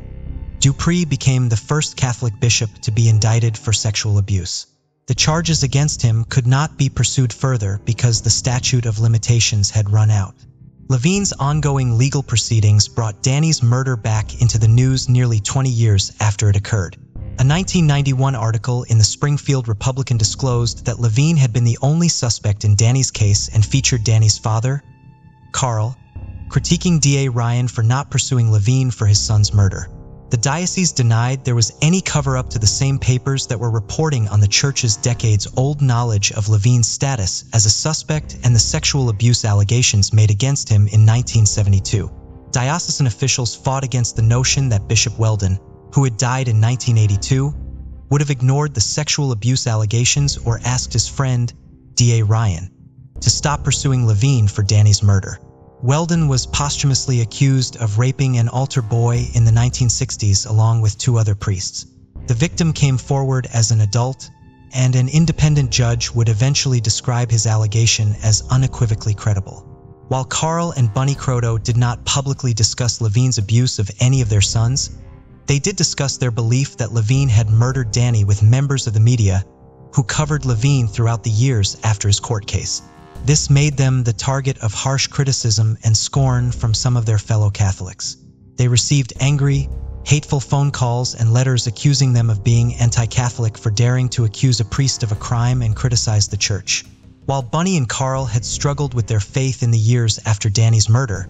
Dupree became the first Catholic bishop to be indicted for sexual abuse. The charges against him could not be pursued further because the statute of limitations had run out. Levine's ongoing legal proceedings brought Danny's murder back into the news nearly 20 years after it occurred. A 1991 article in the Springfield Republican disclosed that Levine had been the only suspect in Danny's case and featured Danny's father, Carl, critiquing DA Ryan for not pursuing Levine for his son's murder. The diocese denied there was any cover-up to the same papers that were reporting on the church's decades-old knowledge of Levine's status as a suspect and the sexual abuse allegations made against him in 1972. Diocesan officials fought against the notion that Bishop Weldon, who had died in 1982, would have ignored the sexual abuse allegations or asked his friend, DA Ryan, to stop pursuing Levine for Danny's murder. Weldon was posthumously accused of raping an altar boy in the 1960s along with 2 other priests. The victim came forward as an adult, and an independent judge would eventually describe his allegation as unequivocally credible. While Carl and Bunny Croto did not publicly discuss Levine's abuse of any of their sons, they did discuss their belief that Levine had murdered Danny with members of the media who covered Levine throughout the years after his court case. This made them the target of harsh criticism and scorn from some of their fellow Catholics. They received angry, hateful phone calls and letters accusing them of being anti-Catholic for daring to accuse a priest of a crime and criticize the church. While Bunny and Carl had struggled with their faith in the years after Danny's murder,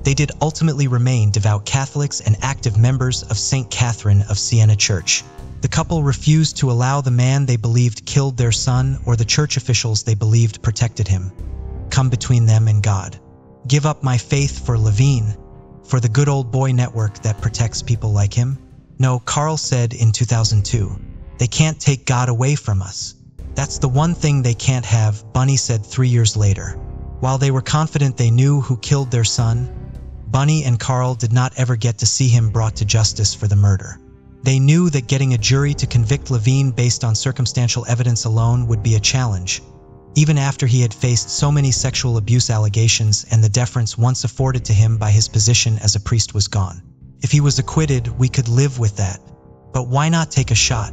they did ultimately remain devout Catholics and active members of St. Catherine of Siena Church. The couple refused to allow the man they believed killed their son or the church officials they believed protected him come between them and God. Give up my faith for Levine, for the good old boy network that protects people like him? No, Carl said in 2002. They can't take God away from us. That's the one thing they can't have, Bunny said 3 years later. While they were confident they knew who killed their son, Bunny and Carl did not ever get to see him brought to justice for the murder. They knew that getting a jury to convict Levine based on circumstantial evidence alone would be a challenge, even after he had faced so many sexual abuse allegations and the deference once afforded to him by his position as a priest was gone. If he was acquitted, we could live with that. But why not take a shot?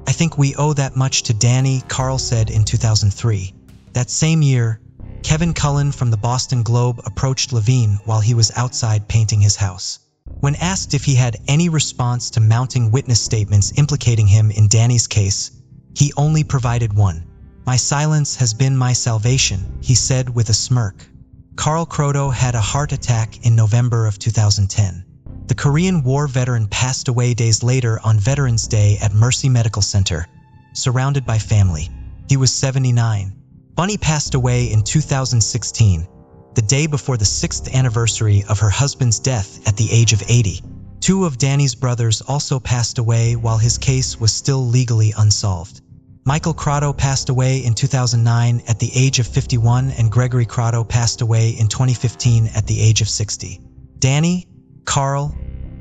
I think we owe that much to Danny, Carl said in 2003. That same year, Kevin Cullen from the Boston Globe approached Levine while he was outside painting his house. When asked if he had any response to mounting witness statements implicating him in Danny's case, he only provided one. "My silence has been my salvation," he said with a smirk. Carl Kroto had a heart attack in November of 2010. The Korean War veteran passed away days later on Veterans Day at Mercy Medical Center, surrounded by family. He was 79. Bunny passed away in 2016, the day before the 6th anniversary of her husband's death at the age of 80. Two of Danny's brothers also passed away while his case was still legally unsolved. Michael Kroto passed away in 2009 at the age of 51 and Gregory Kroto passed away in 2015 at the age of 60. Danny, Carl,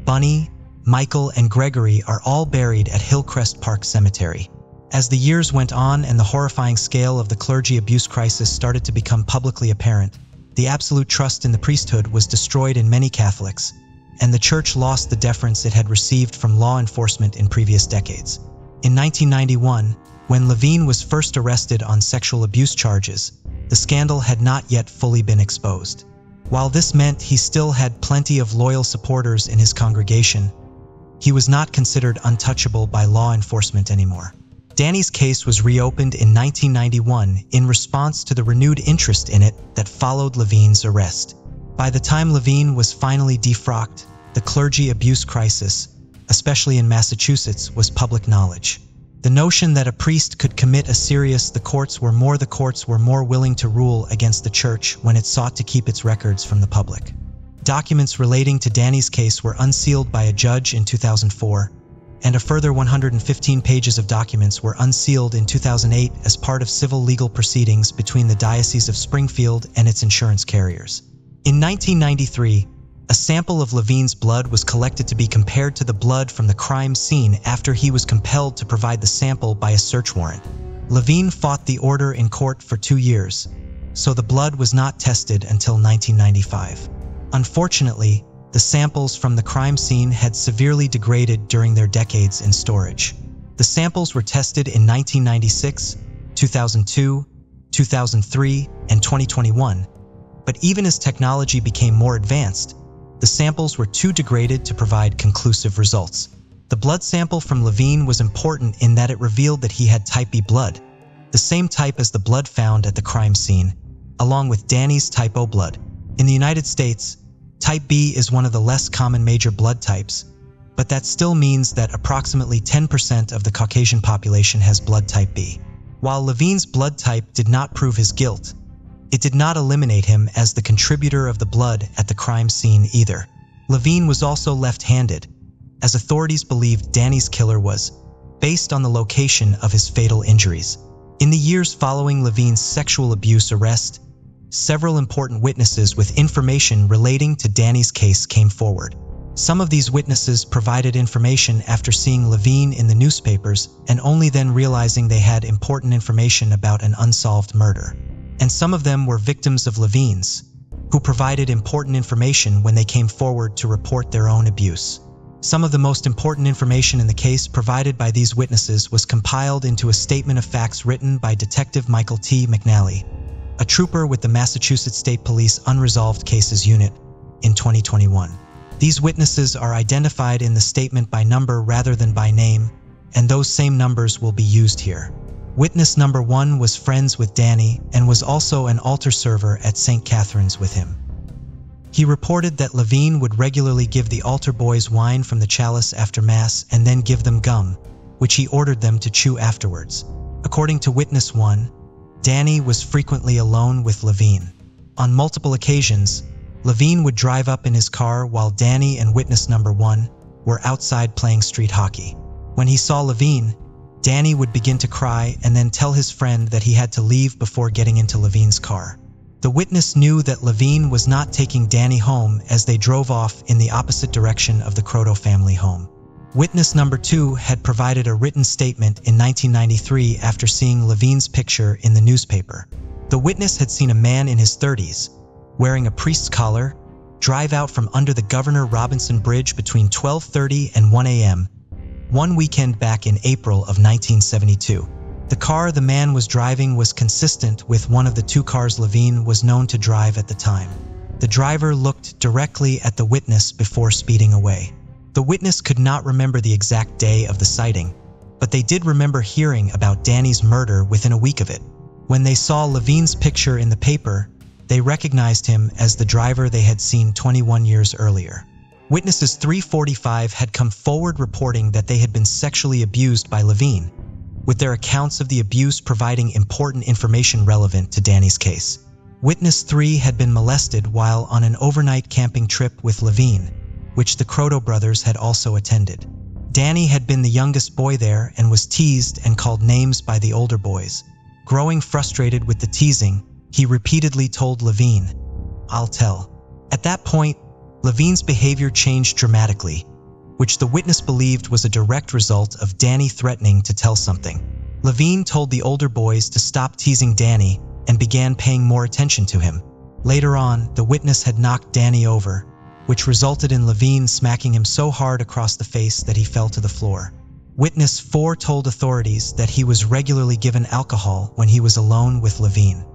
Bunny, Michael, and Gregory are all buried at Hillcrest Park Cemetery. As the years went on and the horrifying scale of the clergy abuse crisis started to become publicly apparent, the absolute trust in the priesthood was destroyed in many Catholics, and the church lost the deference it had received from law enforcement in previous decades. In 1991, when Levine was first arrested on sexual abuse charges, the scandal had not yet fully been exposed. While this meant he still had plenty of loyal supporters in his congregation, he was not considered untouchable by law enforcement anymore. Danny's case was reopened in 1991 in response to the renewed interest in it that followed Levine's arrest. By the time Levine was finally defrocked, the clergy abuse crisis, especially in Massachusetts, was public knowledge. The notion that a priest could commit a serious the courts were more willing to rule against the church when it sought to keep its records from the public. Documents relating to Danny's case were unsealed by a judge in 2004, and a further 115 pages of documents were unsealed in 2008 as part of civil legal proceedings between the Diocese of Springfield and its insurance carriers. In 1993, a sample of Levine's blood was collected to be compared to the blood from the crime scene after he was compelled to provide the sample by a search warrant. Levine fought the order in court for 2 years, so the blood was not tested until 1995. Unfortunately, the samples from the crime scene had severely degraded during their decades in storage. The samples were tested in 1996, 2002, 2003, and 2021, but even as technology became more advanced, the samples were too degraded to provide conclusive results. The blood sample from Levine was important in that it revealed that he had type B blood, the same type as the blood found at the crime scene, along with Danny's type O blood. In the United States, type B is one of the less common major blood types, but that still means that approximately 10% of the Caucasian population has blood type B. While Levine's blood type did not prove his guilt, it did not eliminate him as the contributor of the blood at the crime scene either. Levine was also left-handed, as authorities believed Danny's killer was, based on the location of his fatal injuries. In the years following Levine's sexual abuse arrest, several important witnesses with information relating to Danny's case came forward. Some of these witnesses provided information after seeing Levine in the newspapers and only then realizing they had important information about an unsolved murder. And some of them were victims of Levine's, who provided important information when they came forward to report their own abuse. Some of the most important information in the case provided by these witnesses was compiled into a statement of facts written by Detective Michael T. McNally, a trooper with the Massachusetts State Police Unresolved Cases Unit, in 2021. These witnesses are identified in the statement by number rather than by name, and those same numbers will be used here. Witness number 1 was friends with Danny and was also an altar server at St. Catherine's with him. He reported that Levine would regularly give the altar boys wine from the chalice after Mass and then give them gum, which he ordered them to chew afterwards. According to Witness 1, Danny was frequently alone with Levine. On multiple occasions, Levine would drive up in his car while Danny and witness number 1 were outside playing street hockey. When he saw Levine, Danny would begin to cry and then tell his friend that he had to leave before getting into Levine's car. The witness knew that Levine was not taking Danny home as they drove off in the opposite direction of the Croto family home. Witness number 2 had provided a written statement in 1993 after seeing Levine's picture in the newspaper. The witness had seen a man in his 30s, wearing a priest's collar, drive out from under the Governor Robinson Bridge between 12:30 and 1 a.m. one weekend back in April of 1972. The car the man was driving was consistent with one of the 2 cars Levine was known to drive at the time. The driver looked directly at the witness before speeding away. The witness could not remember the exact day of the sighting, but they did remember hearing about Danny's murder within a week of it. When they saw Levine's picture in the paper, they recognized him as the driver they had seen 21 years earlier. Witnesses 345 had come forward reporting that they had been sexually abused by Levine, with their accounts of the abuse providing important information relevant to Danny's case. Witness 3 had been molested while on an overnight camping trip with Levine, which the Croto brothers had also attended. Danny had been the youngest boy there and was teased and called names by the older boys. Growing frustrated with the teasing, he repeatedly told Levine, "I'll tell." At that point, Levine's behavior changed dramatically, which the witness believed was a direct result of Danny threatening to tell something. Levine told the older boys to stop teasing Danny and began paying more attention to him. Later on, the witness had knocked Danny over, which resulted in Levine smacking him so hard across the face that he fell to the floor. Witness 4 told authorities that he was regularly given alcohol when he was alone with Levine.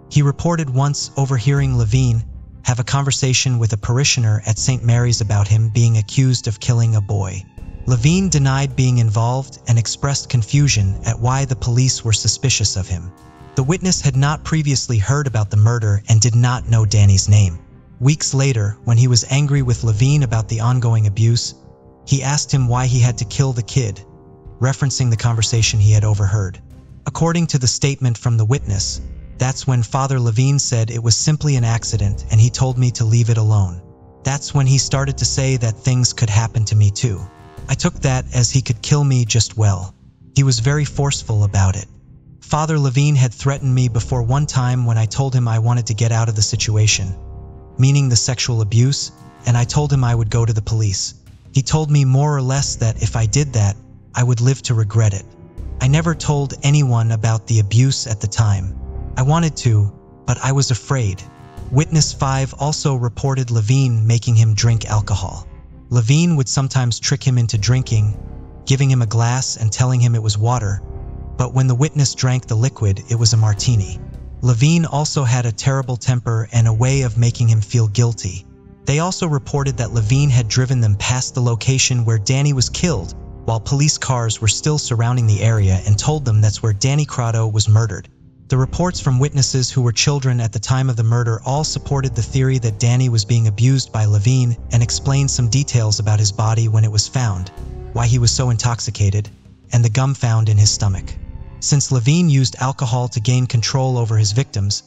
He reported once overhearing Levine have a conversation with a parishioner at St. Mary's about him being accused of killing a boy. Levine denied being involved and expressed confusion at why the police were suspicious of him. The witness had not previously heard about the murder and did not know Danny's name. Weeks later, when he was angry with Levine about the ongoing abuse, he asked him why he had to kill the kid, referencing the conversation he had overheard. According to the statement from the witness, that's when Father Levine said it was simply an accident and he told me to leave it alone. That's when he started to say that things could happen to me too. I took that as he could kill me just well. He was very forceful about it. Father Levine had threatened me before one time when I told him I wanted to get out of the situation, meaning the sexual abuse, and I told him I would go to the police. He told me more or less that if I did that, I would live to regret it. I never told anyone about the abuse at the time. I wanted to, but I was afraid. Witness 5 also reported Levine making him drink alcohol. Levine would sometimes trick him into drinking, giving him a glass and telling him it was water, but when the witness drank the liquid, it was a martini. Levine also had a terrible temper and a way of making him feel guilty. They also reported that Levine had driven them past the location where Danny was killed, while police cars were still surrounding the area, and told them that's where Danny Croto was murdered. The reports from witnesses who were children at the time of the murder all supported the theory that Danny was being abused by Levine and explained some details about his body when it was found, why he was so intoxicated, and the gum found in his stomach. Since Levine used alcohol to gain control over his victims,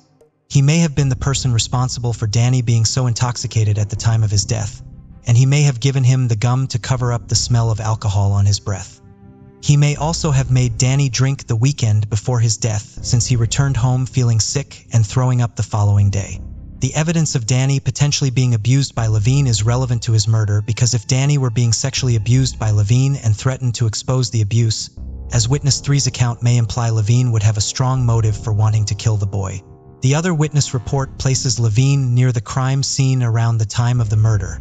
he may have been the person responsible for Danny being so intoxicated at the time of his death, and he may have given him the gum to cover up the smell of alcohol on his breath. He may also have made Danny drink the weekend before his death, since he returned home feeling sick and throwing up the following day. The evidence of Danny potentially being abused by Levine is relevant to his murder because if Danny were being sexually abused by Levine and threatened to expose the abuse, as Witness 3's account may imply, Levine would have a strong motive for wanting to kill the boy. The other witness report places Levine near the crime scene around the time of the murder,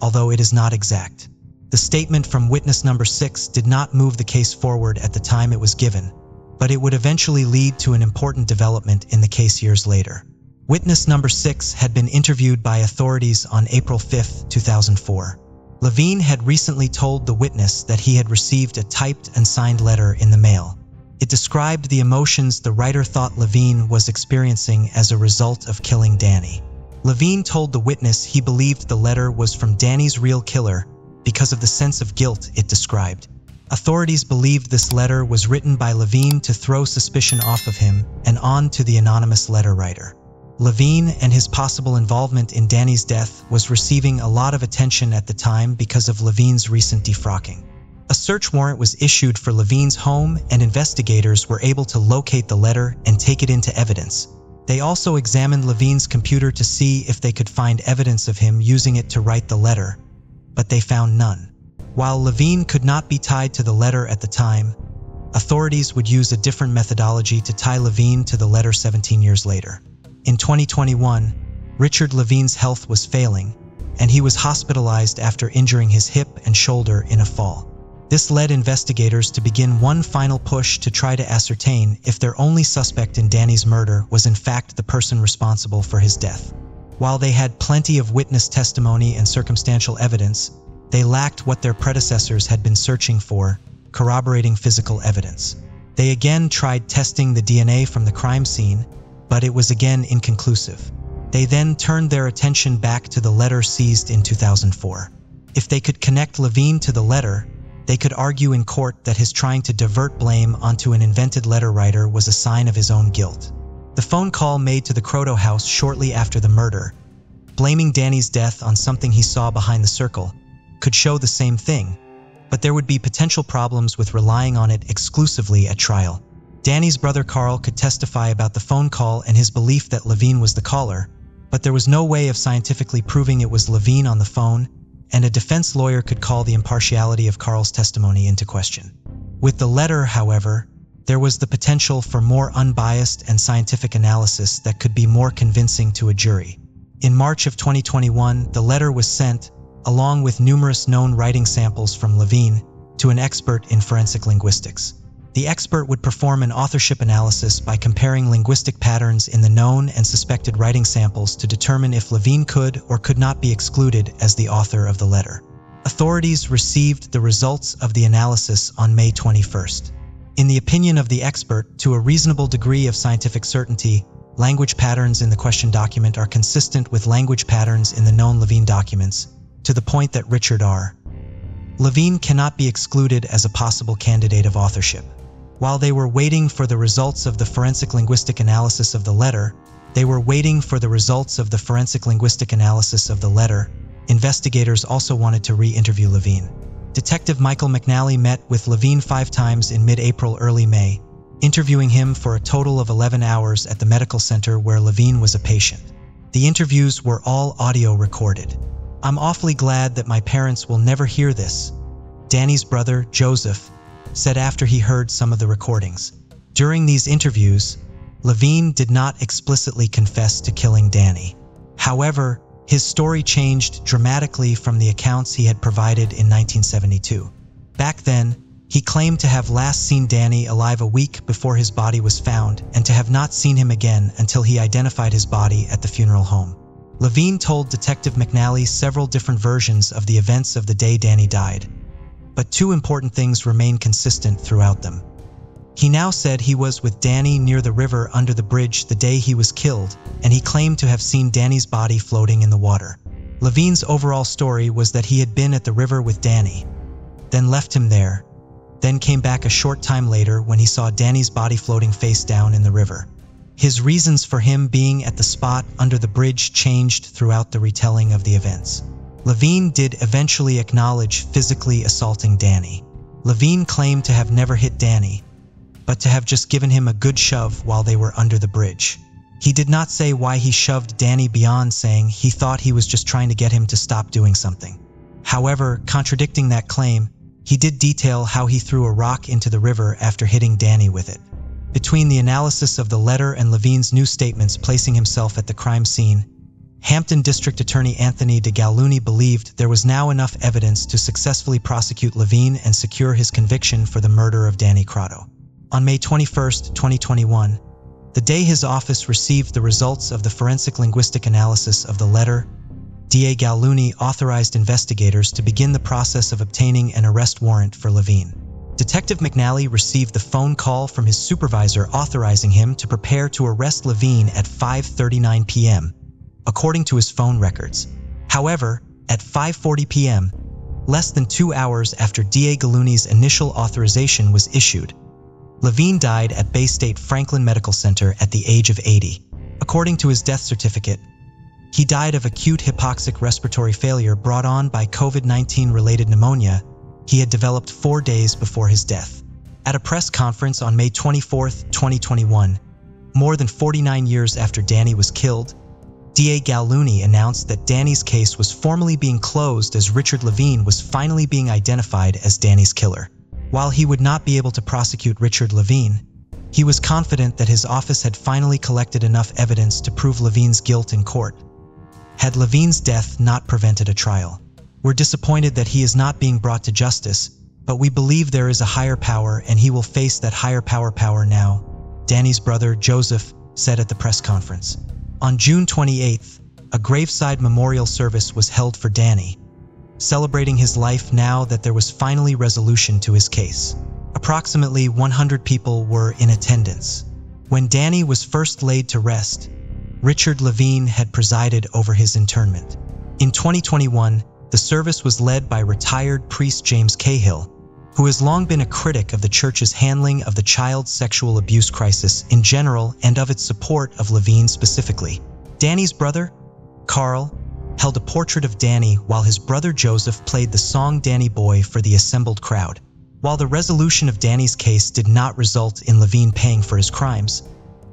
although it is not exact. The statement from witness number 6 did not move the case forward at the time it was given, but it would eventually lead to an important development in the case years later. Witness number 6 had been interviewed by authorities on April 5, 2004. Levine had recently told the witness that he had received a typed and signed letter in the mail. It described the emotions the writer thought Levine was experiencing as a result of killing Danny. Levine told the witness he believed the letter was from Danny's real killer because of the sense of guilt it described. Authorities believed this letter was written by Levine to throw suspicion off of him and on to the anonymous letter writer. Levine and his possible involvement in Danny's death was receiving a lot of attention at the time because of Levine's recent defrocking. A search warrant was issued for Levine's home, and investigators were able to locate the letter and take it into evidence. They also examined Levine's computer to see if they could find evidence of him using it to write the letter, but they found none. While Levine could not be tied to the letter at the time, authorities would use a different methodology to tie Levine to the letter 17 years later. In 2021, Richard Levine's health was failing, and he was hospitalized after injuring his hip and shoulder in a fall. This led investigators to begin one final push to try to ascertain if their only suspect in Danny's murder was in fact the person responsible for his death. While they had plenty of witness testimony and circumstantial evidence, they lacked what their predecessors had been searching for: corroborating physical evidence. They again tried testing the DNA from the crime scene, but it was again inconclusive. They then turned their attention back to the letter seized in 2004. If they could connect Levine to the letter, they could argue in court that his trying to divert blame onto an invented letter writer was a sign of his own guilt. The phone call made to the Croto house shortly after the murder, blaming Danny's death on something he saw behind the circle, could show the same thing, but there would be potential problems with relying on it exclusively at trial. Danny's brother Carl could testify about the phone call and his belief that Levine was the caller, but there was no way of scientifically proving it was Levine on the phone, and a defense lawyer could call the impartiality of Carl's testimony into question. With the letter, however, there was the potential for more unbiased and scientific analysis that could be more convincing to a jury. In March of 2021, the letter was sent, along with numerous known writing samples from Levine, to an expert in forensic linguistics. The expert would perform an authorship analysis by comparing linguistic patterns in the known and suspected writing samples to determine if Levine could or could not be excluded as the author of the letter. Authorities received the results of the analysis on May 21st. In the opinion of the expert, to a reasonable degree of scientific certainty, language patterns in the question document are consistent with language patterns in the known Levine documents, to the point that Richard R. Levine cannot be excluded as a possible candidate of authorship. While they were waiting for the results of the forensic linguistic analysis of the letter, investigators also wanted to re-interview Levine. Detective Michael McNally met with Levine 5 times in mid-April, early May, interviewing him for a total of 11 hours at the medical center where Levine was a patient. The interviews were all audio recorded. "I'm awfully glad that my parents will never hear this," Danny's brother, Joseph, said after he heard some of the recordings. During these interviews, Levine did not explicitly confess to killing Danny. However, his story changed dramatically from the accounts he had provided in 1972. Back then, he claimed to have last seen Danny alive a week before his body was found and to have not seen him again until he identified his body at the funeral home. Levine told Detective McNally several different versions of the events of the day Danny died, but 2 important things remain consistent throughout them. He now said he was with Danny near the river under the bridge the day he was killed, and he claimed to have seen Danny's body floating in the water. Levine's overall story was that he had been at the river with Danny, then left him there, then came back a short time later when he saw Danny's body floating face down in the river. His reasons for him being at the spot under the bridge changed throughout the retelling of the events. Levine did eventually acknowledge physically assaulting Danny. Levine claimed to have never hit Danny, but to have just given him a good shove while they were under the bridge. He did not say why he shoved Danny beyond saying he thought he was just trying to get him to stop doing something. However, contradicting that claim, he did detail how he threw a rock into the river after hitting Danny with it. Between the analysis of the letter and Levine's new statements placing himself at the crime scene, Hampton District Attorney Anthony de Galuni believed there was now enough evidence to successfully prosecute Levine and secure his conviction for the murder of Danny Croto. On May 21, 2021, The day his office received the results of the forensic linguistic analysis of the letter, DA Gallouni authorized investigators to begin the process of obtaining an arrest warrant for Levine. Detective McNally received the phone call from his supervisor authorizing him to prepare to arrest Levine at 5:39 p.m., according to his phone records. However, at 5:40 p.m., less than 2 hours after DA Gallouni's initial authorization was issued, Levine died at Bay State Franklin Medical Center at the age of 80. According to his death certificate, he died of acute hypoxic respiratory failure brought on by COVID-19 related pneumonia he had developed 4 days before his death. At a press conference on May 24, 2021, more than 49 years after Danny was killed, DA Gallouni announced that Danny's case was formally being closed as Richard Levine was finally being identified as Danny's killer. While he would not be able to prosecute Richard Levine, he was confident that his office had finally collected enough evidence to prove Levine's guilt in court. Had Levine's death not prevented a trial, we're disappointed that he is not being brought to justice, but we believe there is a higher power and he will face that higher power now, Danny's brother Joseph said at the press conference. On June 28th, a graveside memorial service was held for Danny, celebrating his life now that there was finally resolution to his case. Approximately 100 people were in attendance. When Danny was first laid to rest, Richard Levine had presided over his interment. In 2021, the service was led by retired priest James Cahill, who has long been a critic of the church's handling of the child sexual abuse crisis in general and of its support of Levine specifically. Danny's brother, Carl, held a portrait of Danny while his brother Joseph played the song Danny Boy for the assembled crowd. While the resolution of Danny's case did not result in Levine paying for his crimes,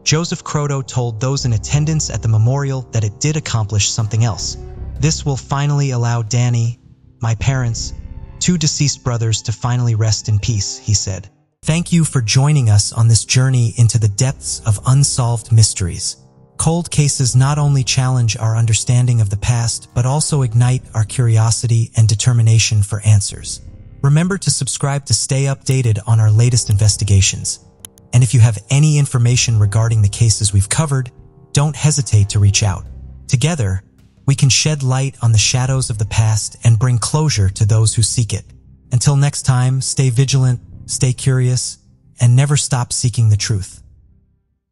Joseph Croteau told those in attendance at the memorial that it did accomplish something else. This will finally allow Danny, my parents, 2 deceased brothers to finally rest in peace, he said. Thank you for joining us on this journey into the depths of unsolved mysteries. Cold cases not only challenge our understanding of the past, but also ignite our curiosity and determination for answers. Remember to subscribe to stay updated on our latest investigations. And if you have any information regarding the cases we've covered, don't hesitate to reach out. Together, we can shed light on the shadows of the past and bring closure to those who seek it. Until next time, stay vigilant, stay curious, and never stop seeking the truth.